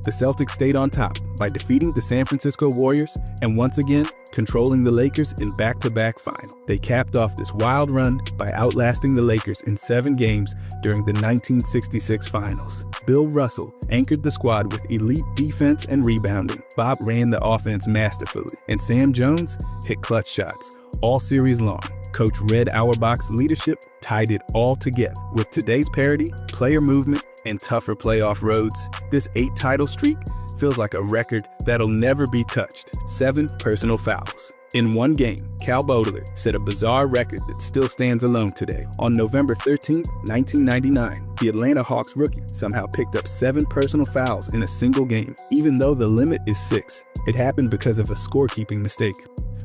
the Celtics stayed on top by defeating the San Francisco Warriors and once again controlling the Lakers in back-to-back finals. They capped off this wild run by outlasting the Lakers in 7 games during the 1966 finals. Bill Russell anchored the squad with elite defense and rebounding. Bob ran the offense masterfully, and Sam Jones hit clutch shots all series long. Coach Red Auerbach's leadership tied it all together. With today's parity, player movement, and tougher playoff roads, this 8-title streak feels like a record that'll never be touched. 7 personal fouls. In one game, Cal Bodler set a bizarre record that still stands alone today. On November 13, 1999, the Atlanta Hawks rookie somehow picked up 7 personal fouls in a single game, even though the limit is 6. It happened because of a scorekeeping mistake,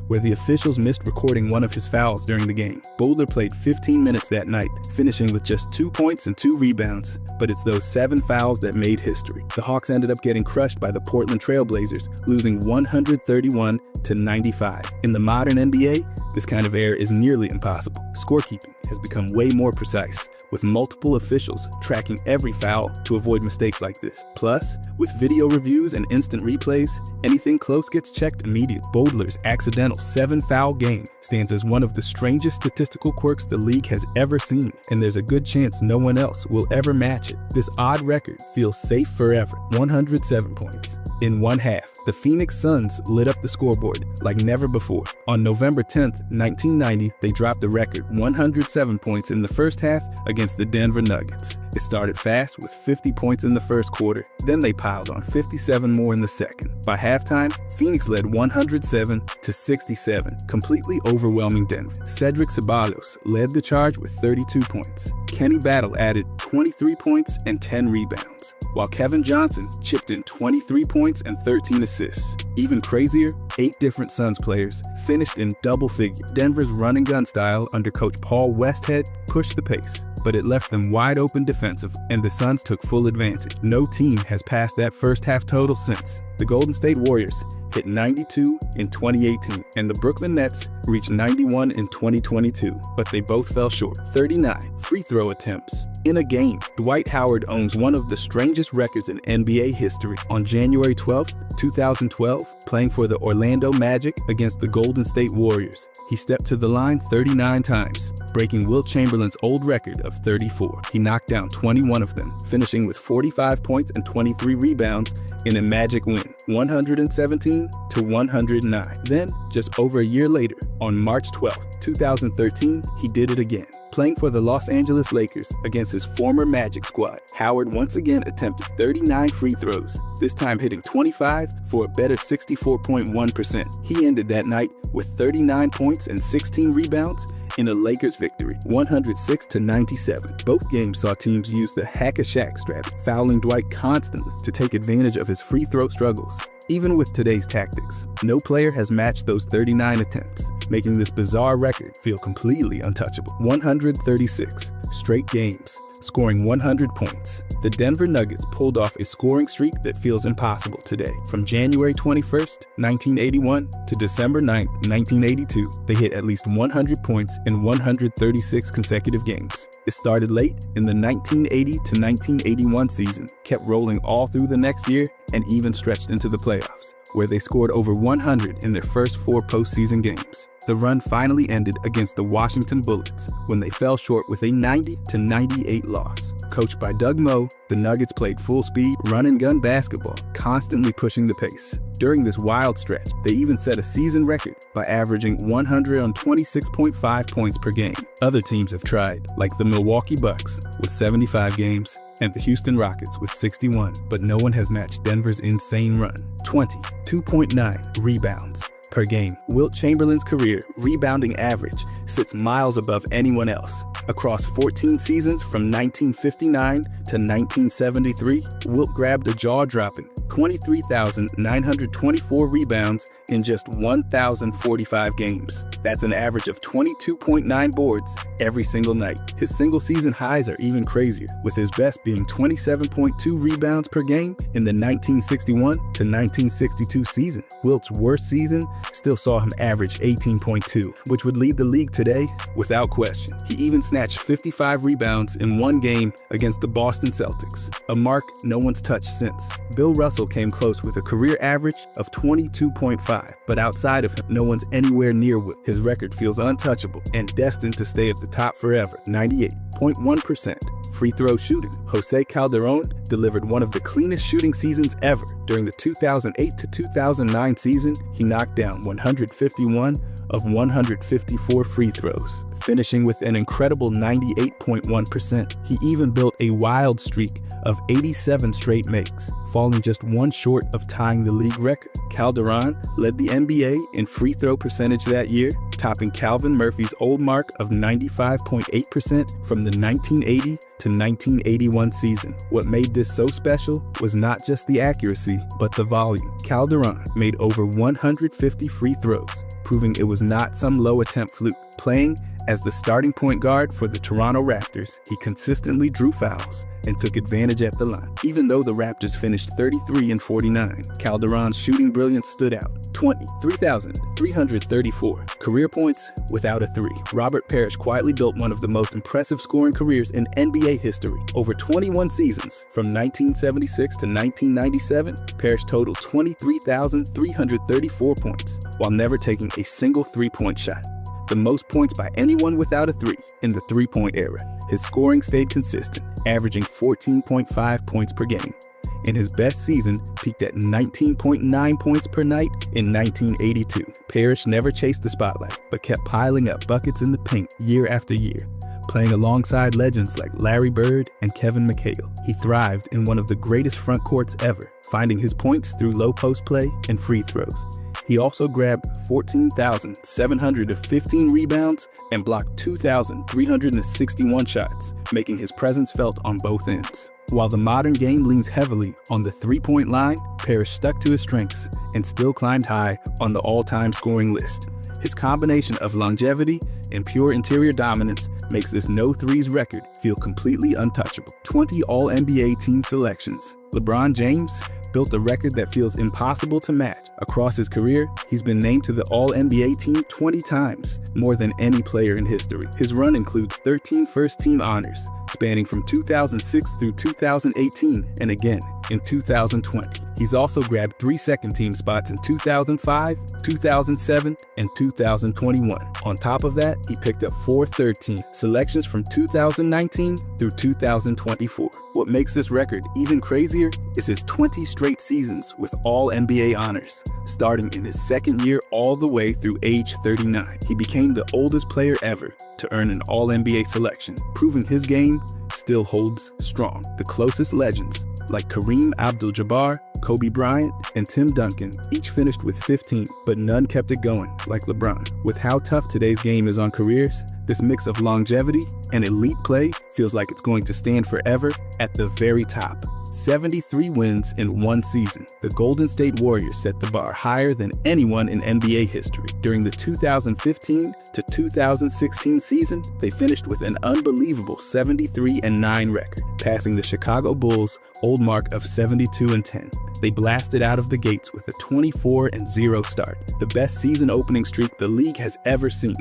where the officials missed recording one of his fouls during the game. Bodler played 15 minutes that night, finishing with just 2 points and 2 rebounds, but it's those 7 fouls that made history. The Hawks ended up getting crushed by the Portland Trail Blazers, losing 131-95. In the modern NBA, this kind of error is nearly impossible. Scorekeeping has become way more precise, with multiple officials tracking every foul to avoid mistakes like this. Plus, with video reviews and instant replays, anything close gets checked immediately. Bodler's accidental 7-foul game stands as one of the strangest statistical quirks the league has ever seen, and there's a good chance no one else will ever match it. This odd record feels safe forever. 107 points. In one half, the Phoenix Suns lit up the scoreboard like never before. On November 10th, 1990, they dropped a record 107 points in the first half against the Denver Nuggets. It started fast with 50 points in the first quarter, then they piled on 57 more in the second. By halftime, Phoenix led 107-67, completely overwhelming Denver. Cedric Ceballos led the charge with 32 points. Kenny Battle added 23 points and 10 rebounds, while Kevin Johnson chipped in 23 points and 13 assists. Even crazier, 8 different Suns players finished in double figures. Denver's run and gun style under coach Paul Westhead pushed the pace, but it left them wide open defensively, and the Suns took full advantage. No team has passed that first half total since. The Golden State Warriors hit 92 in 2018, and the Brooklyn Nets reached 91 in 2022, but they both fell short. 39 free throw attempts in a game. Dwight Howard owns one of the strangest records in NBA history. On January 12, 2012, playing for the Orlando Magic against the Golden State Warriors, he stepped to the line 39 times, breaking Wilt Chamberlain's old record of 34. He knocked down 21 of them, finishing with 45 points and 23 rebounds in a Magic win, 117-109. Then, just over a year later, on March 12, 2013, he did it again. Playing for the Los Angeles Lakers against his former Magic squad, Howard once again attempted 39 free throws, this time hitting 25 for a better 64.1%. He ended that night with 39 points and 16 rebounds in a Lakers victory, 106-97. Both games saw teams use the hack-a-Shaq strategy, fouling Dwight constantly to take advantage of his free throw struggles. Even with today's tactics, no player has matched those 39 attempts, making this bizarre record feel completely untouchable. 136 straight games, scoring 100 points. The Denver Nuggets pulled off a scoring streak that feels impossible today. From January 21st, 1981 to December 9th, 1982, they hit at least 100 points in 136 consecutive games. It started late in the 1980 to 1981 season, kept rolling all through the next year, and even stretched into the playoffs, where they scored over 100 in their first 4 postseason games. The run finally ended against the Washington Bullets when they fell short with a 90-98 loss. Coached by Doug Moe, the Nuggets played full-speed, run-and-gun basketball, constantly pushing the pace. During this wild stretch, they even set a season record by averaging 126.5 points per game. Other teams have tried, like the Milwaukee Bucks with 75 games and the Houston Rockets with 61, but no one has matched Denver's insane run. 2.9 rebounds per game. Wilt Chamberlain's career rebounding average sits miles above anyone else. Across 14 seasons from 1959 to 1973, Wilt grabbed a jaw-dropping 23,924 rebounds in just 1,045 games. That's an average of 22.9 boards every single night. His single-season highs are even crazier, with his best being 27.2 rebounds per game in the 1961 to 1962 season. Wilt's worst season still saw him average 18.2, which would lead the league today without question. He even snatched 55 rebounds in one game against the Boston Celtics, a mark no one's touched since. Bill Russell Russell came close with a career average of 22.5, but outside of him, no one's anywhere near Wilt. His record feels untouchable and destined to stay at the top forever. 98.1% free throw shooting. Jose Calderon delivered one of the cleanest shooting seasons ever. During the 2008 to 2009 season, he knocked down 151 of 154 free throws, finishing with an incredible 98.1%. He even built a wild streak of 87 straight makes, falling just one short of tying the league record. Calderon led the NBA in free throw percentage that year, topping Calvin Murphy's old mark of 95.8% from the 1980 to 1981 season. What made this so special was not just the accuracy, but the volume. Calderon made over 150 free throws, proving it was not some low attempt fluke. Playing as the starting point guard for the Toronto Raptors, he consistently drew fouls and took advantage at the line. Even though the Raptors finished 33-49, Calderon's shooting brilliance stood out. 3,334 career points without a three. Robert Parrish quietly built one of the most impressive scoring careers in NBA history. Over 21 seasons, from 1976 to 1997, Parrish totaled 23,334 points, while never taking a single three-point shot. The most points by anyone without a three in the three-point era. His scoring stayed consistent, averaging 14.5 points per game. In his best season, peaked at 19.9 points per night in 1982. Parrish never chased the spotlight, but kept piling up buckets in the paint year after year. Playing alongside legends like Larry Bird and Kevin McHale, he thrived in one of the greatest front courts ever, finding his points through low post play and free throws. He also grabbed 14,715 rebounds and blocked 2,361 shots, making his presence felt on both ends. While the modern game leans heavily on the three-point line, Parrish stuck to his strengths and still climbed high on the all-time scoring list. His combination of longevity and pure interior dominance makes this no-threes record feel completely untouchable. 20 All-NBA team selections. LeBron James built a record that feels impossible to match. Across his career, he's been named to the All-NBA team 20 times, more than any player in history. His run includes 13 first-team honors, spanning from 2006 through 2018 and again in 2020. He's also grabbed 3 second-team spots in 2005, 2007, and 2021. On top of that, he picked up 4 third-team selections from 2019 through 2024. What makes this record even crazier is his 20 straight seasons with All-NBA honors, starting in his second year all the way through age 39. He became the oldest player ever to earn an All-NBA selection, proving his game still holds strong. The closest legends, like Kareem Abdul-Jabbar, Kobe Bryant, and Tim Duncan, each finished with 15, but none kept it going like LeBron. With how tough today's game is on careers, this mix of longevity and elite play feels like it's going to stand forever at the very top. 73 wins in one season. The Golden State Warriors set the bar higher than anyone in NBA history. During the 2015 to 2016 season, they finished with an unbelievable 73-9 record, passing the Chicago Bulls' old mark of 72-10. They blasted out of the gates with a 24-0 start, the best season opening streak the league has ever seen.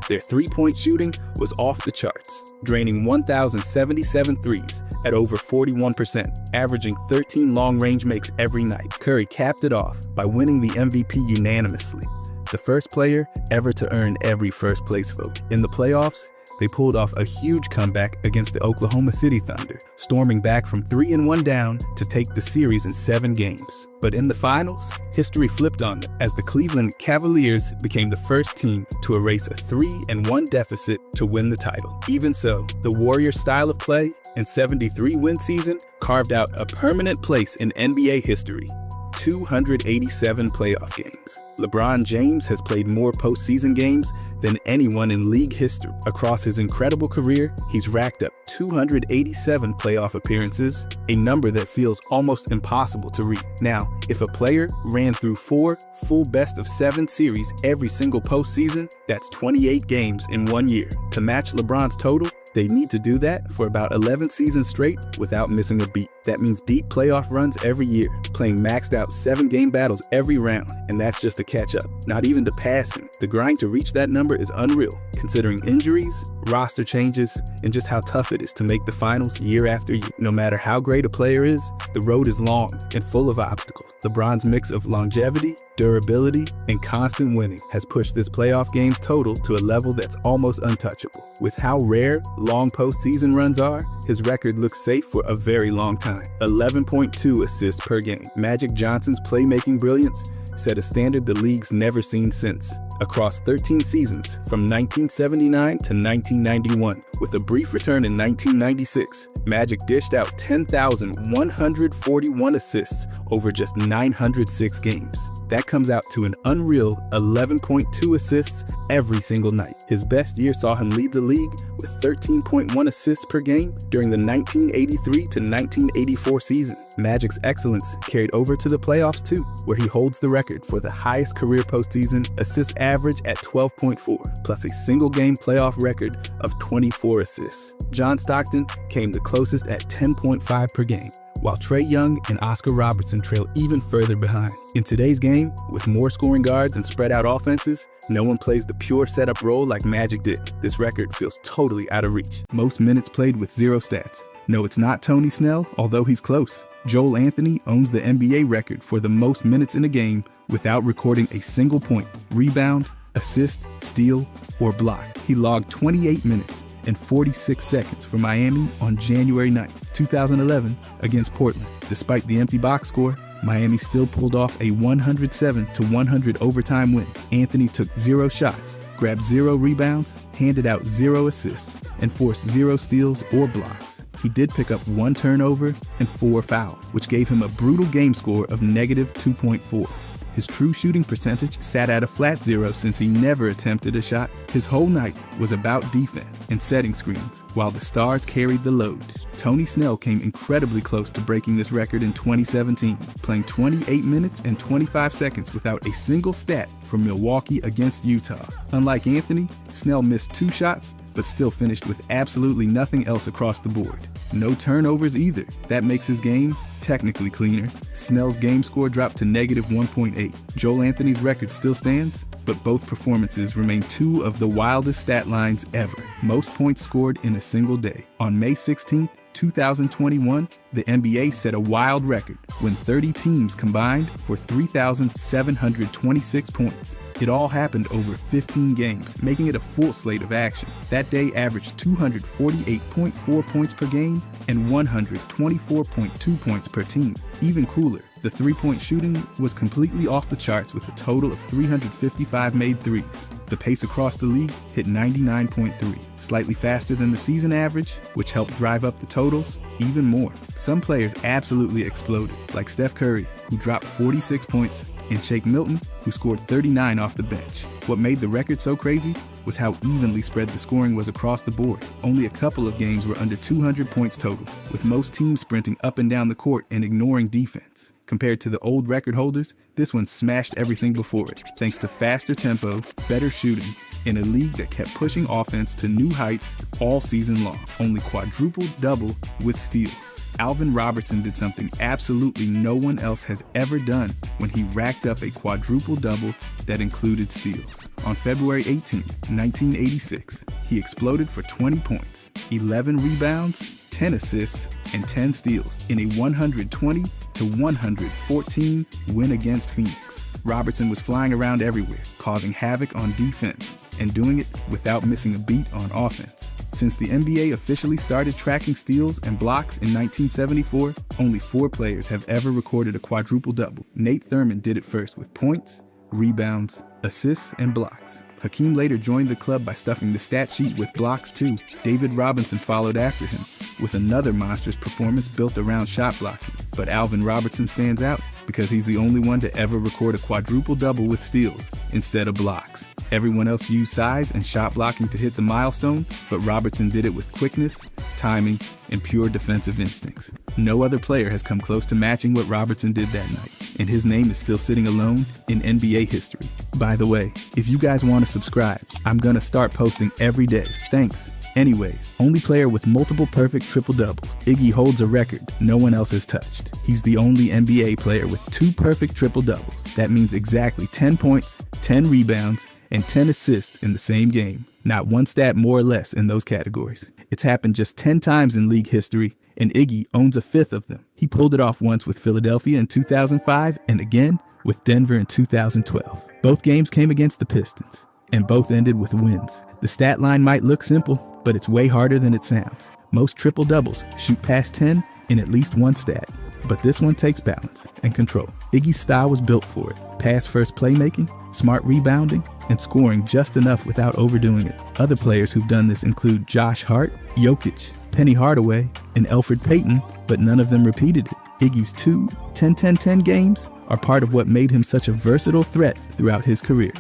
Their three-point shooting was off the charts, draining 1,077 threes at over 41%, averaging 13 long-range makes every night. Curry capped it off by winning the MVP unanimously, the first player ever to earn every first-place vote. In the playoffs, they pulled off a huge comeback against the Oklahoma City Thunder, storming back from 3-1 down to take the series in 7 games. But in the finals, history flipped on them as the Cleveland Cavaliers became the first team to erase a 3-1 deficit to win the title. Even so, the Warriors' style of play and 73-win season carved out a permanent place in NBA history. 287 playoff games. LeBron James has played more postseason games than anyone in league history. Across his incredible career, he's racked up 287 playoff appearances, a number that feels almost impossible to reach. Now, if a player ran through 4 full best-of-7 series every single postseason, that's 28 games in 1 year. To match LeBron's total, they need to do that for about 11 seasons straight without missing a beat. That means deep playoff runs every year, playing maxed out 7-game battles every round, and that's just to catch up, not even to pass him. The grind to reach that number is unreal, considering injuries, roster changes, and just how tough it is to make the finals year after year. No matter how great a player is, the road is long and full of obstacles. LeBron's mix of longevity, durability, and constant winning has pushed this playoff games total to a level that's almost untouchable. With how rare long postseason runs are, his record looks safe for a very long time. 11.2 assists per game. Magic Johnson's playmaking brilliance set a standard the league's never seen since. Across 13 seasons, from 1979 to 1991, with a brief return in 1996, Magic dished out 10,141 assists over just 906 games. That comes out to an unreal 11.2 assists every single night. His best year saw him lead the league with 13.1 assists per game during the 1983 to 1984 season. Magic's excellence carried over to the playoffs too, where he holds the record for the highest career postseason assist average at 12.4, plus a single-game playoff record of 24 assists. John Stockton came the closest at 10.5 per game, while Trae Young and Oscar Robertson trail even further behind. In today's game, with more scoring guards and spread out offenses, no one plays the pure setup role like Magic did. This record feels totally out of reach. Most minutes played with 0 stats. No, it's not Tony Snell, although he's close. Joel Anthony owns the NBA record for the most minutes in a game without recording a single point, rebound, assist, steal, or block. He logged 28 minutes and 46 seconds for Miami on January 9, 2011 against Portland. Despite the empty box score, Miami still pulled off a 107-100 overtime win. Anthony took 0 shots, grabbed 0 rebounds, handed out 0 assists, and forced 0 steals or blocks. He did pick up 1 turnover and 4 fouls, which gave him a brutal game score of -2.4. His true shooting percentage sat at a flat 0 since he never attempted a shot. His whole night was about defense and setting screens, while the stars carried the load. Tony Snell came incredibly close to breaking this record in 2017, playing 28 minutes and 25 seconds without a single stat for Milwaukee against Utah. Unlike Anthony, Snell missed 2 shots, but still finished with absolutely nothing else across the board. No turnovers either. That makes his game technically cleaner. Snell's game score dropped to -1.8. Joel Anthony's record still stands, but both performances remain 2 of the wildest stat lines ever. Most points scored in a single day. On May 16th, 2021, the NBA set a wild record when 30 teams combined for 3,726 points. It all happened over 15 games, making it a full slate of action. That day averaged 248.4 points per game and 124.2 points per team. Even cooler, the three-point shooting was completely off the charts with a total of 355 made threes. The pace across the league hit 99.3, slightly faster than the season average, which helped drive up the totals even more. Some players absolutely exploded, like Steph Curry, who dropped 46 points, and Shake Milton, who scored 39 off the bench. What made the record so crazy was how evenly spread the scoring was across the board. Only a couple of games were under 200 points total, with most teams sprinting up and down the court and ignoring defense. Compared to the old record holders, this one smashed everything before it, thanks to faster tempo, better shooting, in a league that kept pushing offense to new heights all season long. Only quadruple-double with steals. Alvin Robertson did something absolutely no one else has ever done when he racked up a quadruple-double that included steals. On February 18, 1986, he exploded for 20 points, 11 rebounds, 10 assists, and 10 steals in a 120-114 win against Phoenix. Robertson was flying around everywhere, causing havoc on defense, and doing it without missing a beat on offense. Since the NBA officially started tracking steals and blocks in 1974, only 4 players have ever recorded a quadruple-double. Nate Thurmond did it first with points, rebounds, assists, and blocks. Hakeem later joined the club by stuffing the stat sheet with blocks too. David Robinson followed after him, with another monstrous performance built around shot blocking. But Alvin Robertson stands out because he's the only one to ever record a quadruple-double with steals instead of blocks. Everyone else used size and shot blocking to hit the milestone, but Robertson did it with quickness, timing, and pure defensive instincts. No other player has come close to matching what Robertson did that night, and his name is still sitting alone in NBA history. By the way, if you guys want to subscribe, I'm gonna start posting every day. Thanks. Anyways, only player with multiple perfect triple-doubles. Iggy holds a record no one else has touched. He's the only NBA player with 2 perfect triple-doubles. That means exactly 10 points, 10 rebounds, and 10 assists in the same game. Not one stat more or less in those categories. It's happened just 10 times in league history, and Iggy owns a 5th of them. He pulled it off once with Philadelphia in 2005 and again with Denver in 2012. Both games came against the Pistons, and both ended with wins. The stat line might look simple, but it's way harder than it sounds. Most triple-doubles shoot past 10 in at least one stat, but this one takes balance and control. Iggy's style was built for it. Pass-first playmaking, smart rebounding, and scoring just enough without overdoing it. Other players who've done this include Josh Hart, Jokic, Penny Hardaway, and Elfrid Payton, but none of them repeated it. Iggy's 2 10-10-10 games are part of what made him such a versatile threat throughout his career.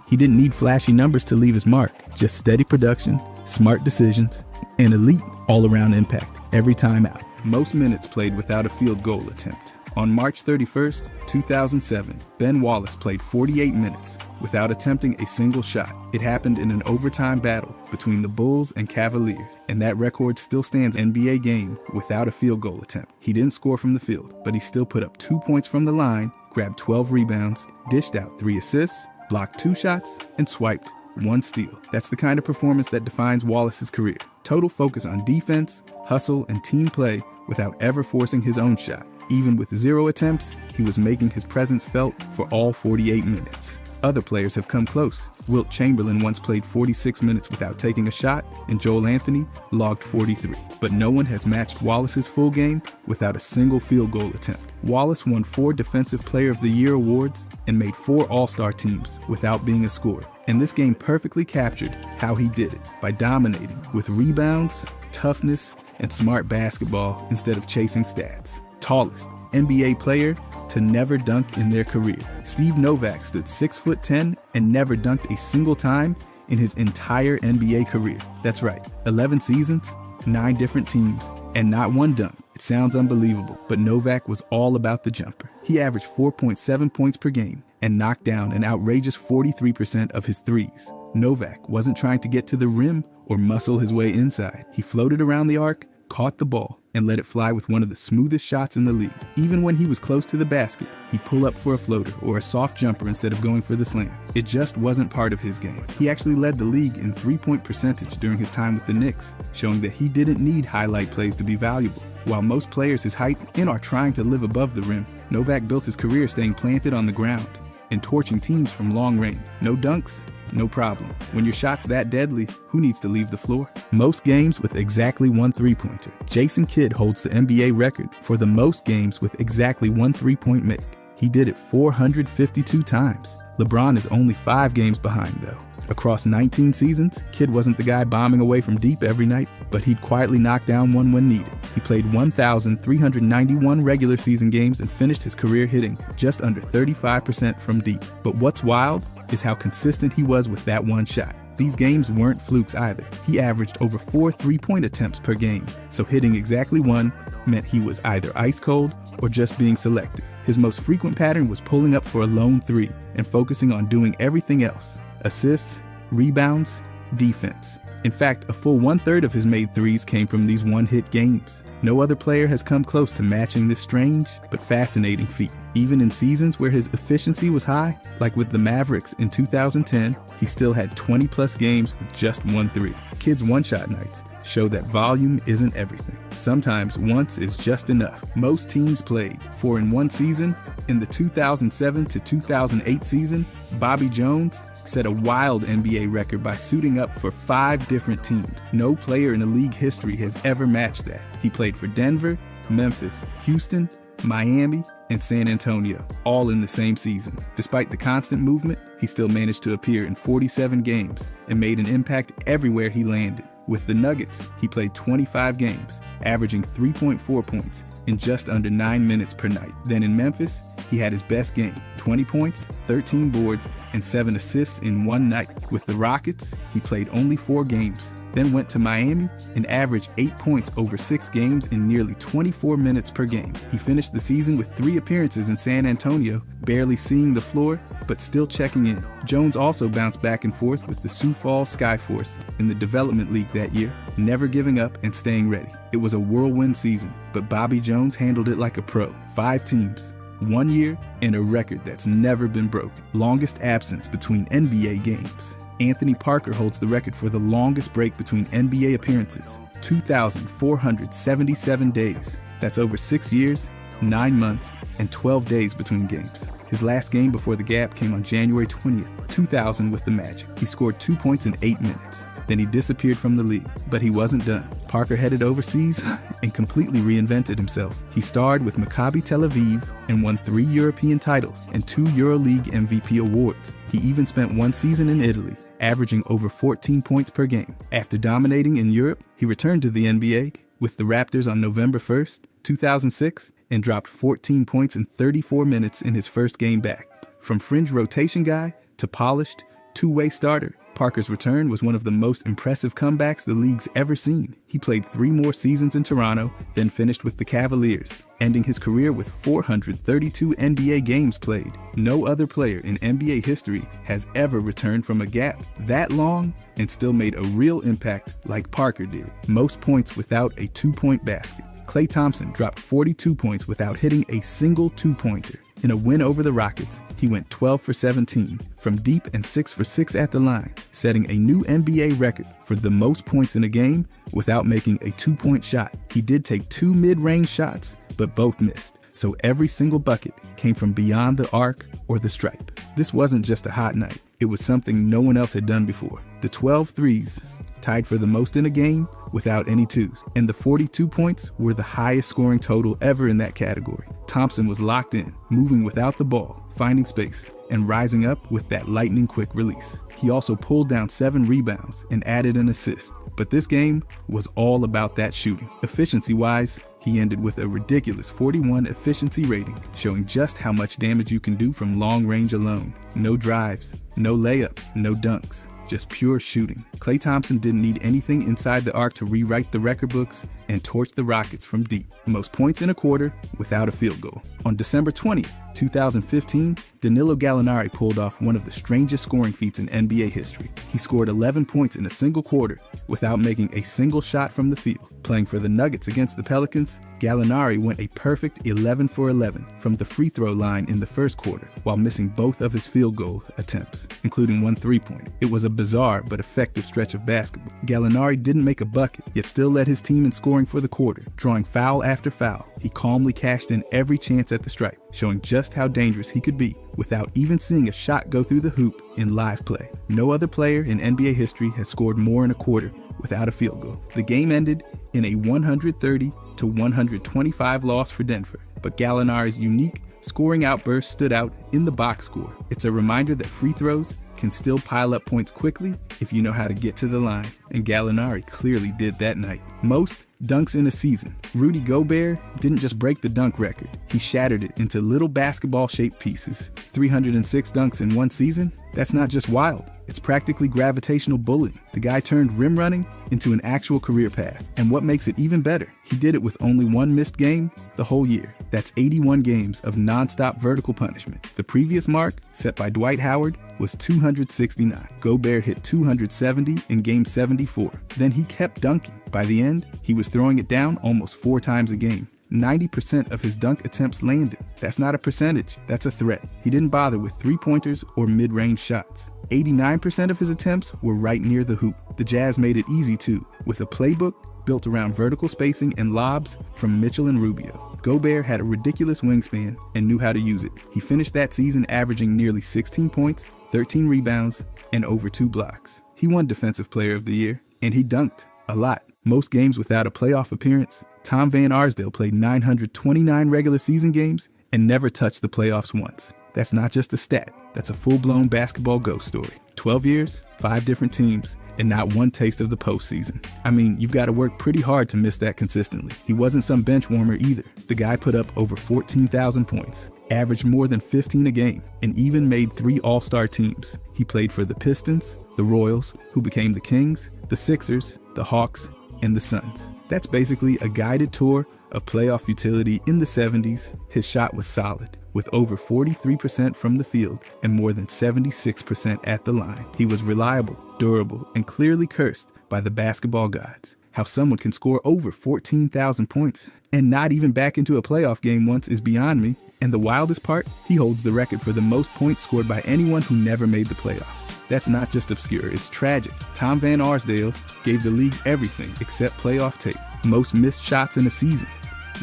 He didn't need flashy numbers to leave his mark, just steady production, smart decisions, and elite all-around impact every time out. Most minutes played without a field goal attempt. On March 31st, 2007, Ben Wallace played 48 minutes without attempting a single shot. It happened in an overtime battle between the Bulls and Cavaliers, and that record still stands NBA game without a field goal attempt. He didn't score from the field, but he still put up 2 points from the line, grabbed 12 rebounds, dished out 3 assists, blocked 2 shots, and swiped 1 steal. That's the kind of performance that defines Wallace's career. Total focus on defense, hustle, and team play without ever forcing his own shot. Even with 0 attempts, he was making his presence felt for all 48 minutes. Other players have come close. Wilt Chamberlain once played 46 minutes without taking a shot, and Joel Anthony logged 43. But no one has matched Wallace's full game without a single field goal attempt. Wallace won 4 Defensive Player of the Year awards and made 4 All-Star teams without being a scorer. And this game perfectly captured how he did it, by dominating with rebounds, toughness, and smart basketball instead of chasing stats. Tallest NBA player to never dunk in their career. Steve Novak stood 6'10" and never dunked a single time in his entire NBA career. That's right, 11 seasons, 9 different teams, and not one dunk. It sounds unbelievable, but Novak was all about the jumper. He averaged 4.7 points per game and knocked down an outrageous 43% of his threes. Novak wasn't trying to get to the rim or muscle his way inside. He floated around the arc, caught the ball, and let it fly with one of the smoothest shots in the league. Even when he was close to the basket, he'd pull up for a floater or a soft jumper instead of going for the slam. It just wasn't part of his game. He actually led the league in three-point percentage during his time with the Knicks, showing that he didn't need highlight plays to be valuable. While most players his height and are trying to live above the rim, Novak built his career staying planted on the ground and torching teams from long range. No dunks, no problem. When your shot's that deadly, who needs to leave the floor? Most games with exactly 1 three-pointer. Jason Kidd holds the NBA record for the most games with exactly 1 three-point make. He did it 452 times. LeBron is only 5 games behind though. Across 19 seasons, Kidd wasn't the guy bombing away from deep every night, but he'd quietly knock down one when needed. He played 1,391 regular season games and finished his career hitting just under 35% from deep. But what's wild is how consistent he was with that one shot. These games weren't flukes either. He averaged over 4 three-point attempts per game, so hitting exactly 1 meant he was either ice cold or just being selective. His most frequent pattern was pulling up for a lone 3 and focusing on doing everything else: assists, rebounds, defense. In fact, a full 1/3 of his made threes came from these one-hit games. No other player has come close to matching this strange but fascinating feat. Even in seasons where his efficiency was high, like with the Mavericks in 2010, he still had 20-plus games with just 1 3. Kidd's one-shot nights show that volume isn't everything. Sometimes once is just enough. Most teams played 4 in one season. In the 2007 to 2008 season, Bobby Jones set a wild NBA record by suiting up for 5 different teams. No player in the league history has ever matched that. He played for Denver, Memphis, Houston, Miami, and San Antonio, all in the same season. Despite the constant movement, he still managed to appear in 47 games and made an impact everywhere he landed. With the Nuggets, he played 25 games, averaging 3.4 points, in just under 9 minutes per night. Then in Memphis, he had his best game, 20 points, 13 boards, and 7 assists in one night. With the Rockets, he played only 4 games, then went to Miami and averaged 8 points over 6 games in nearly 24 minutes per game. He finished the season with 3 appearances in San Antonio, barely seeing the floor, but still checking in. Jones also bounced back and forth with the Sioux Falls Skyforce in the Development League that year, never giving up and staying ready. It was a whirlwind season, but Bobby Jones handled it like a pro. 5 teams, 1 year, and a record that's never been broken. Longest absence between NBA games. Anthony Parker holds the record for the longest break between NBA appearances, 2,477 days. That's over 6 years, 9 months, and 12 days between games. His last game before the gap came on January 20th, 2000 with the Magic. He scored 2 points in 8 minutes. Then he disappeared from the league, but he wasn't done. Parker headed overseas and completely reinvented himself. He starred with Maccabi Tel Aviv and won 3 European titles and 2 EuroLeague MVP awards. He even spent 1 season in Italy, averaging over 14 points per game. After dominating in Europe, he returned to the NBA with the Raptors on November 1st, 2006, and dropped 14 points in 34 minutes in his first game back. From fringe rotation guy to polished, two-way starter, Parker's return was one of the most impressive comebacks the league's ever seen. He played 3 more seasons in Toronto, then finished with the Cavaliers, ending his career with 432 NBA games played. No other player in NBA history has ever returned from a gap that long and still made a real impact like Parker did. Most points without a 2-point basket. Klay Thompson dropped 42 points without hitting a single 2-pointer. In a win over the Rockets, he went 12 for 17 from deep and 6 for 6 at the line, setting a new NBA record for the most points in a game without making a 2-point shot. He did take 2 mid-range shots, but both missed, so every single bucket came from beyond the arc or the stripe. This wasn't just a hot night, it was something no one else had done before. The 12 threes tied for the most in a game without any twos, and the 42 points were the highest scoring total ever in that category. Thompson was locked in, moving without the ball, finding space, and rising up with that lightning-quick release. He also pulled down 7 rebounds and added an assist, but this game was all about that shooting. Efficiency-wise, he ended with a ridiculous 41 efficiency rating, showing just how much damage you can do from long range alone. No drives, no layup, no dunks. Just pure shooting. Klay Thompson didn't need anything inside the arc to rewrite the record books and torch the Rockets from deep. Most points in a quarter without a field goal. On December 20th, 2015, Danilo Gallinari pulled off one of the strangest scoring feats in NBA history. He scored 11 points in a single quarter without making a single shot from the field. Playing for the Nuggets against the Pelicans, Gallinari went a perfect 11 for 11 from the free throw line in the first quarter, while missing both of his field goal attempts, including 1 3-pointer. It was a bizarre but effective stretch of basketball. Gallinari didn't make a bucket, yet still led his team in scoring for the quarter, drawing foul after foul. He calmly cashed in every chance at the stripe, showing just how dangerous he could be without even seeing a shot go through the hoop in live play. No other player in NBA history has scored more in a quarter without a field goal. The game ended in a 130-125 loss for Denver, but Gallinari's unique scoring outburst stood out in the box score. It's a reminder that free throws can still pile up points quickly if you know how to get to the line, and Gallinari clearly did that night. Most dunks in a season. Rudy Gobert didn't just break the dunk record, he shattered it into little basketball-shaped pieces. 306 dunks in one season? That's not just wild, it's practically gravitational bullying. The guy turned rim running into an actual career path. And what makes it even better, he did it with only 1 missed game the whole year. That's 81 games of non-stop vertical punishment. The previous mark, set by Dwight Howard, was 269. Gobert hit 270 in game 74. Then he kept dunking. By the end, he was throwing it down almost 4 times a game. 90% of his dunk attempts landed. That's not a percentage, that's a threat. He didn't bother with 3-pointers or mid-range shots. 89% of his attempts were right near the hoop. The Jazz made it easy too, with a playbook built around vertical spacing and lobs from Mitchell and Rubio. Gobert had a ridiculous wingspan and knew how to use it. He finished that season averaging nearly 16 points, 13 rebounds, and over 2 blocks. He won Defensive Player of the Year, and he dunked a lot. Most games without a playoff appearance. Tom Van Arsdale played 929 regular season games and never touched the playoffs once. That's not just a stat, that's a full-blown basketball ghost story. 12 years, 5 different teams, and not one taste of the postseason. I mean, you've got to work pretty hard to miss that consistently. He wasn't some bench warmer either. The guy put up over 14,000 points, averaged more than 15 a game, and even made 3 All-Star teams. He played for the Pistons, the Royals, who became the Kings, the Sixers, the Hawks, and the Suns. That's basically a guided tour of playoff futility in the 70s. His shot was solid, with over 43% from the field and more than 76% at the line. He was reliable, durable, and clearly cursed by the basketball gods. How someone can score over 14,000 points and not even back into a playoff game once is beyond me. And the wildest part, he holds the record for the most points scored by anyone who never made the playoffs. That's not just obscure, it's tragic. Tom Van Arsdale gave the league everything except playoff tape. Most missed shots in a season.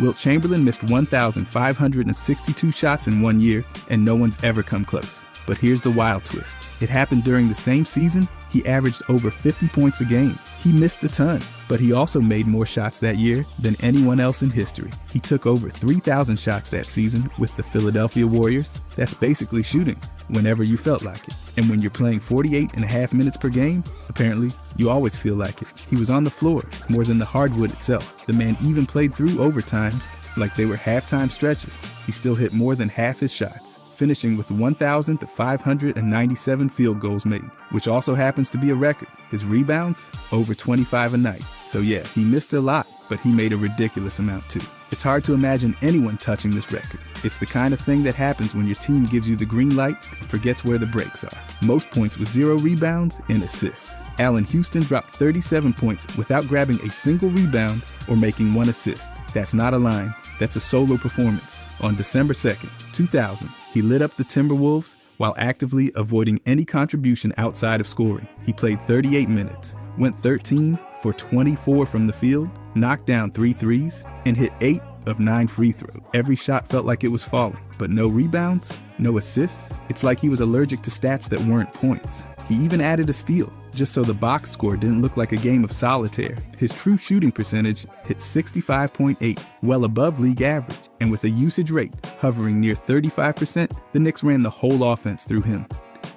Wilt Chamberlain missed 1,562 shots in 1 year, and no one's ever come close. But here's the wild twist. It happened during the same season. He averaged over 50 points a game. He missed a ton, but he also made more shots that year than anyone else in history. He took over 3,000 shots that season with the Philadelphia Warriors. That's basically shooting whenever you felt like it. And when you're playing 48.5 minutes per game, apparently, you always feel like it. He was on the floor more than the hardwood itself. The man even played through overtimes like they were halftime stretches. He still hit more than half his shots, finishing with 1,597 field goals made, which also happens to be a record. His rebounds, over 25 a night. So yeah, he missed a lot, but he made a ridiculous amount too. It's hard to imagine anyone touching this record. It's the kind of thing that happens when your team gives you the green light and forgets where the brakes are. Most points with 0 rebounds and assists. Allen Houston dropped 37 points without grabbing a single rebound or making 1 assist. That's not a line, that's a solo performance. On December 2nd, 2000, he lit up the Timberwolves while actively avoiding any contribution outside of scoring. He played 38 minutes, went 13 for 24 from the field, knocked down 3 threes, and hit 8 of 9 free throws. Every shot felt like it was falling, but no rebounds, no assists. It's like he was allergic to stats that weren't points. He even added a steal, just so the box score didn't look like a game of solitaire. His true shooting percentage hit 65.8, well above league average, and with a usage rate hovering near 35%, the Knicks ran the whole offense through him.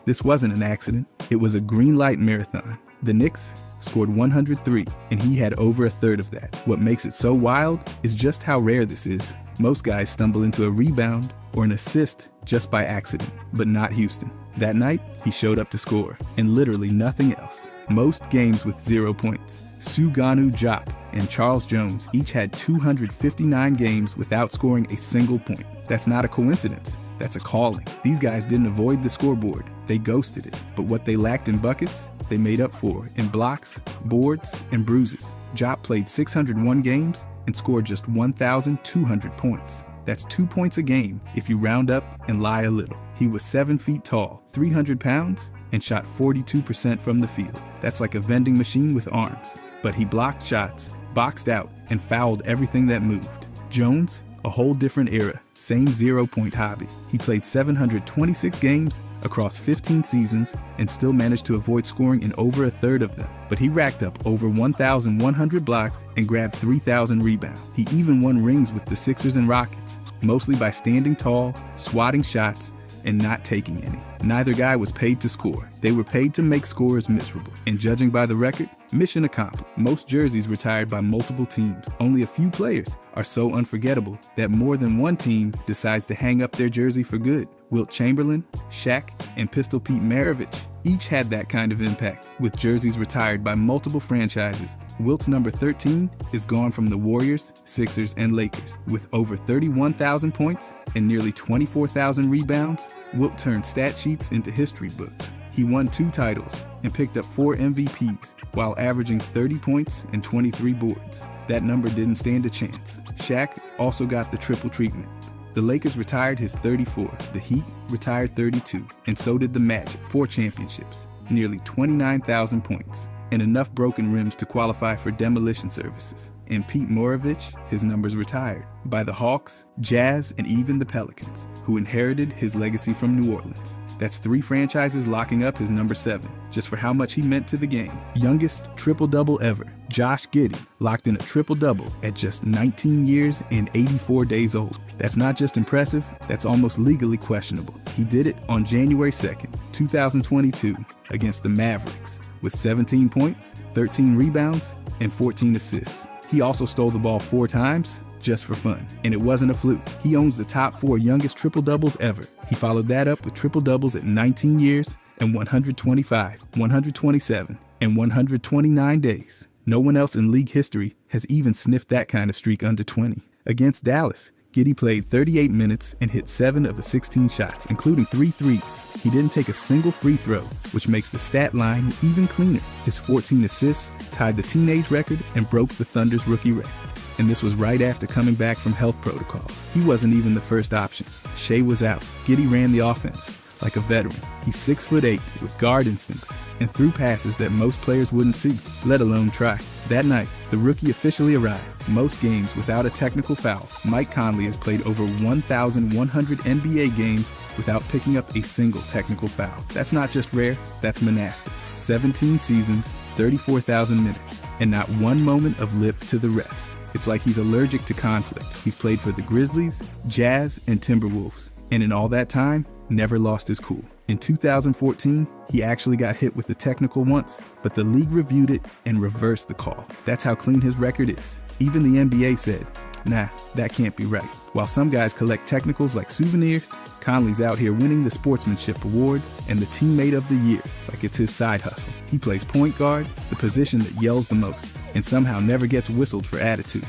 This wasn't an accident, it was a green light marathon. The Knicks scored 103, and he had over a third of that. What makes it so wild is just how rare this is. Most guys stumble into a rebound or an assist just by accident, but not Houston. That night, he showed up to score, and literally nothing else. Most games with 0 points. Suganu Diop and Charles Jones each had 259 games without scoring a single point. That's not a coincidence. That's a calling. These guys didn't avoid the scoreboard. They ghosted it. But what they lacked in buckets, they made up for in blocks, boards, and bruises. Diop played 601 games and scored just 1,200 points. That's 2 points a game if you round up and lie a little. He was 7 feet tall, 300 pounds, and shot 42% from the field. That's like a vending machine with arms. But he blocked shots, boxed out, and fouled everything that moved. Jones, a whole different era, same 0-point hobby. He played 726 games across 15 seasons and still managed to avoid scoring in over a third of them. But he racked up over 1,100 blocks and grabbed 3,000 rebounds. He even won rings with the Sixers and Rockets, mostly by standing tall, swatting shots, and not taking any. Neither guy was paid to score. They were paid to make scorers miserable. And judging by the record, mission accomplished. Most jerseys retired by multiple teams. Only a few players are so unforgettable that more than one team decides to hang up their jersey for good. Wilt Chamberlain, Shaq, and Pistol Pete Maravich each had that kind of impact, with jerseys retired by multiple franchises. Wilt's number 13 is gone from the Warriors, Sixers, and Lakers. With over 31,000 points and nearly 24,000 rebounds, Wilt turned stat sheets into history books. He won 2 titles and picked up 4 MVPs while averaging 30 points and 23 boards. That number didn't stand a chance. Shaq also got the triple treatment. The Lakers retired his 34, the Heat retired 32, and so did the Magic, 4 championships, nearly 29,000 points, and enough broken rims to qualify for demolition services. And Pete Maravich, his numbers retired by the Hawks, Jazz, and even the Pelicans, who inherited his legacy from New Orleans. That's 3 franchises locking up his number 7, just for how much he meant to the game. Youngest triple-double ever, Josh Giddey, locked in a triple-double at just 19 years and 84 days old. That's not just impressive, that's almost legally questionable. He did it on January 2nd, 2022, against the Mavericks, with 17 points, 13 rebounds, and 14 assists. He also stole the ball 4 times, just for fun. And it wasn't a fluke. He owns the top 4 youngest triple-doubles ever. He followed that up with triple-doubles at 19 years and 125, 127, and 129 days. No one else in league history has even sniffed that kind of streak under 20. Against Dallas, Giddey played 38 minutes and hit 7 of the 16 shots, including 3 threes. He didn't take a single free throw, which makes the stat line even cleaner. His 14 assists tied the teenage record and broke the Thunder's rookie record. And this was right after coming back from health protocols. He wasn't even the first option. Shea was out. Giddey ran the offense like a veteran. He's 6'8" with guard instincts and threw passes that most players wouldn't see, let alone try. That night, the rookie officially arrived. Most games without a technical foul. Mike Conley has played over 1,100 NBA games without picking up a single technical foul. That's not just rare, that's monastic. 17 seasons, 34,000 minutes, and not one moment of lip to the refs. It's like he's allergic to conflict. He's played for the Grizzlies, Jazz, and Timberwolves, and in all that time, never lost his cool. In 2014, he actually got hit with the technical once, but the league reviewed it and reversed the call. That's how clean his record is. Even the NBA said, nah, that can't be right. While some guys collect technicals like souvenirs, Conley's out here winning the Sportsmanship Award and the Teammate of the Year like it's his side hustle. He plays point guard, the position that yells the most, and somehow never gets whistled for attitude.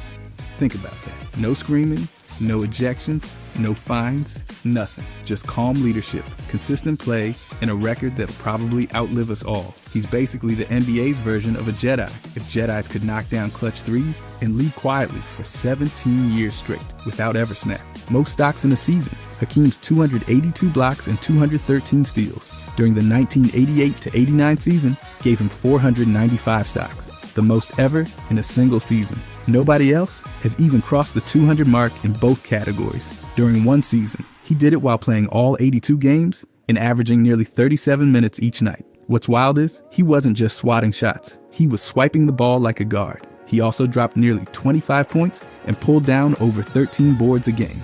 Think about that. No screaming, no ejections, no fines, nothing. Just calm leadership, consistent play, and a record that'll probably outlive us all. He's basically the NBA's version of a Jedi, if Jedis could knock down clutch threes and lead quietly for 17 years straight without ever snap. Most stocks in a season. Hakeem's 282 blocks and 213 steals during the 1988-89 season gave him 495 stocks, the most ever in a single season. Nobody else has even crossed the 200 mark in both categories during one season. He did it while playing all 82 games and averaging nearly 37 minutes each night. What's wild is, he wasn't just swatting shots. He was swiping the ball like a guard. He also dropped nearly 25 points and pulled down over 13 boards a game.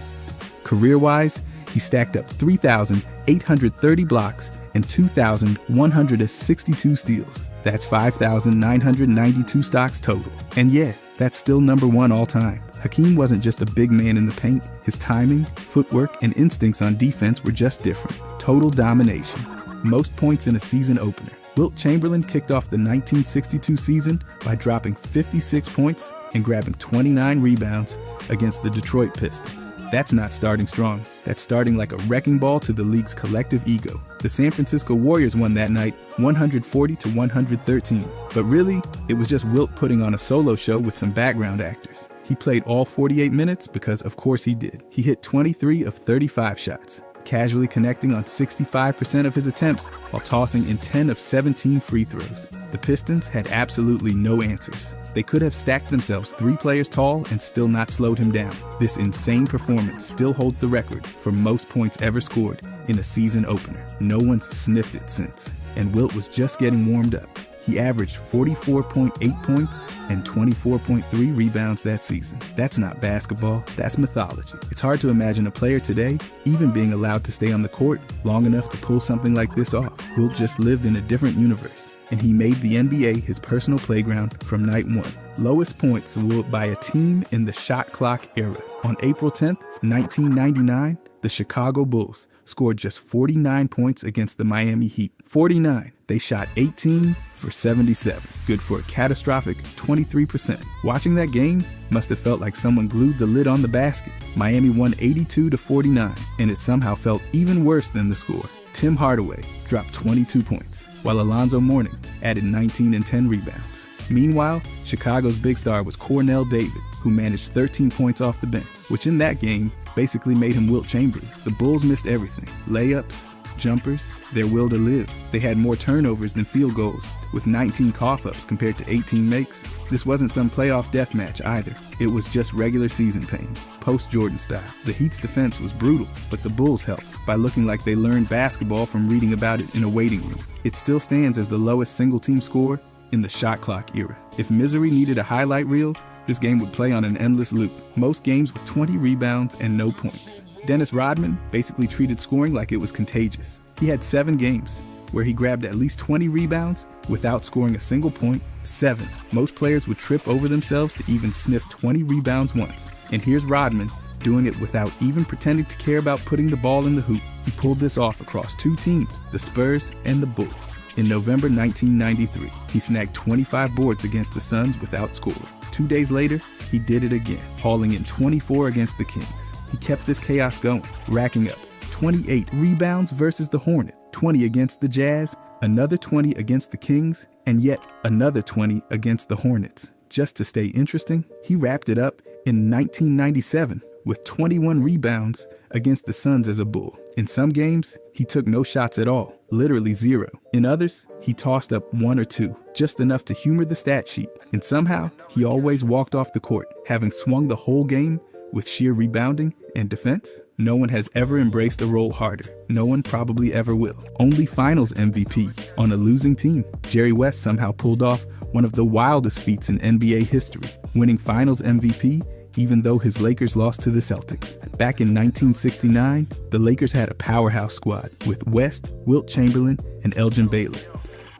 Career-wise, he stacked up 3,830 blocks and 2,162 steals. That's 5,992 stocks total. And yeah, that's still number 1 all time. Hakeem wasn't just a big man in the paint. His timing, footwork, and instincts on defense were just different. Total domination. Most points in a season opener. Wilt Chamberlain kicked off the 1962 season by dropping 56 points and grabbing 29 rebounds against the Detroit Pistons. That's not starting strong. That's starting like a wrecking ball to the league's collective ego. The San Francisco Warriors won that night 140-113. But really, it was just Wilt putting on a solo show with some background actors. He played all 48 minutes because of course he did. He hit 23 of 35 shots, casually connecting on 65% of his attempts while tossing in 10 of 17 free throws. The Pistons had absolutely no answers. They could have stacked themselves 3 players tall and still not slowed him down. This insane performance still holds the record for most points ever scored in a season opener. No one's sniffed it since. And Wilt was just getting warmed up. He averaged 44.8 points and 24.3 rebounds that season. That's not basketball, that's mythology. It's hard to imagine a player today even being allowed to stay on the court long enough to pull something like this off. Wilt just lived in a different universe, and he made the NBA his personal playground from night 1. Lowest points willed by a team in the shot clock era. On April 10th, 1999, the Chicago Bulls scored just 49 points against the Miami Heat. 49. They shot 18 for 77, good for a catastrophic 23%. Watching that game must have felt like someone glued the lid on the basket. Miami won 82-49, and it somehow felt even worse than the score. Tim Hardaway dropped 22 points, while Alonzo Mourning added 19 and 10 rebounds. Meanwhile, Chicago's big star was Cornell David, who managed 13 points off the bench, which in that game basically made him Wilt Chamberlain. The Bulls missed everything. Layups, jumpers, their will to live. They had more turnovers than field goals, with 19 cough-ups compared to 18 makes. This wasn't some playoff death match either. It was just regular season pain, post-Jordan style. The Heat's defense was brutal, but the Bulls helped by looking like they learned basketball from reading about it in a waiting room. It still stands as the lowest single-team score in the shot clock era. If misery needed a highlight reel, this game would play on an endless loop. Most games with 20 rebounds and no points. Dennis Rodman basically treated scoring like it was contagious. He had 7 games where he grabbed at least 20 rebounds without scoring a single point. 7. Most players would trip over themselves to even sniff 20 rebounds once. And here's Rodman doing it without even pretending to care about putting the ball in the hoop. He pulled this off across 2 teams, the Spurs and the Bulls. In November 1993, he snagged 25 boards against the Suns without scoring. 2 days later, he did it again, hauling in 24 against the Kings. He kept this chaos going, racking up 28 rebounds versus the Hornets, 20 against the Jazz, another 20 against the Kings, and yet another 20 against the Hornets. Just to stay interesting, he wrapped it up in 1997 with 21 rebounds against the Suns as a Bull. In some games, he took no shots at all, literally 0. In others, he tossed up 1 or 2, just enough to humor the stat sheet. And somehow, he always walked off the court, having swung the whole game with sheer rebounding and defense. No one has ever embraced a role harder. No one probably ever will. Only Finals MVP on a losing team. Jerry West somehow pulled off one of the wildest feats in NBA history, winning Finals MVP even though his Lakers lost to the Celtics. Back in 1969, the Lakers had a powerhouse squad with West, Wilt Chamberlain, and Elgin Baylor.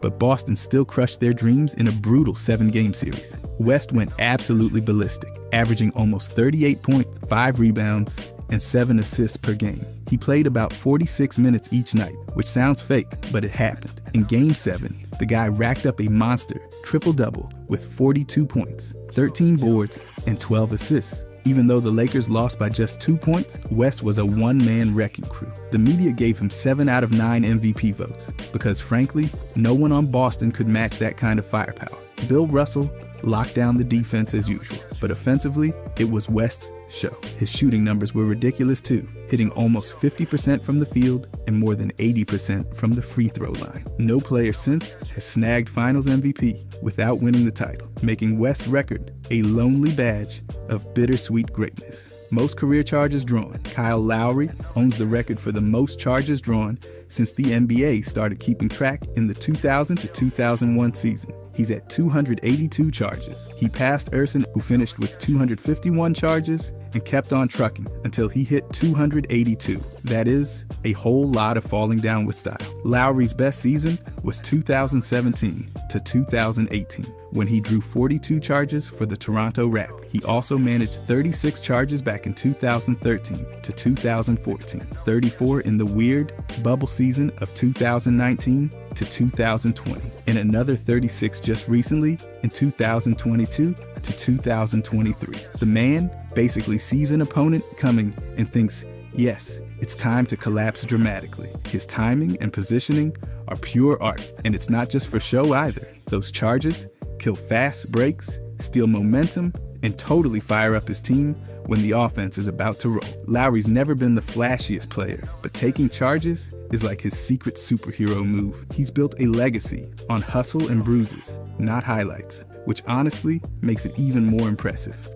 But Boston still crushed their dreams in a brutal 7-game series. West went absolutely ballistic, averaging almost 38 points, 5 rebounds, and 7 assists per game. He played about 46 minutes each night, which sounds fake, but it happened. In Game 7, the guy racked up a monster triple-double with 42 points, 13 boards, and 12 assists. Even though the Lakers lost by just 2 points, West was a one-man wrecking crew. The media gave him 7 out of 9 MVP votes, because frankly, no one on Boston could match that kind of firepower. Bill Russell locked down the defense as usual, but offensively, it was West's show. His shooting numbers were ridiculous too, hitting almost 50% from the field and more than 80% from the free throw line. No player since has snagged Finals MVP without winning the title, making West's record a lonely badge of bittersweet greatness. Most career charges drawn. Kyle Lowry owns the record for the most charges drawn since the NBA started keeping track in the 2000 to 2001 season. He's at 282 charges. He passed Erson, who finished with 251 charges, and kept on trucking until he hit 282. That is a whole lot of falling down with style. Lowry's best season was 2017 to 2018, when he drew 42 charges for the Toronto Raptors. He also managed 36 charges back in 2013 to 2014, 34 in the weird bubble season of 2019 to 2020, and another 36 just recently in 2022 to 2023. The man basically sees an opponent coming and thinks, yes, it's time to collapse dramatically. His timing and positioning are pure art, and it's not just for show either. Those charges kill fast breaks, steal momentum, and totally fire up his team when the offense is about to roll. Lowry's never been the flashiest player, but taking charges is like his secret superhero move. He's built a legacy on hustle and bruises, not highlights, which honestly makes it even more impressive.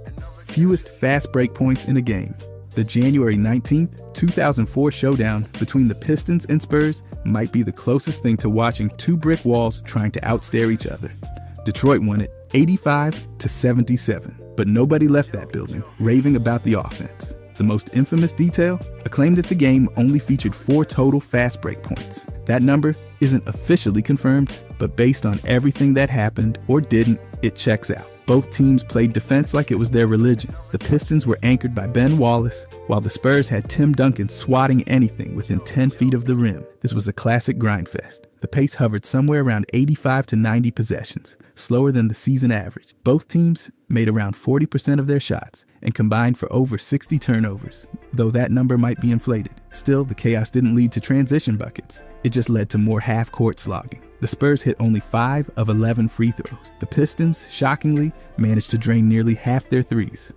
Fewest fast break points in a game. The January 19th, 2004 showdown between the Pistons and Spurs might be the closest thing to watching 2 brick walls trying to outstare each other. Detroit won it 85-77, but nobody left that building raving about the offense. The most infamous detail? A claim that the game only featured 4 total fast break points. That number isn't officially confirmed, but based on everything that happened or didn't, it checks out. Both teams played defense like it was their religion. The Pistons were anchored by Ben Wallace, while the Spurs had Tim Duncan swatting anything within 10 feet of the rim. This was a classic grindfest. The pace hovered somewhere around 85 to 90 possessions, slower than the season average. Both teams made around 40% of their shots and combined for over 60 turnovers, though that number might be inflated. Still, the chaos didn't lead to transition buckets. It just led to more half-court slogging. The Spurs hit only 5 of 11 free throws. The Pistons, shockingly, managed to drain nearly half their threes.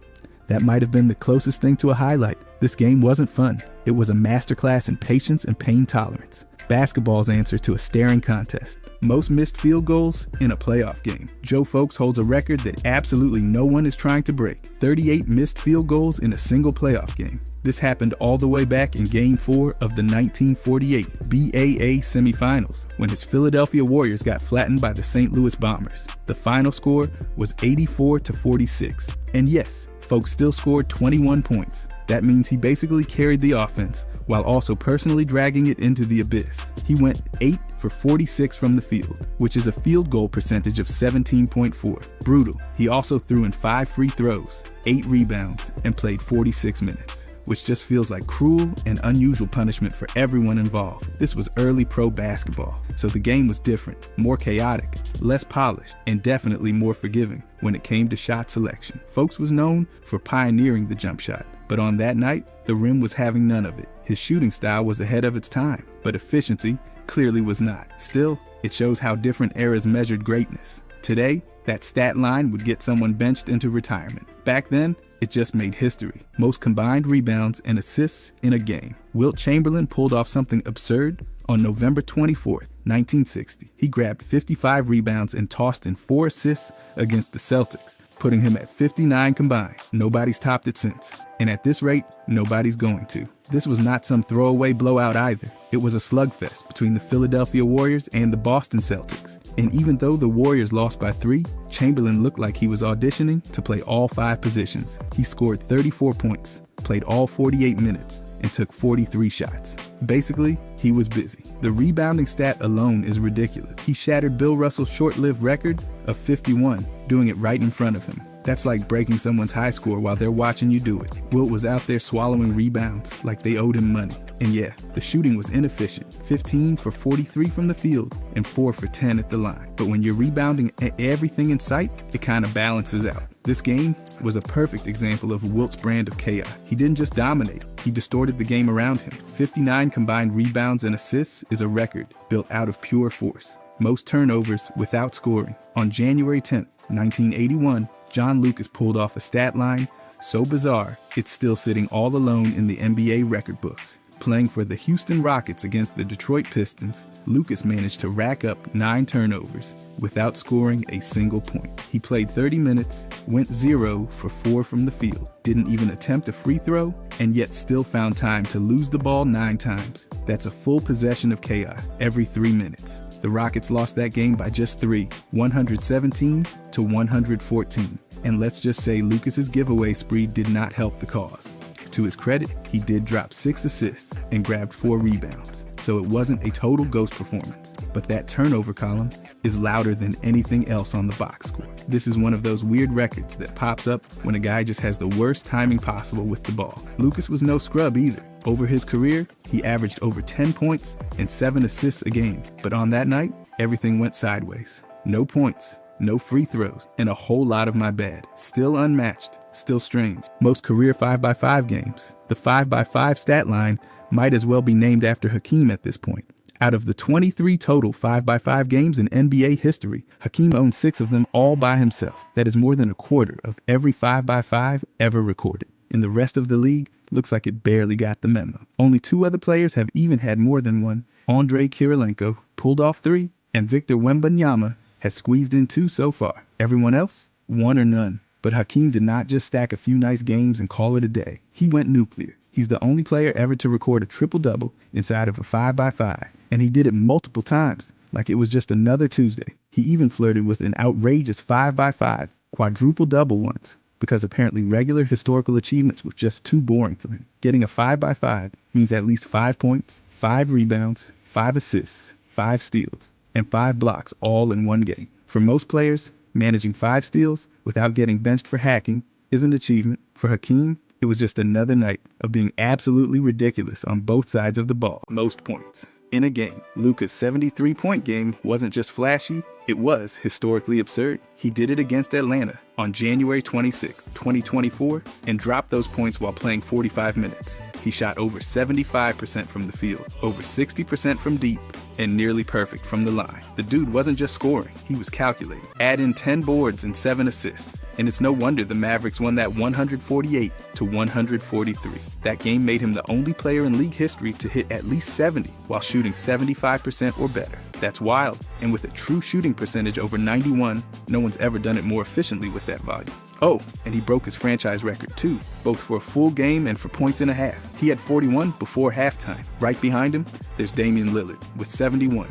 That might have been the closest thing to a highlight. This game wasn't fun. It was a masterclass in patience and pain tolerance. basketball's answer to a staring contest. Most missed field goals in a playoff game. Joe Folks holds a record that absolutely no one is trying to break. 38 missed field goals in a single playoff game. This happened all the way back in Game 4 of the 1948 BAA semifinals, when his Philadelphia Warriors got flattened by the St. Louis Bombers. The final score was 84-46. And yes, Folks still scored 21 points. That means he basically carried the offense while also personally dragging it into the abyss. He went 8 for 46 from the field, which is a field goal percentage of 17.4. Brutal. He also threw in 5 free throws, 8 rebounds, and played 46 minutes, which just feels like cruel and unusual punishment for everyone involved. This was early pro basketball, so the game was different, more chaotic, less polished, and definitely more forgiving when it came to shot selection. Folks was known for pioneering the jump shot, but on that night, the rim was having none of it. His shooting style was ahead of its time, but efficiency clearly was not. Still, it shows how different eras measured greatness. Today, that stat line would get someone benched into retirement. Back then, it just made history. Most combined rebounds and assists in a game. Wilt Chamberlain pulled off something absurd on November 24th, 1960. He grabbed 55 rebounds and tossed in 4 assists against the Celtics, putting him at 59 combined. Nobody's topped it since. And at this rate, nobody's going to. This was not some throwaway blowout either. It was a slugfest between the Philadelphia Warriors and the Boston Celtics. And even though the Warriors lost by 3, Chamberlain looked like he was auditioning to play all 5 positions. He scored 34 points, played all 48 minutes, and took 43 shots. Basically, he was busy. The rebounding stat alone is ridiculous. He shattered Bill Russell's short-lived record of 51, doing it right in front of him. That's like breaking someone's high score while they're watching you do it. Wilt was out there swallowing rebounds like they owed him money. And yeah, the shooting was inefficient. 15 for 43 from the field and 4 for 10 at the line. But when you're rebounding everything in sight, it kind of balances out. This game was a perfect example of Wilt's brand of chaos. He didn't just dominate, he distorted the game around him. 59 combined rebounds and assists is a record built out of pure force. Most turnovers without scoring. On January 10th, 1981, John Lucas pulled off a stat line so bizarre, it's still sitting all alone in the NBA record books. Playing for the Houston Rockets against the Detroit Pistons, Lucas managed to rack up 9 turnovers without scoring a single point. He played 30 minutes, went 0 for 4 from the field, didn't even attempt a free throw, and yet still found time to lose the ball 9 times. That's a full possession of chaos every 3 minutes. The Rockets lost that game by just 3, 117-114. And let's just say Lucas's giveaway spree did not help the cause. To his credit, he did drop 6 assists and grabbed 4 rebounds, so it wasn't a total ghost performance. But that turnover column is louder than anything else on the box score. This is one of those weird records that pops up when a guy just has the worst timing possible with the ball. Lucas was no scrub either. Over his career, he averaged over 10 points and 7 assists a game. But on that night, everything went sideways. No points, no free throws, and a whole lot of my bad. Still unmatched, still strange. Most career 5x5 games. The 5x5 stat line might as well be named after Hakeem at this point. Out of the 23 total 5x5 games in NBA history, Hakeem owned 6 of them all by himself. That is more than a quarter of every 5x5 ever recorded. And the rest of the league looks like it barely got the memo. Only 2 other players have even had more than one. Andrei Kirilenko pulled off 3, and Victor Wembanyama has squeezed in 2 so far. Everyone else, 1 or none. But Hakeem did not just stack a few nice games and call it a day. He went nuclear. He's the only player ever to record a triple-double inside of a 5x5. And he did it multiple times, like it was just another Tuesday. He even flirted with an outrageous 5x5 quadruple-double once, because apparently regular historical achievements were just too boring for him. Getting a 5x5 means at least 5 points, 5 rebounds, 5 assists, 5 steals, and 5 blocks all in one game. For most players, managing 5 steals without getting benched for hacking is an achievement. For Hakeem, it was just another night of being absolutely ridiculous on both sides of the ball. Most points in a game. Luka's 73-point game wasn't just flashy, it was historically absurd. He did it against Atlanta on January 26, 2024, and dropped those points while playing 45 minutes. He shot over 75% from the field, over 60% from deep, and nearly perfect from the line. The dude wasn't just scoring, he was calculating. Add in 10 boards and 7 assists, And it's no wonder the Mavericks won that 148-143. That game made him the only player in league history to hit at least 70 while shooting 75% or better. That's wild, and with a true shooting percentage over 91, no one's ever done it more efficiently with that volume. Oh, and he broke his franchise record too, both for a full game and for points and a half. He had 41 before halftime. Right behind him, there's Damian Lillard with 71.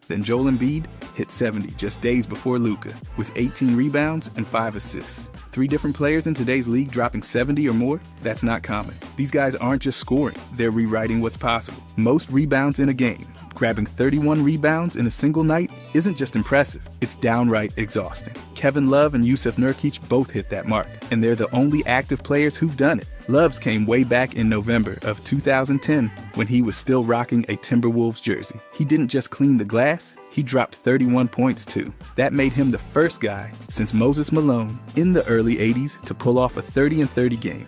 Then Joel Embiid hit 70 just days before Luka, with 18 rebounds and 5 assists. 3 different players in today's league dropping 70 or more? That's not common. These guys aren't just scoring, they're rewriting what's possible. Most rebounds in a game. Grabbing 31 rebounds in a single night isn't just impressive, it's downright exhausting. Kevin Love and Jusuf Nurkic both hit that mark, and they're the only active players who've done it. Love's came way back in November of 2010 when he was still rocking a Timberwolves jersey. He didn't just clean the glass, he dropped 31 points too. That made him the first guy since Moses Malone in the early 80s to pull off a 30-30 game.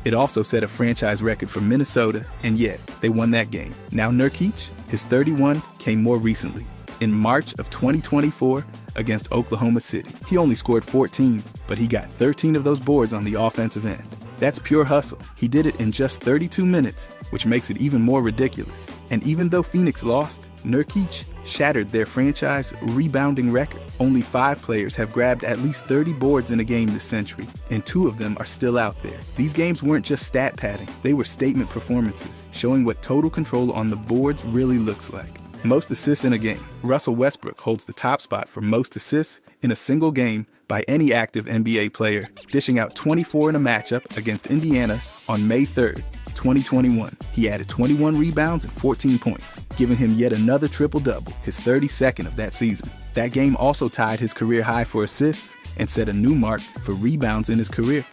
It also set a franchise record for Minnesota, and yet they won that game. Now Nurkic, his 31 came more recently, in March of 2024 against Oklahoma City. He only scored 14, but he got 13 of those boards on the offensive end. That's pure hustle. He did it in just 32 minutes, which makes it even more ridiculous. And even though Phoenix lost, Nurkic shattered their franchise rebounding record. Only 5 players have grabbed at least 30 boards in a game this century, and 2 of them are still out there. These games weren't just stat padding, they were statement performances, showing what total control on the boards really looks like. Most assists in a game. Russell Westbrook holds the top spot for most assists in a single game by any active NBA player, dishing out 24 in a matchup against Indiana on May 3rd, 2021. He added 21 rebounds and 14 points, giving him yet another triple-double, his 32nd of that season. That game also tied his career high for assists and set a new mark for rebounds in his career.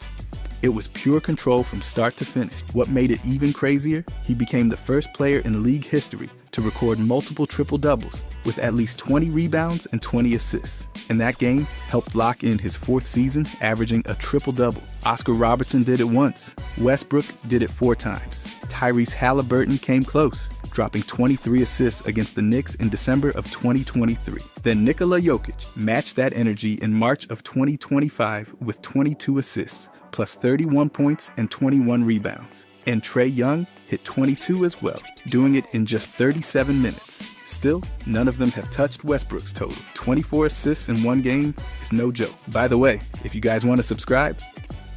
It was pure control from start to finish. What made it even crazier, he became the first player in league history to record multiple triple-doubles with at least 20 rebounds and 20 assists. And that game helped lock in his 4th season, averaging a triple-double. Oscar Robertson did it once. Westbrook did it 4 times. Tyrese Halliburton came close, dropping 23 assists against the Knicks in December of 2023. Then Nikola Jokic matched that energy in March of 2025 with 22 assists, plus 31 points and 21 rebounds. And Trae Young hit 22 as well, doing it in just 37 minutes. Still, none of them have touched Westbrook's total. 24 assists in one game is no joke. By the way, if you guys want to subscribe,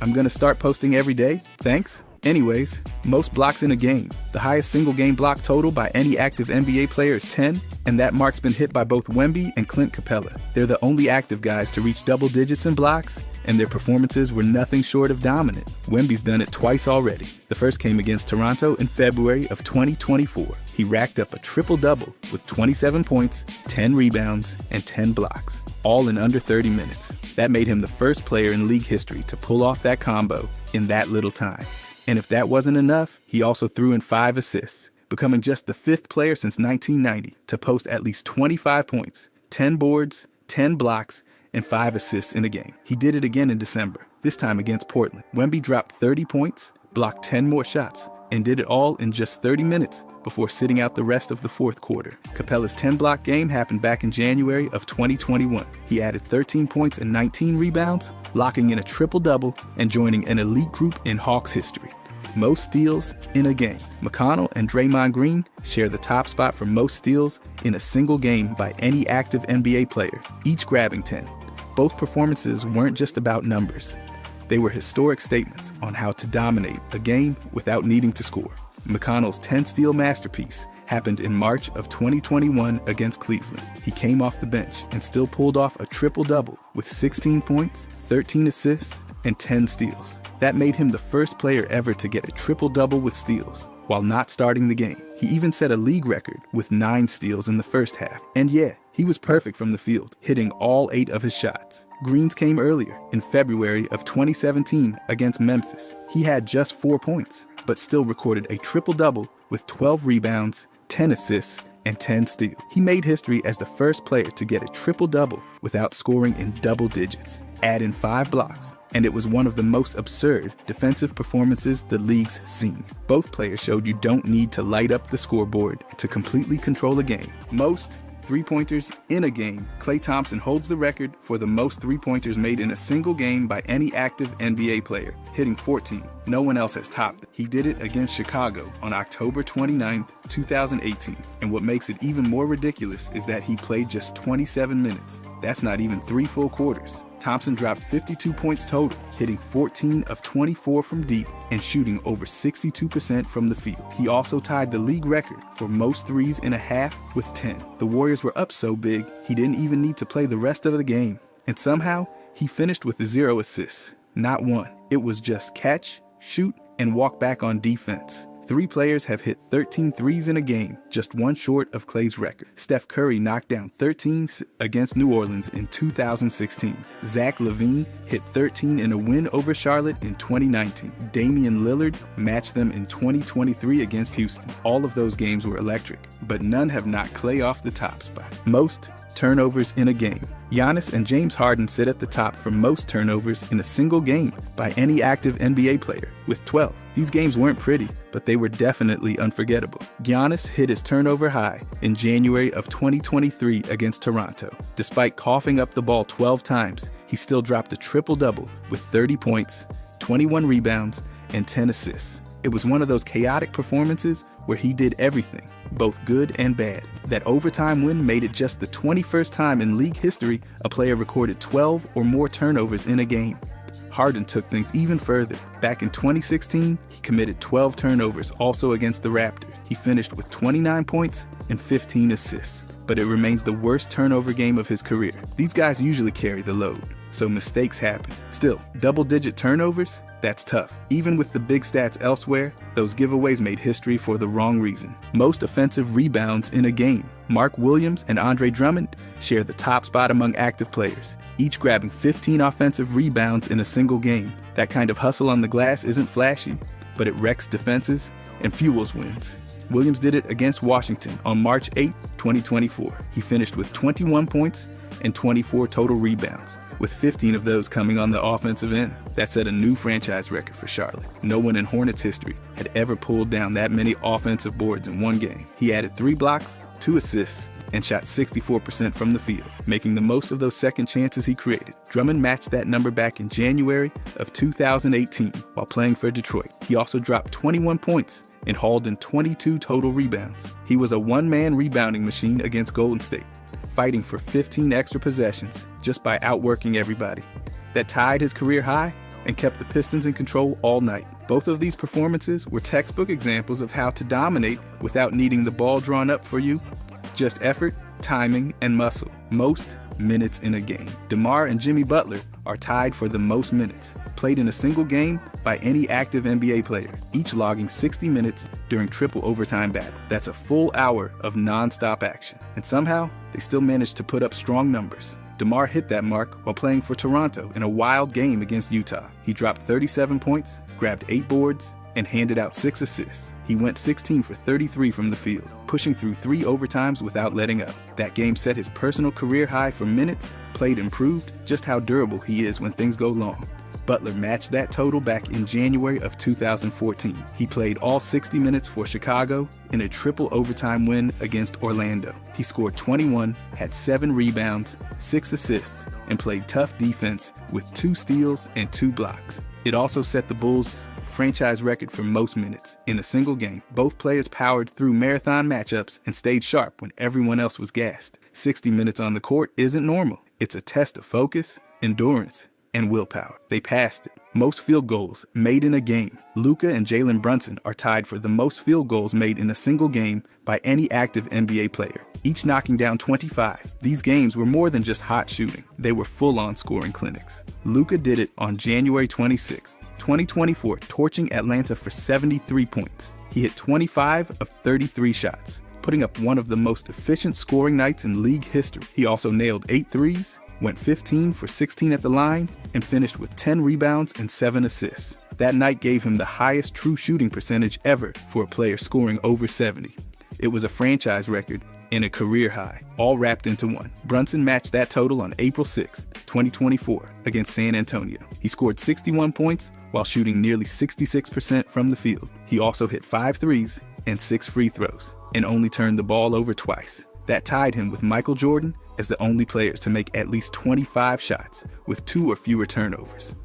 I'm gonna start posting every day. Thanks. Anyways, most blocks in a game. The highest single game block total by any active NBA player is 10, and that mark's been hit by both Wemby and Clint Capella. They're the only active guys to reach double digits in blocks, and their performances were nothing short of dominant. Wemby's done it twice already. The first came against Toronto in February of 2024. He racked up a triple-double with 27 points, 10 rebounds, and 10 blocks, all in under 30 minutes. That made him the first player in league history to pull off that combo in that little time. And if that wasn't enough, he also threw in 5 assists, becoming just the 5th player since 1990 to post at least 25 points, 10 boards, 10 blocks, and 5 assists in a game. He did it again in December, this time against Portland. Wemby dropped 30 points, blocked 10 more shots, and did it all in just 30 minutes before sitting out the rest of the 4th quarter. Capella's 10-block game happened back in January of 2021. He added 13 points and 19 rebounds, locking in a triple-double and joining an elite group in Hawks history. Most steals in a game. McConnell and Draymond Green share the top spot for most steals in a single game by any active NBA player, each grabbing 10. Both performances weren't just about numbers. They were historic statements on how to dominate a game without needing to score. McConnell's 10-steal masterpiece happened in March of 2021 against Cleveland. He came off the bench and still pulled off a triple-double with 16 points, 13 assists, and 10 steals. That made him the first player ever to get a triple-double with steals while not starting the game. He even set a league record with 9 steals in the first half. And yeah, he was perfect from the field, hitting all 8 of his shots. Green's came earlier, in February of 2017 against Memphis. He had just 4 points, but still recorded a triple-double with 12 rebounds, 10 assists, and 10 steals. He made history as the first player to get a triple-double without scoring in double digits. Add in 5 blocks, and it was one of the most absurd defensive performances the league's seen. Both players showed you don't need to light up the scoreboard to completely control a game. Most three-pointers in a game. Klay Thompson holds the record for the most three-pointers made in a single game by any active NBA player, hitting 14. No one else has topped it. He did it against Chicago on October 29, 2018. And what makes it even more ridiculous is that he played just 27 minutes. That's not even 3 full quarters. Thompson dropped 52 points total, hitting 14 of 24 from deep and shooting over 62% from the field. He also tied the league record for most threes in a half with 10. The Warriors were up so big, he didn't even need to play the rest of the game. And somehow, he finished with 0 assists. Not one. It was just catch, shoot, and walk back on defense. 3 players have hit 13 threes in a game, just one short of Klay's record. Steph Curry knocked down 13 against New Orleans in 2016. Zach LaVine hit 13 in a win over Charlotte in 2019. Damian Lillard matched them in 2023 against Houston. All of those games were electric, but none have knocked Klay off the top spot. Most turnovers in a game. Giannis and James Harden sit at the top for most turnovers in a single game by any active NBA player, with 12. These games weren't pretty, but they were definitely unforgettable. Giannis hit his turnover high in January of 2023 against Toronto. Despite coughing up the ball 12 times, he still dropped a triple-double with 30 points, 21 rebounds, and 10 assists. It was one of those chaotic performances where he did everything, both good and bad. That overtime win made it just the 21st time in league history a player recorded 12 or more turnovers in a game. Harden took things even further. Back in 2016, he committed 12 turnovers, also against the Raptors. He finished with 29 points and 15 assists, but it remains the worst turnover game of his career. These guys usually carry the load, so mistakes happen. Still, double-digit turnovers? That's tough. Even with the big stats elsewhere, those giveaways made history for the wrong reason. Most offensive rebounds in a game. Mark Williams and Andre Drummond share the top spot among active players, each grabbing 15 offensive rebounds in a single game. That kind of hustle on the glass isn't flashy, but it wrecks defenses and fuels wins. Williams did it against Washington on March 8, 2024. He finished with 21 points and 24 total rebounds, with 15 of those coming on the offensive end. That set a new franchise record for Charlotte. No one in Hornets history had ever pulled down that many offensive boards in one game. He added 3 blocks, 2 assists, and shot 64% from the field, making the most of those second chances he created. Drummond matched that number back in January of 2018 while playing for Detroit. He also dropped 21 points and hauled in 22 total rebounds. He was a one-man rebounding machine against Golden State, fighting for 15 extra possessions just by outworking everybody. That tied his career high and kept the Pistons in control all night. Both of these performances were textbook examples of how to dominate without needing the ball drawn up for you. Just effort, timing, and muscle. Most minutes in a game. DeMar and Jimmy Butler are tied for the most minutes played in a single game by any active NBA player, each logging 60 minutes during triple overtime battle. That's a full hour of non-stop action. And somehow, they still managed to put up strong numbers. DeMar hit that mark while playing for Toronto in a wild game against Utah. He dropped 37 points, grabbed 8 boards, and handed out 6 assists. He went 16 for 33 from the field, pushing through 3 overtimes without letting up. That game set his personal career high for minutes played and proved just how durable he is when things go long. Butler matched that total back in January of 2014. He played all 60 minutes for Chicago in a triple overtime win against Orlando. He scored 21, had 7 rebounds, 6 assists, and played tough defense with 2 steals and 2 blocks. It also set the Bulls' franchise record for most minutes in a single game. Both players powered through marathon matchups and stayed sharp when everyone else was gassed. 60 minutes on the court isn't normal. It's a test of focus, endurance, and willpower. They passed it. Most field goals made in a game. Luka and Jalen Brunson are tied for the most field goals made in a single game by any active NBA player, each knocking down 25. These games were more than just hot shooting. They were full-on scoring clinics. Luka did it on January 26th, 2024, torching Atlanta for 73 points. He hit 25 of 33 shots, putting up one of the most efficient scoring nights in league history. He also nailed 8 threes, went 15 for 16 at the line, and finished with 10 rebounds and 7 assists. That night gave him the highest true shooting percentage ever for a player scoring over 70. It was a franchise record and a career high, all wrapped into one. Brunson matched that total on April 6, 2024, against San Antonio. He scored 61 points while shooting nearly 66% from the field. He also hit 5 threes and 6 free throws, and only turned the ball over twice. That tied him with Michael Jordan as the only players to make at least 25 shots with 2 or fewer turnovers.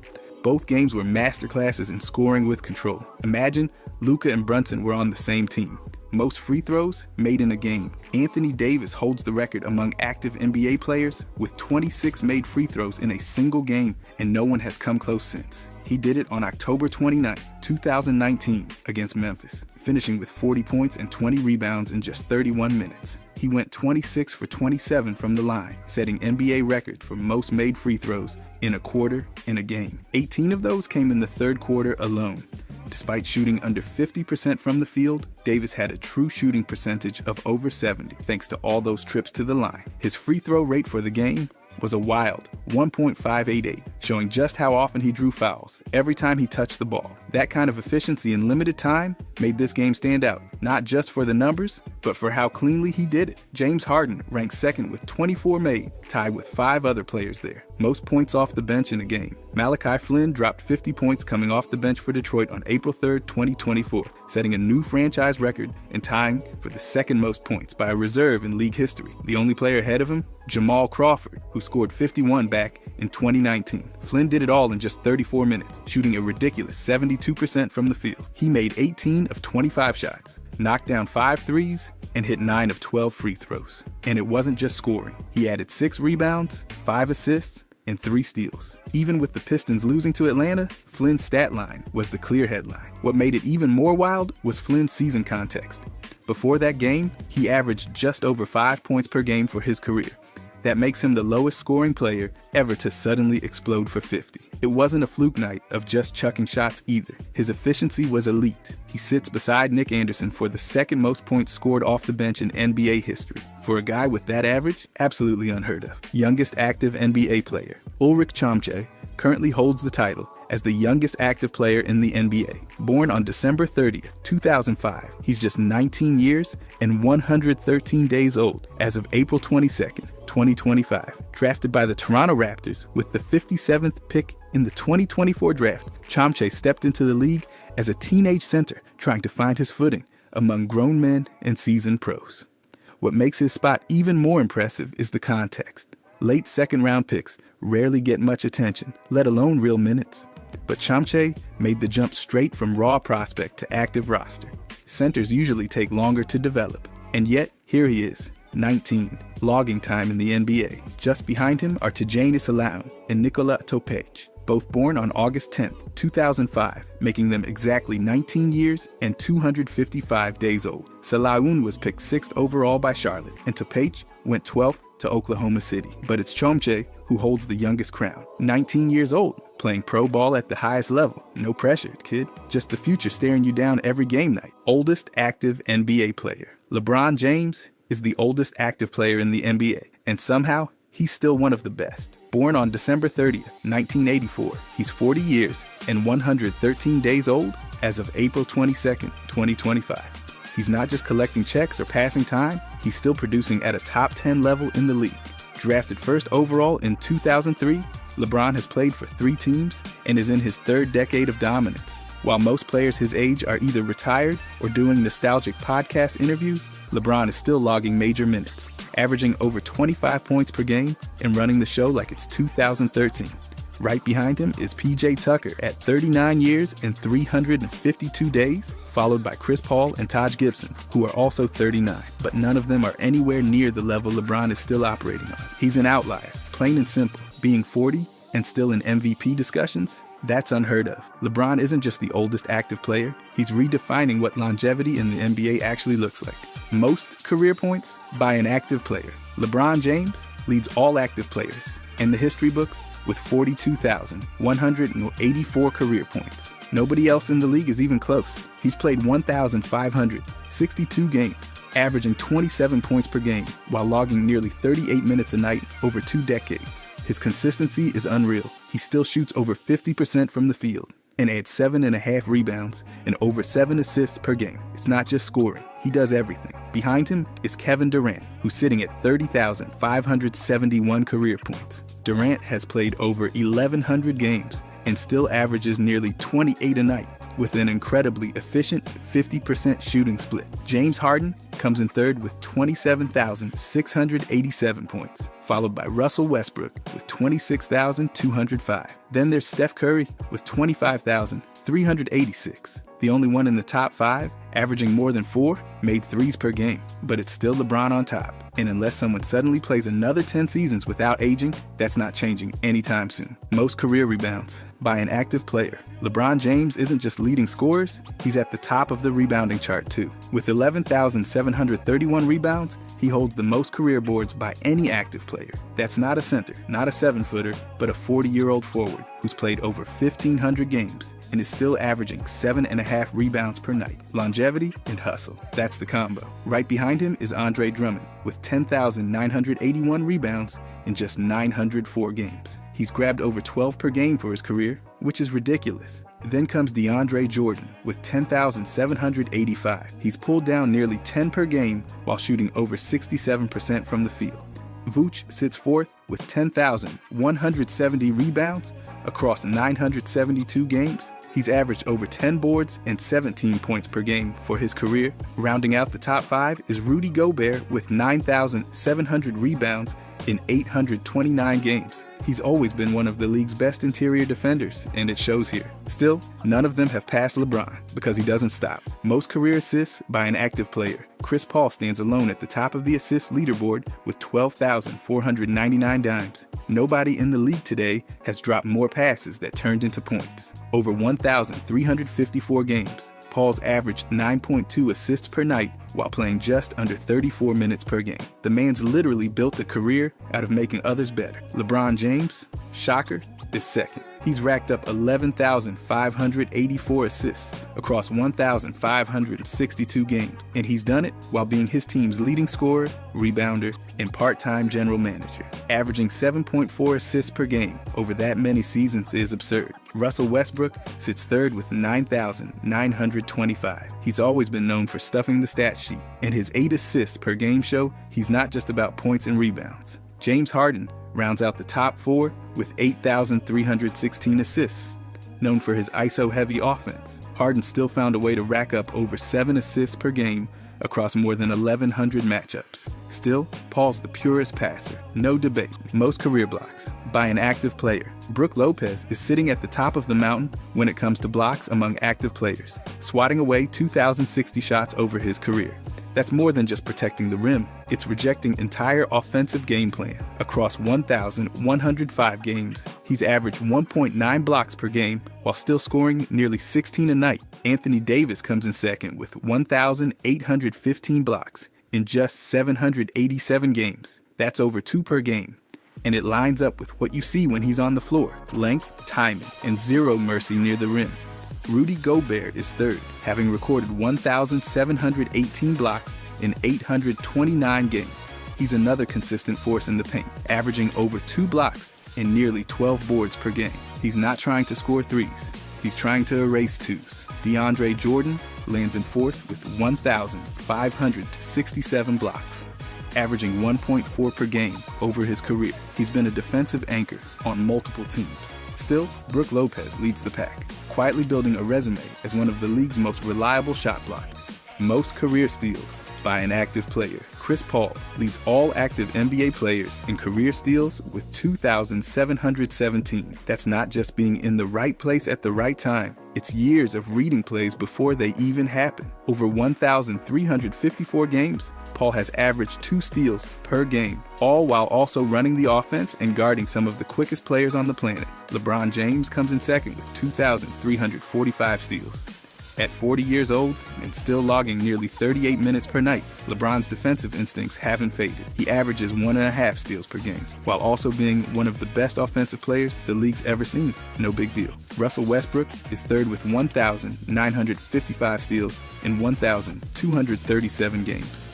Both games were masterclasses in scoring with control. Imagine Luka and Brunson were on the same team. Most free throws made in a game. Anthony Davis holds the record among active NBA players with 26 made free throws in a single game, and no one has come close since. He did it on October 29, 2019 against Memphis, finishing with 40 points and 20 rebounds in just 31 minutes. He went 26 for 27 from the line, setting NBA record for most made free throws in a quarter in a game. 18 of those came in the third quarter alone. Despite shooting under 50% from the field, Davis had a true shooting percentage of over 70 thanks to all those trips to the line. His free throw rate for the game was a wild 1.588, showing just how often he drew fouls every time he touched the ball. That kind of efficiency in limited time made this game stand out, not just for the numbers, but for how cleanly he did it. James Harden ranked second with 24 made, tied with 5 other players there. Most points off the bench in a game. Malachi Flynn dropped 50 points coming off the bench for Detroit on April 3, 2024, setting a new franchise record and tying for the second most points by a reserve in league history. The only player ahead of him, Jamal Crawford, who scored 51 back in 2019. Flynn did it all in just 34 minutes, shooting a ridiculous 72% from the field. He made 18 of 25 shots, knocked down 5 threes, and hit 9 of 12 free throws. And it wasn't just scoring. He added 6 rebounds, 5 assists, and 3 steals. Even with the Pistons losing to Atlanta, Flynn's stat line was the clear headline. What made it even more wild was Flynn's season context. Before that game, he averaged just over 5 points per game for his career. That makes him the lowest scoring player ever to suddenly explode for 50. It wasn't a fluke night of just chucking shots either. His efficiency was elite. He sits beside Nick Anderson for the second most points scored off the bench in NBA history. For a guy with that average, absolutely unheard of. Youngest active NBA player, Ulrich Chomche, currently holds the title as the youngest active player in the NBA. Born on December 30th, 2005, he's just 19 years and 113 days old as of April 22nd, 2025. Drafted by the Toronto Raptors with the 57th pick in the 2024 draft, Chomche stepped into the league as a teenage center trying to find his footing among grown men and seasoned pros. What makes his spot even more impressive is the context. Late second-round picks rarely get much attention, let alone real minutes. But Chomche made the jump straight from raw prospect to active roster. Centers usually take longer to develop, and yet here he is, 19, logging time in the NBA. Just behind him are Tejanis Alaun and Nikola Topic, both born on August 10, 2005, making them exactly 19 years and 255 days old. Salaun was picked 6th overall by Charlotte, and Topic went 12th to Oklahoma City. But it's Chomche who holds the youngest crown. 19 years old, playing pro ball at the highest level. No pressure, kid. Just the future staring you down every game night. Oldest active NBA player. LeBron James is the oldest active player in the NBA, and somehow, he's still one of the best. Born on December 30th, 1984, he's 40 years and 113 days old as of April 22nd, 2025. He's not just collecting checks or passing time, he's still producing at a top 10 level in the league. Drafted first overall in 2003, LeBron has played for 3 teams and is in his 3rd decade of dominance. While most players his age are either retired or doing nostalgic podcast interviews, LeBron is still logging major minutes, averaging over 25 points per game and running the show like it's 2013. Right behind him is PJ Tucker at 39 years and 352 days, followed by Chris Paul and Taj Gibson, who are also 39, but none of them are anywhere near the level LeBron is still operating on. He's an outlier, plain and simple. Being 40 and still in MVP discussions, that's unheard of. LeBron isn't just the oldest active player, he's redefining what longevity in the NBA actually looks like. Most career points by an active player. LeBron James leads all active players in the history books with 42,184 career points. Nobody else in the league is even close. He's played 1,562 games, averaging 27 points per game, while logging nearly 38 minutes a night over 2 decades. His consistency is unreal. He still shoots over 50% from the field and adds 7.5 rebounds and over 7 assists per game. It's not just scoring. He does everything. Behind him is Kevin Durant, who's sitting at 30,571 career points. Durant has played over 1,100 games and still averages nearly 28 a night. with an incredibly efficient 50% shooting split. James Harden comes in third with 27,687 points, followed by Russell Westbrook with 26,205. Then there's Steph Curry with 25,386. The only one in the top 5, averaging more than 4 made threes per game. But it's still LeBron on top. And unless someone suddenly plays another 10 seasons without aging, that's not changing anytime soon. Most career rebounds by an active player. LeBron James isn't just leading scorers, he's at the top of the rebounding chart too. With 11,731 rebounds, he holds the most career boards by any active player. That's not a center, not a 7-footer, but a 40-year-old forward who's played over 1,500 games and is still averaging 7.5 rebounds per night. Longevity and hustle, that's the combo. Right behind him is Andre Drummond with 10,981 rebounds in just 904 games. He's grabbed over 12 per game for his career, which is ridiculous. Then comes DeAndre Jordan with 10,785. He's pulled down nearly 10 per game while shooting over 67% from the field. Vooch sits fourth with 10,170 rebounds across 972 games. He's averaged over 10 boards and 17 points per game for his career. Rounding out the top 5 is Rudy Gobert with 9,700 rebounds in 829 games. He's always been one of the league's best interior defenders, and it shows here. Still, none of them have passed LeBron because he doesn't stop. Most career assists by an active player. Chris Paul stands alone at the top of the assist leaderboard with 12,499 dimes. Nobody in the league today has dropped more passes that turned into points. Over 1,354 games. Paul's averaged 9.2 assists per night while playing just under 34 minutes per game. The man's literally built a career out of making others better. LeBron James, shocker, is second. He's racked up 11,584 assists across 1,562 games, and he's done it while being his team's leading scorer, rebounder, and part-time general manager. Averaging 7.4 assists per game over that many seasons is absurd. Russell Westbrook sits third with 9,925. He's always been known for stuffing the stat sheet, and his 8 assists per game show he's not just about points and rebounds. James Harden rounds out the top 4 with 8,316 assists. Known for his ISO-heavy offense, Harden still found a way to rack up over 7 assists per game across more than 1,100 matchups. Still, Paul's the purest passer, no debate. Most career blocks by an active player. Brook Lopez is sitting at the top of the mountain when it comes to blocks among active players, swatting away 2,060 shots over his career. That's more than just protecting the rim, it's rejecting entire offensive game plan. Across 1,105 games, he's averaged 1.9 blocks per game while still scoring nearly 16 a night. Anthony Davis comes in second with 1,815 blocks in just 787 games. That's over 2 per game. And it lines up with what you see when he's on the floor: length, timing, and zero mercy near the rim. Rudy Gobert is third, having recorded 1,718 blocks in 829 games. He's another consistent force in the paint, averaging over 2 blocks and nearly 12 boards per game. He's not trying to score threes, he's trying to erase twos. DeAndre Jordan lands in fourth with 1,567 blocks, averaging 1.4 per game over his career. He's been a defensive anchor on multiple teams. Still, Brook Lopez leads the pack, quietly building a resume as one of the league's most reliable shot blockers. Most career steals by an active player. Chris Paul leads all active NBA players in career steals with 2,717. That's not just being in the right place at the right time. It's years of reading plays before they even happen. Over 1,354 games, Paul has averaged 2 steals per game, all while also running the offense and guarding some of the quickest players on the planet. LeBron James comes in second with 2,345 steals. At 40 years old and still logging nearly 38 minutes per night, LeBron's defensive instincts haven't faded. He averages 1.5 steals per game, while also being one of the best offensive players the league's ever seen. No big deal. Russell Westbrook is third with 1,955 steals in 1,237 games.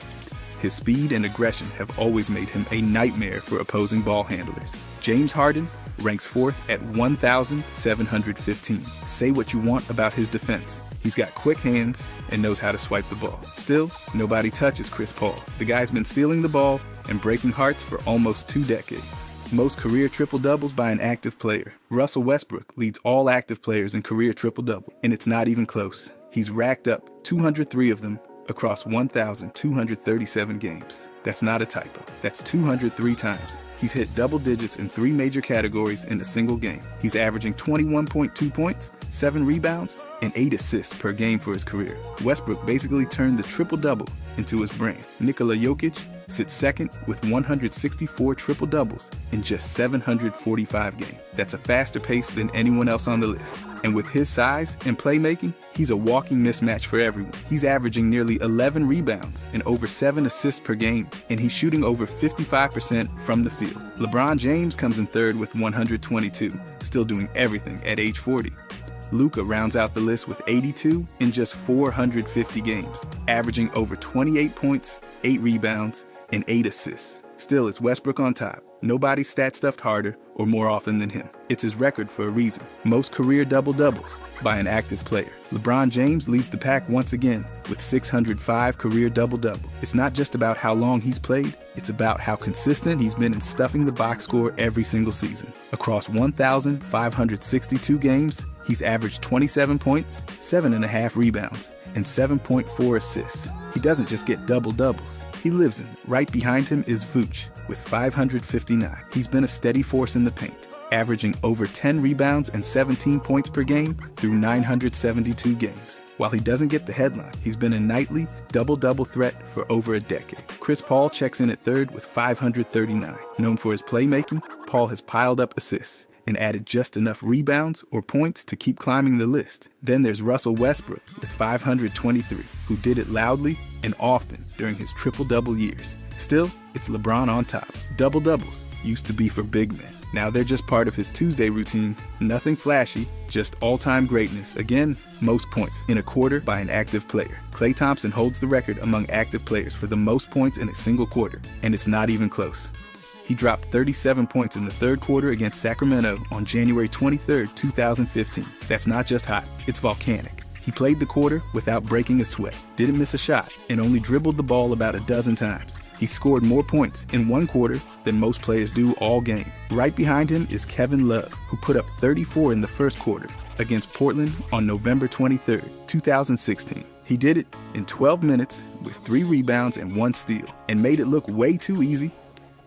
His speed and aggression have always made him a nightmare for opposing ball handlers. James Harden ranks fourth at 1,715. Say what you want about his defense. He's got quick hands and knows how to swipe the ball. Still, nobody touches Chris Paul. The guy's been stealing the ball and breaking hearts for almost 2 decades. Most career triple-doubles by an active player. Russell Westbrook leads all active players in career triple-double, and it's not even close. He's racked up 203 of them across 1,237 games. That's not a typo. That's 203 times. He's hit double digits in 3 major categories in a single game. He's averaging 21.2 points, 7 rebounds, and 8 assists per game for his career. Westbrook basically turned the triple-double into his brand. Nikola Jokic sits second with 164 triple-doubles in just 745 games. That's a faster pace than anyone else on the list. And with his size and playmaking, he's a walking mismatch for everyone. He's averaging nearly 11 rebounds and over 7 assists per game, and he's shooting over 55% from the field. LeBron James comes in third with 122, still doing everything at age 40. Luka rounds out the list with 82 in just 450 games, averaging over 28 points, 8 rebounds, and 8 assists. Still, it's Westbrook on top. Nobody's stat-stuffed harder or more often than him. It's his record for a reason. Most career double-doubles by an active player. LeBron James leads the pack once again with 605 career double-double. It's not just about how long he's played, it's about how consistent he's been in stuffing the box score every single season. Across 1,562 games, he's averaged 27 points, 7.5 rebounds, and 7.4 assists. He doesn't just get double-doubles, he lives in them. Right behind him is Vooch with 559. He's been a steady force in the paint, averaging over 10 rebounds and 17 points per game through 972 games. While he doesn't get the headline, he's been a nightly double-double threat for over a decade. Chris Paul checks in at third with 539. Known for his playmaking, Paul has piled up assists and added just enough rebounds or points to keep climbing the list. Then there's Russell Westbrook with 523, who did it loudly and often during his triple-double years. Still, it's LeBron on top. Double-doubles used to be for big men. Now they're just part of his Tuesday routine. Nothing flashy, just all-time greatness. Again, most points in a quarter by an active player. Klay Thompson holds the record among active players for the most points in a single quarter, and it's not even close. He dropped 37 points in the third quarter against Sacramento on January 23, 2015. That's not just hot, it's volcanic. He played the quarter without breaking a sweat, didn't miss a shot, and only dribbled the ball about a dozen times. He scored more points in one quarter than most players do all game. Right behind him is Kevin Love, who put up 34 in the first quarter against Portland on November 23, 2016. He did it in 12 minutes with 3 rebounds and 1 steal, and made it look way too easy.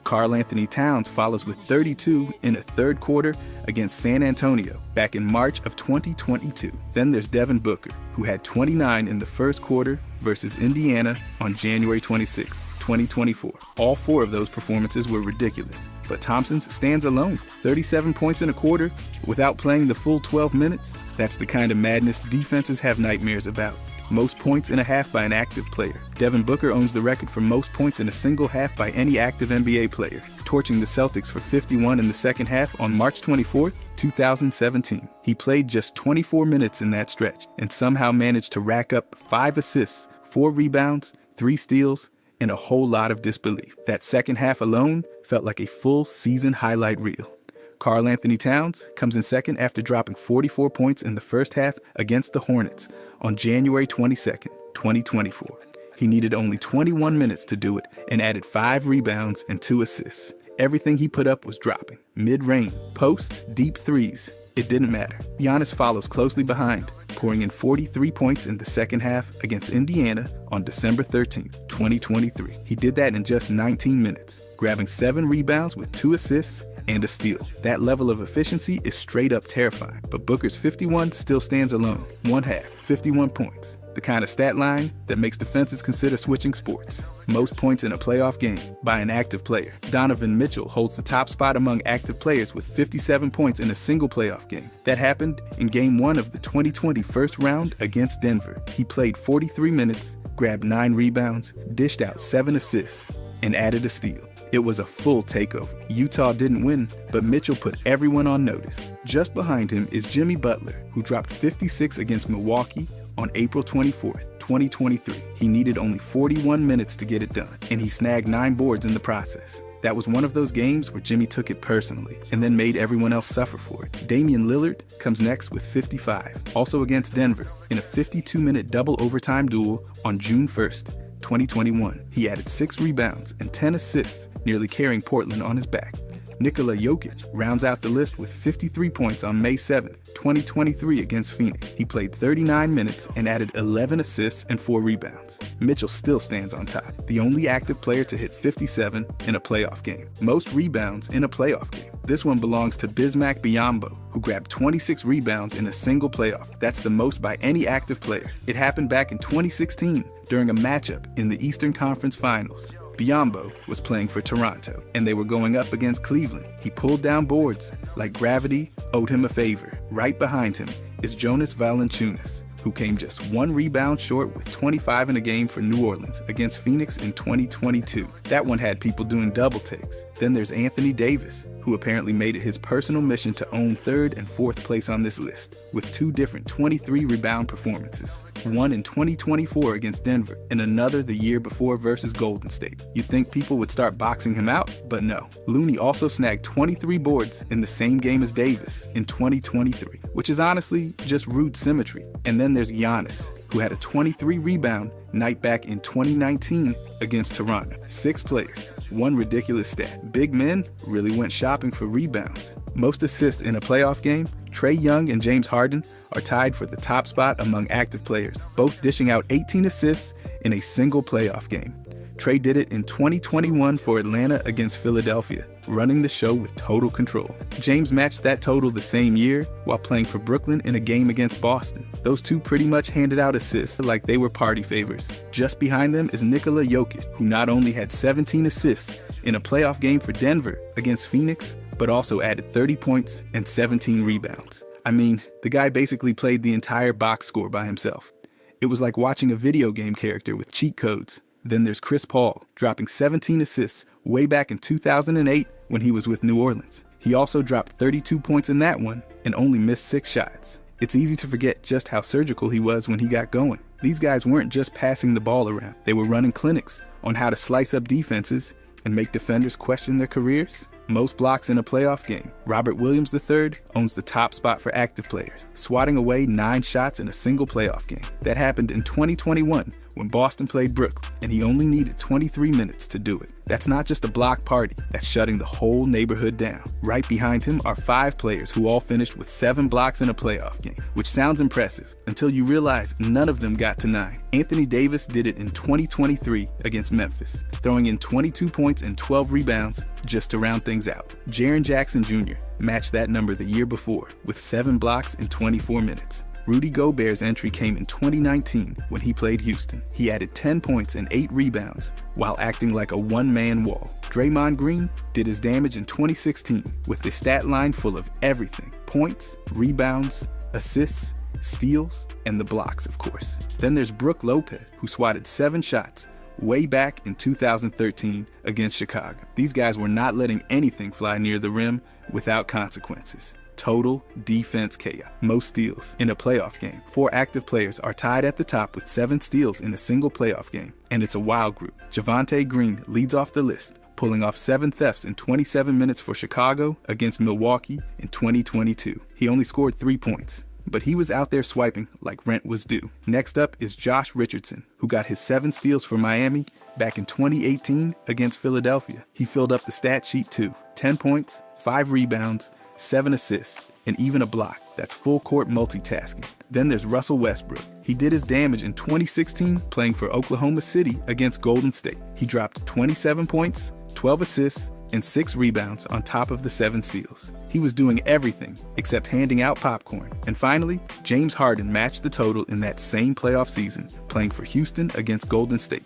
Karl Anthony Towns follows with 32 in a third quarter against San Antonio back in March of 2022. Then there's Devin Booker, who had 29 in the first quarter versus Indiana on January 26, 2024. All 4 of those performances were ridiculous, but Thompson's stands alone. 37 points in a quarter without playing the full 12 minutes? That's the kind of madness defenses have nightmares about. Most points in a half by an active player. Devin Booker owns the record for most points in a single half by any active NBA player, torching the Celtics for 51 in the second half on March 24, 2017. He played just 24 minutes in that stretch and somehow managed to rack up 5 assists, 4 rebounds, 3 steals, and a whole lot of disbelief. That second half alone felt like a full season highlight reel. Karl Anthony Towns comes in second after dropping 44 points in the first half against the Hornets on January 22, 2024. He needed only 21 minutes to do it and added 5 rebounds and 2 assists. Everything he put up was dropping. Mid-range, post, deep threes. It didn't matter. Giannis follows closely behind, pouring in 43 points in the second half against Indiana on December 13, 2023. He did that in just 19 minutes, grabbing 7 rebounds with 2 assists and a steal. That level of efficiency is straight up terrifying, but Booker's 51 still stands alone. One half, 51 points. The kind of stat line that makes defenses consider switching sports. Most points in a playoff game by an active player. Donovan Mitchell holds the top spot among active players with 57 points in a single playoff game. That happened in Game 1 of the 2020 first round against Denver. He played 43 minutes, grabbed 9 rebounds, dished out 7 assists, and added a steal. It was a full takeover. Utah didn't win, but Mitchell put everyone on notice. Just behind him is Jimmy Butler, who dropped 56 against Milwaukee on April 24th, 2023. He needed only 41 minutes to get it done, and he snagged 9 boards in the process. That was one of those games where Jimmy took it personally and then made everyone else suffer for it. Damian Lillard comes next with 55, also against Denver, in a 52-minute double overtime duel on June 1st. 2021. He added 6 rebounds and 10 assists, nearly carrying Portland on his back. Nikola Jokic rounds out the list with 53 points on May 7th, 2023 against Phoenix. He played 39 minutes and added 11 assists and 4 rebounds. Mitchell still stands on top, the only active player to hit 57 in a playoff game. Most rebounds in a playoff game. This one belongs to Bismack Biyombo, who grabbed 26 rebounds in a single playoff. That's the most by any active player. It happened back in 2016 during a matchup in the Eastern Conference Finals. Biyombo was playing for Toronto, and they were going up against Cleveland. He pulled down boards like gravity owed him a favor. Right behind him is Jonas Valanciunas, who came just 1 rebound short with 25 in a game for New Orleans against Phoenix in 2022. That one had people doing double takes. Then there's Anthony Davis, who apparently made it his personal mission to own 3rd and 4th place on this list, with 2 different 23 rebound performances. One in 2024 against Denver, and another the year before versus Golden State. You'd think people would start boxing him out, but no. Looney also snagged 23 boards in the same game as Davis in 2023, which is honestly just rude symmetry. And then there's Giannis, who had a 23 rebound night back in 2019 against Toronto. 6 players, 1 ridiculous stat. Big men really went shopping for rebounds. Most assists in a playoff game, Trae Young and James Harden are tied for the top spot among active players, both dishing out 18 assists in a single playoff game. Trae did it in 2021 for Atlanta against Philadelphia, running the show with total control. James matched that total the same year while playing for Brooklyn in a game against Boston. Those two pretty much handed out assists like they were party favors. Just behind them is Nikola Jokic, who not only had 17 assists in a playoff game for Denver against Phoenix, but also added 30 points and 17 rebounds. I mean, the guy basically played the entire box score by himself. It was like watching a video game character with cheat codes. Then there's Chris Paul, dropping 17 assists way back in 2008 when he was with New Orleans. He also dropped 32 points in that one and only missed 6 shots. It's easy to forget just how surgical he was when he got going. These guys weren't just passing the ball around. They were running clinics on how to slice up defenses and make defenders question their careers. Most blocks in a playoff game. Robert Williams III owns the top spot for active players, swatting away 9 shots in a single playoff game. That happened in 2021 when Boston played Brooklyn, and he only needed 23 minutes to do it. That's not just a block party, that's shutting the whole neighborhood down. Right behind him are 5 players who all finished with 7 blocks in a playoff game, which sounds impressive until you realize none of them got to 9. Anthony Davis did it in 2023 against Memphis, throwing in 22 points and 12 rebounds just to round things out. Jaren Jackson Jr. matched that number the year before with 7 blocks in 24 minutes. Rudy Gobert's entry came in 2019 when he played Houston. He added 10 points and 8 rebounds while acting like a one-man wall. Draymond Green did his damage in 2016 with a stat line full of everything: points, rebounds, assists, steals, and the blocks, of course. Then there's Brook Lopez, who swatted 7 shots way back in 2013 against Chicago. These guys were not letting anything fly near the rim without consequences. Total defense chaos. Most steals in a playoff game. 4 active players are tied at the top with 7 steals in a single playoff game, and it's a wild group. Javonte Green leads off the list, pulling off 7 thefts in 27 minutes for Chicago against Milwaukee in 2022. He only scored 3 points, but he was out there swiping like rent was due. Next up is Josh Richardson, who got his 7 steals for Miami back in 2018 against Philadelphia. He filled up the stat sheet too. 10 points, 5 rebounds, 7 assists, and even a block. That's full court multitasking. Then there's Russell Westbrook. He did his damage in 2016 playing for Oklahoma City against Golden State. He dropped 27 points, 12 assists, and 6 rebounds on top of the 7 steals. He was doing everything except handing out popcorn. And finally, James Harden matched the total in that same playoff season, playing for Houston against Golden State.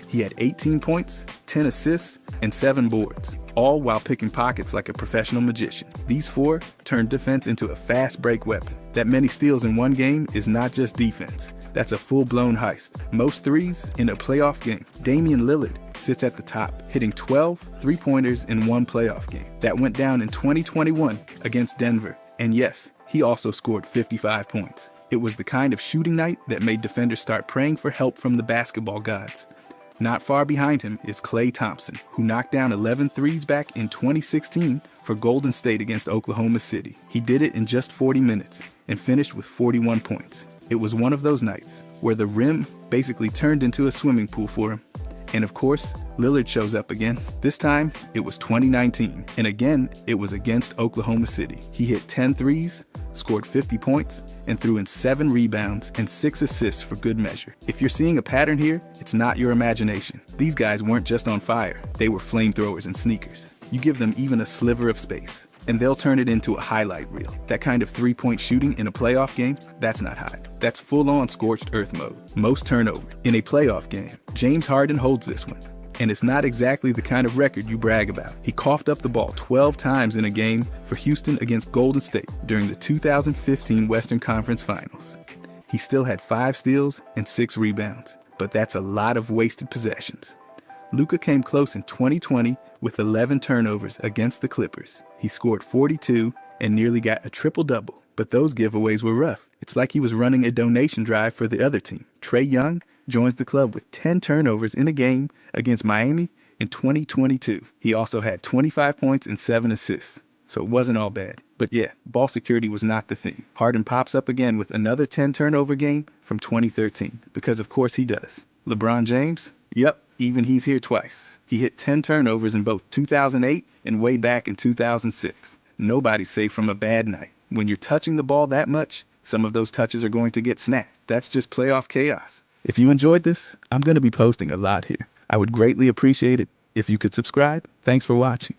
He had 18 points, 10 assists, and 7 boards, all while picking pockets like a professional magician. These 4 turned defense into a fast break weapon. That many steals in one game is not just defense. That's a full-blown heist. Most threes in a playoff game. Damian Lillard sits at the top, hitting 12 three-pointers in one playoff game. That went down in 2021 against Denver. And yes, he also scored 55 points. It was the kind of shooting night that made defenders start praying for help from the basketball gods. Not far behind him is Klay Thompson, who knocked down 11 threes back in 2016 for Golden State against Oklahoma City. He did it in just 40 minutes and finished with 41 points. It was one of those nights where the rim basically turned into a swimming pool for him, And of course, Lillard shows up again. This time, it was 2019, and again, it was against Oklahoma City. He hit 10 threes, scored 50 points, and threw in 7 rebounds and 6 assists for good measure. If you're seeing a pattern here, it's not your imagination. These guys weren't just on fire, they were flamethrowers and sneakers. You give them even a sliver of space, and they'll turn it into a highlight reel. That kind of three-point shooting in a playoff game, that's not hot. That's full-on scorched earth mode. Most turnover. In a playoff game, James Harden holds this one. And it's not exactly the kind of record you brag about. He coughed up the ball 12 times in a game for Houston against Golden State during the 2015 Western Conference Finals. He still had 5 steals and 6 rebounds, but that's a lot of wasted possessions. Luka came close in 2020 with 11 turnovers against the Clippers. He scored 42 and nearly got a triple-double, but those giveaways were rough. It's like he was running a donation drive for the other team. Trae Young joins the club with 10 turnovers in a game against Miami in 2022. He also had 25 points and 7 assists, so it wasn't all bad. But yeah, ball security was not the thing. Harden pops up again with another 10 turnover game from 2013, because of course he does. LeBron James? Yep, even he's here twice. He hit 10 turnovers in both 2008 and way back in 2006. Nobody's safe from a bad night. When you're touching the ball that much, some of those touches are going to get snapped. That's just playoff chaos. If you enjoyed this, I'm going to be posting a lot here. I would greatly appreciate it if you could subscribe. Thanks for watching.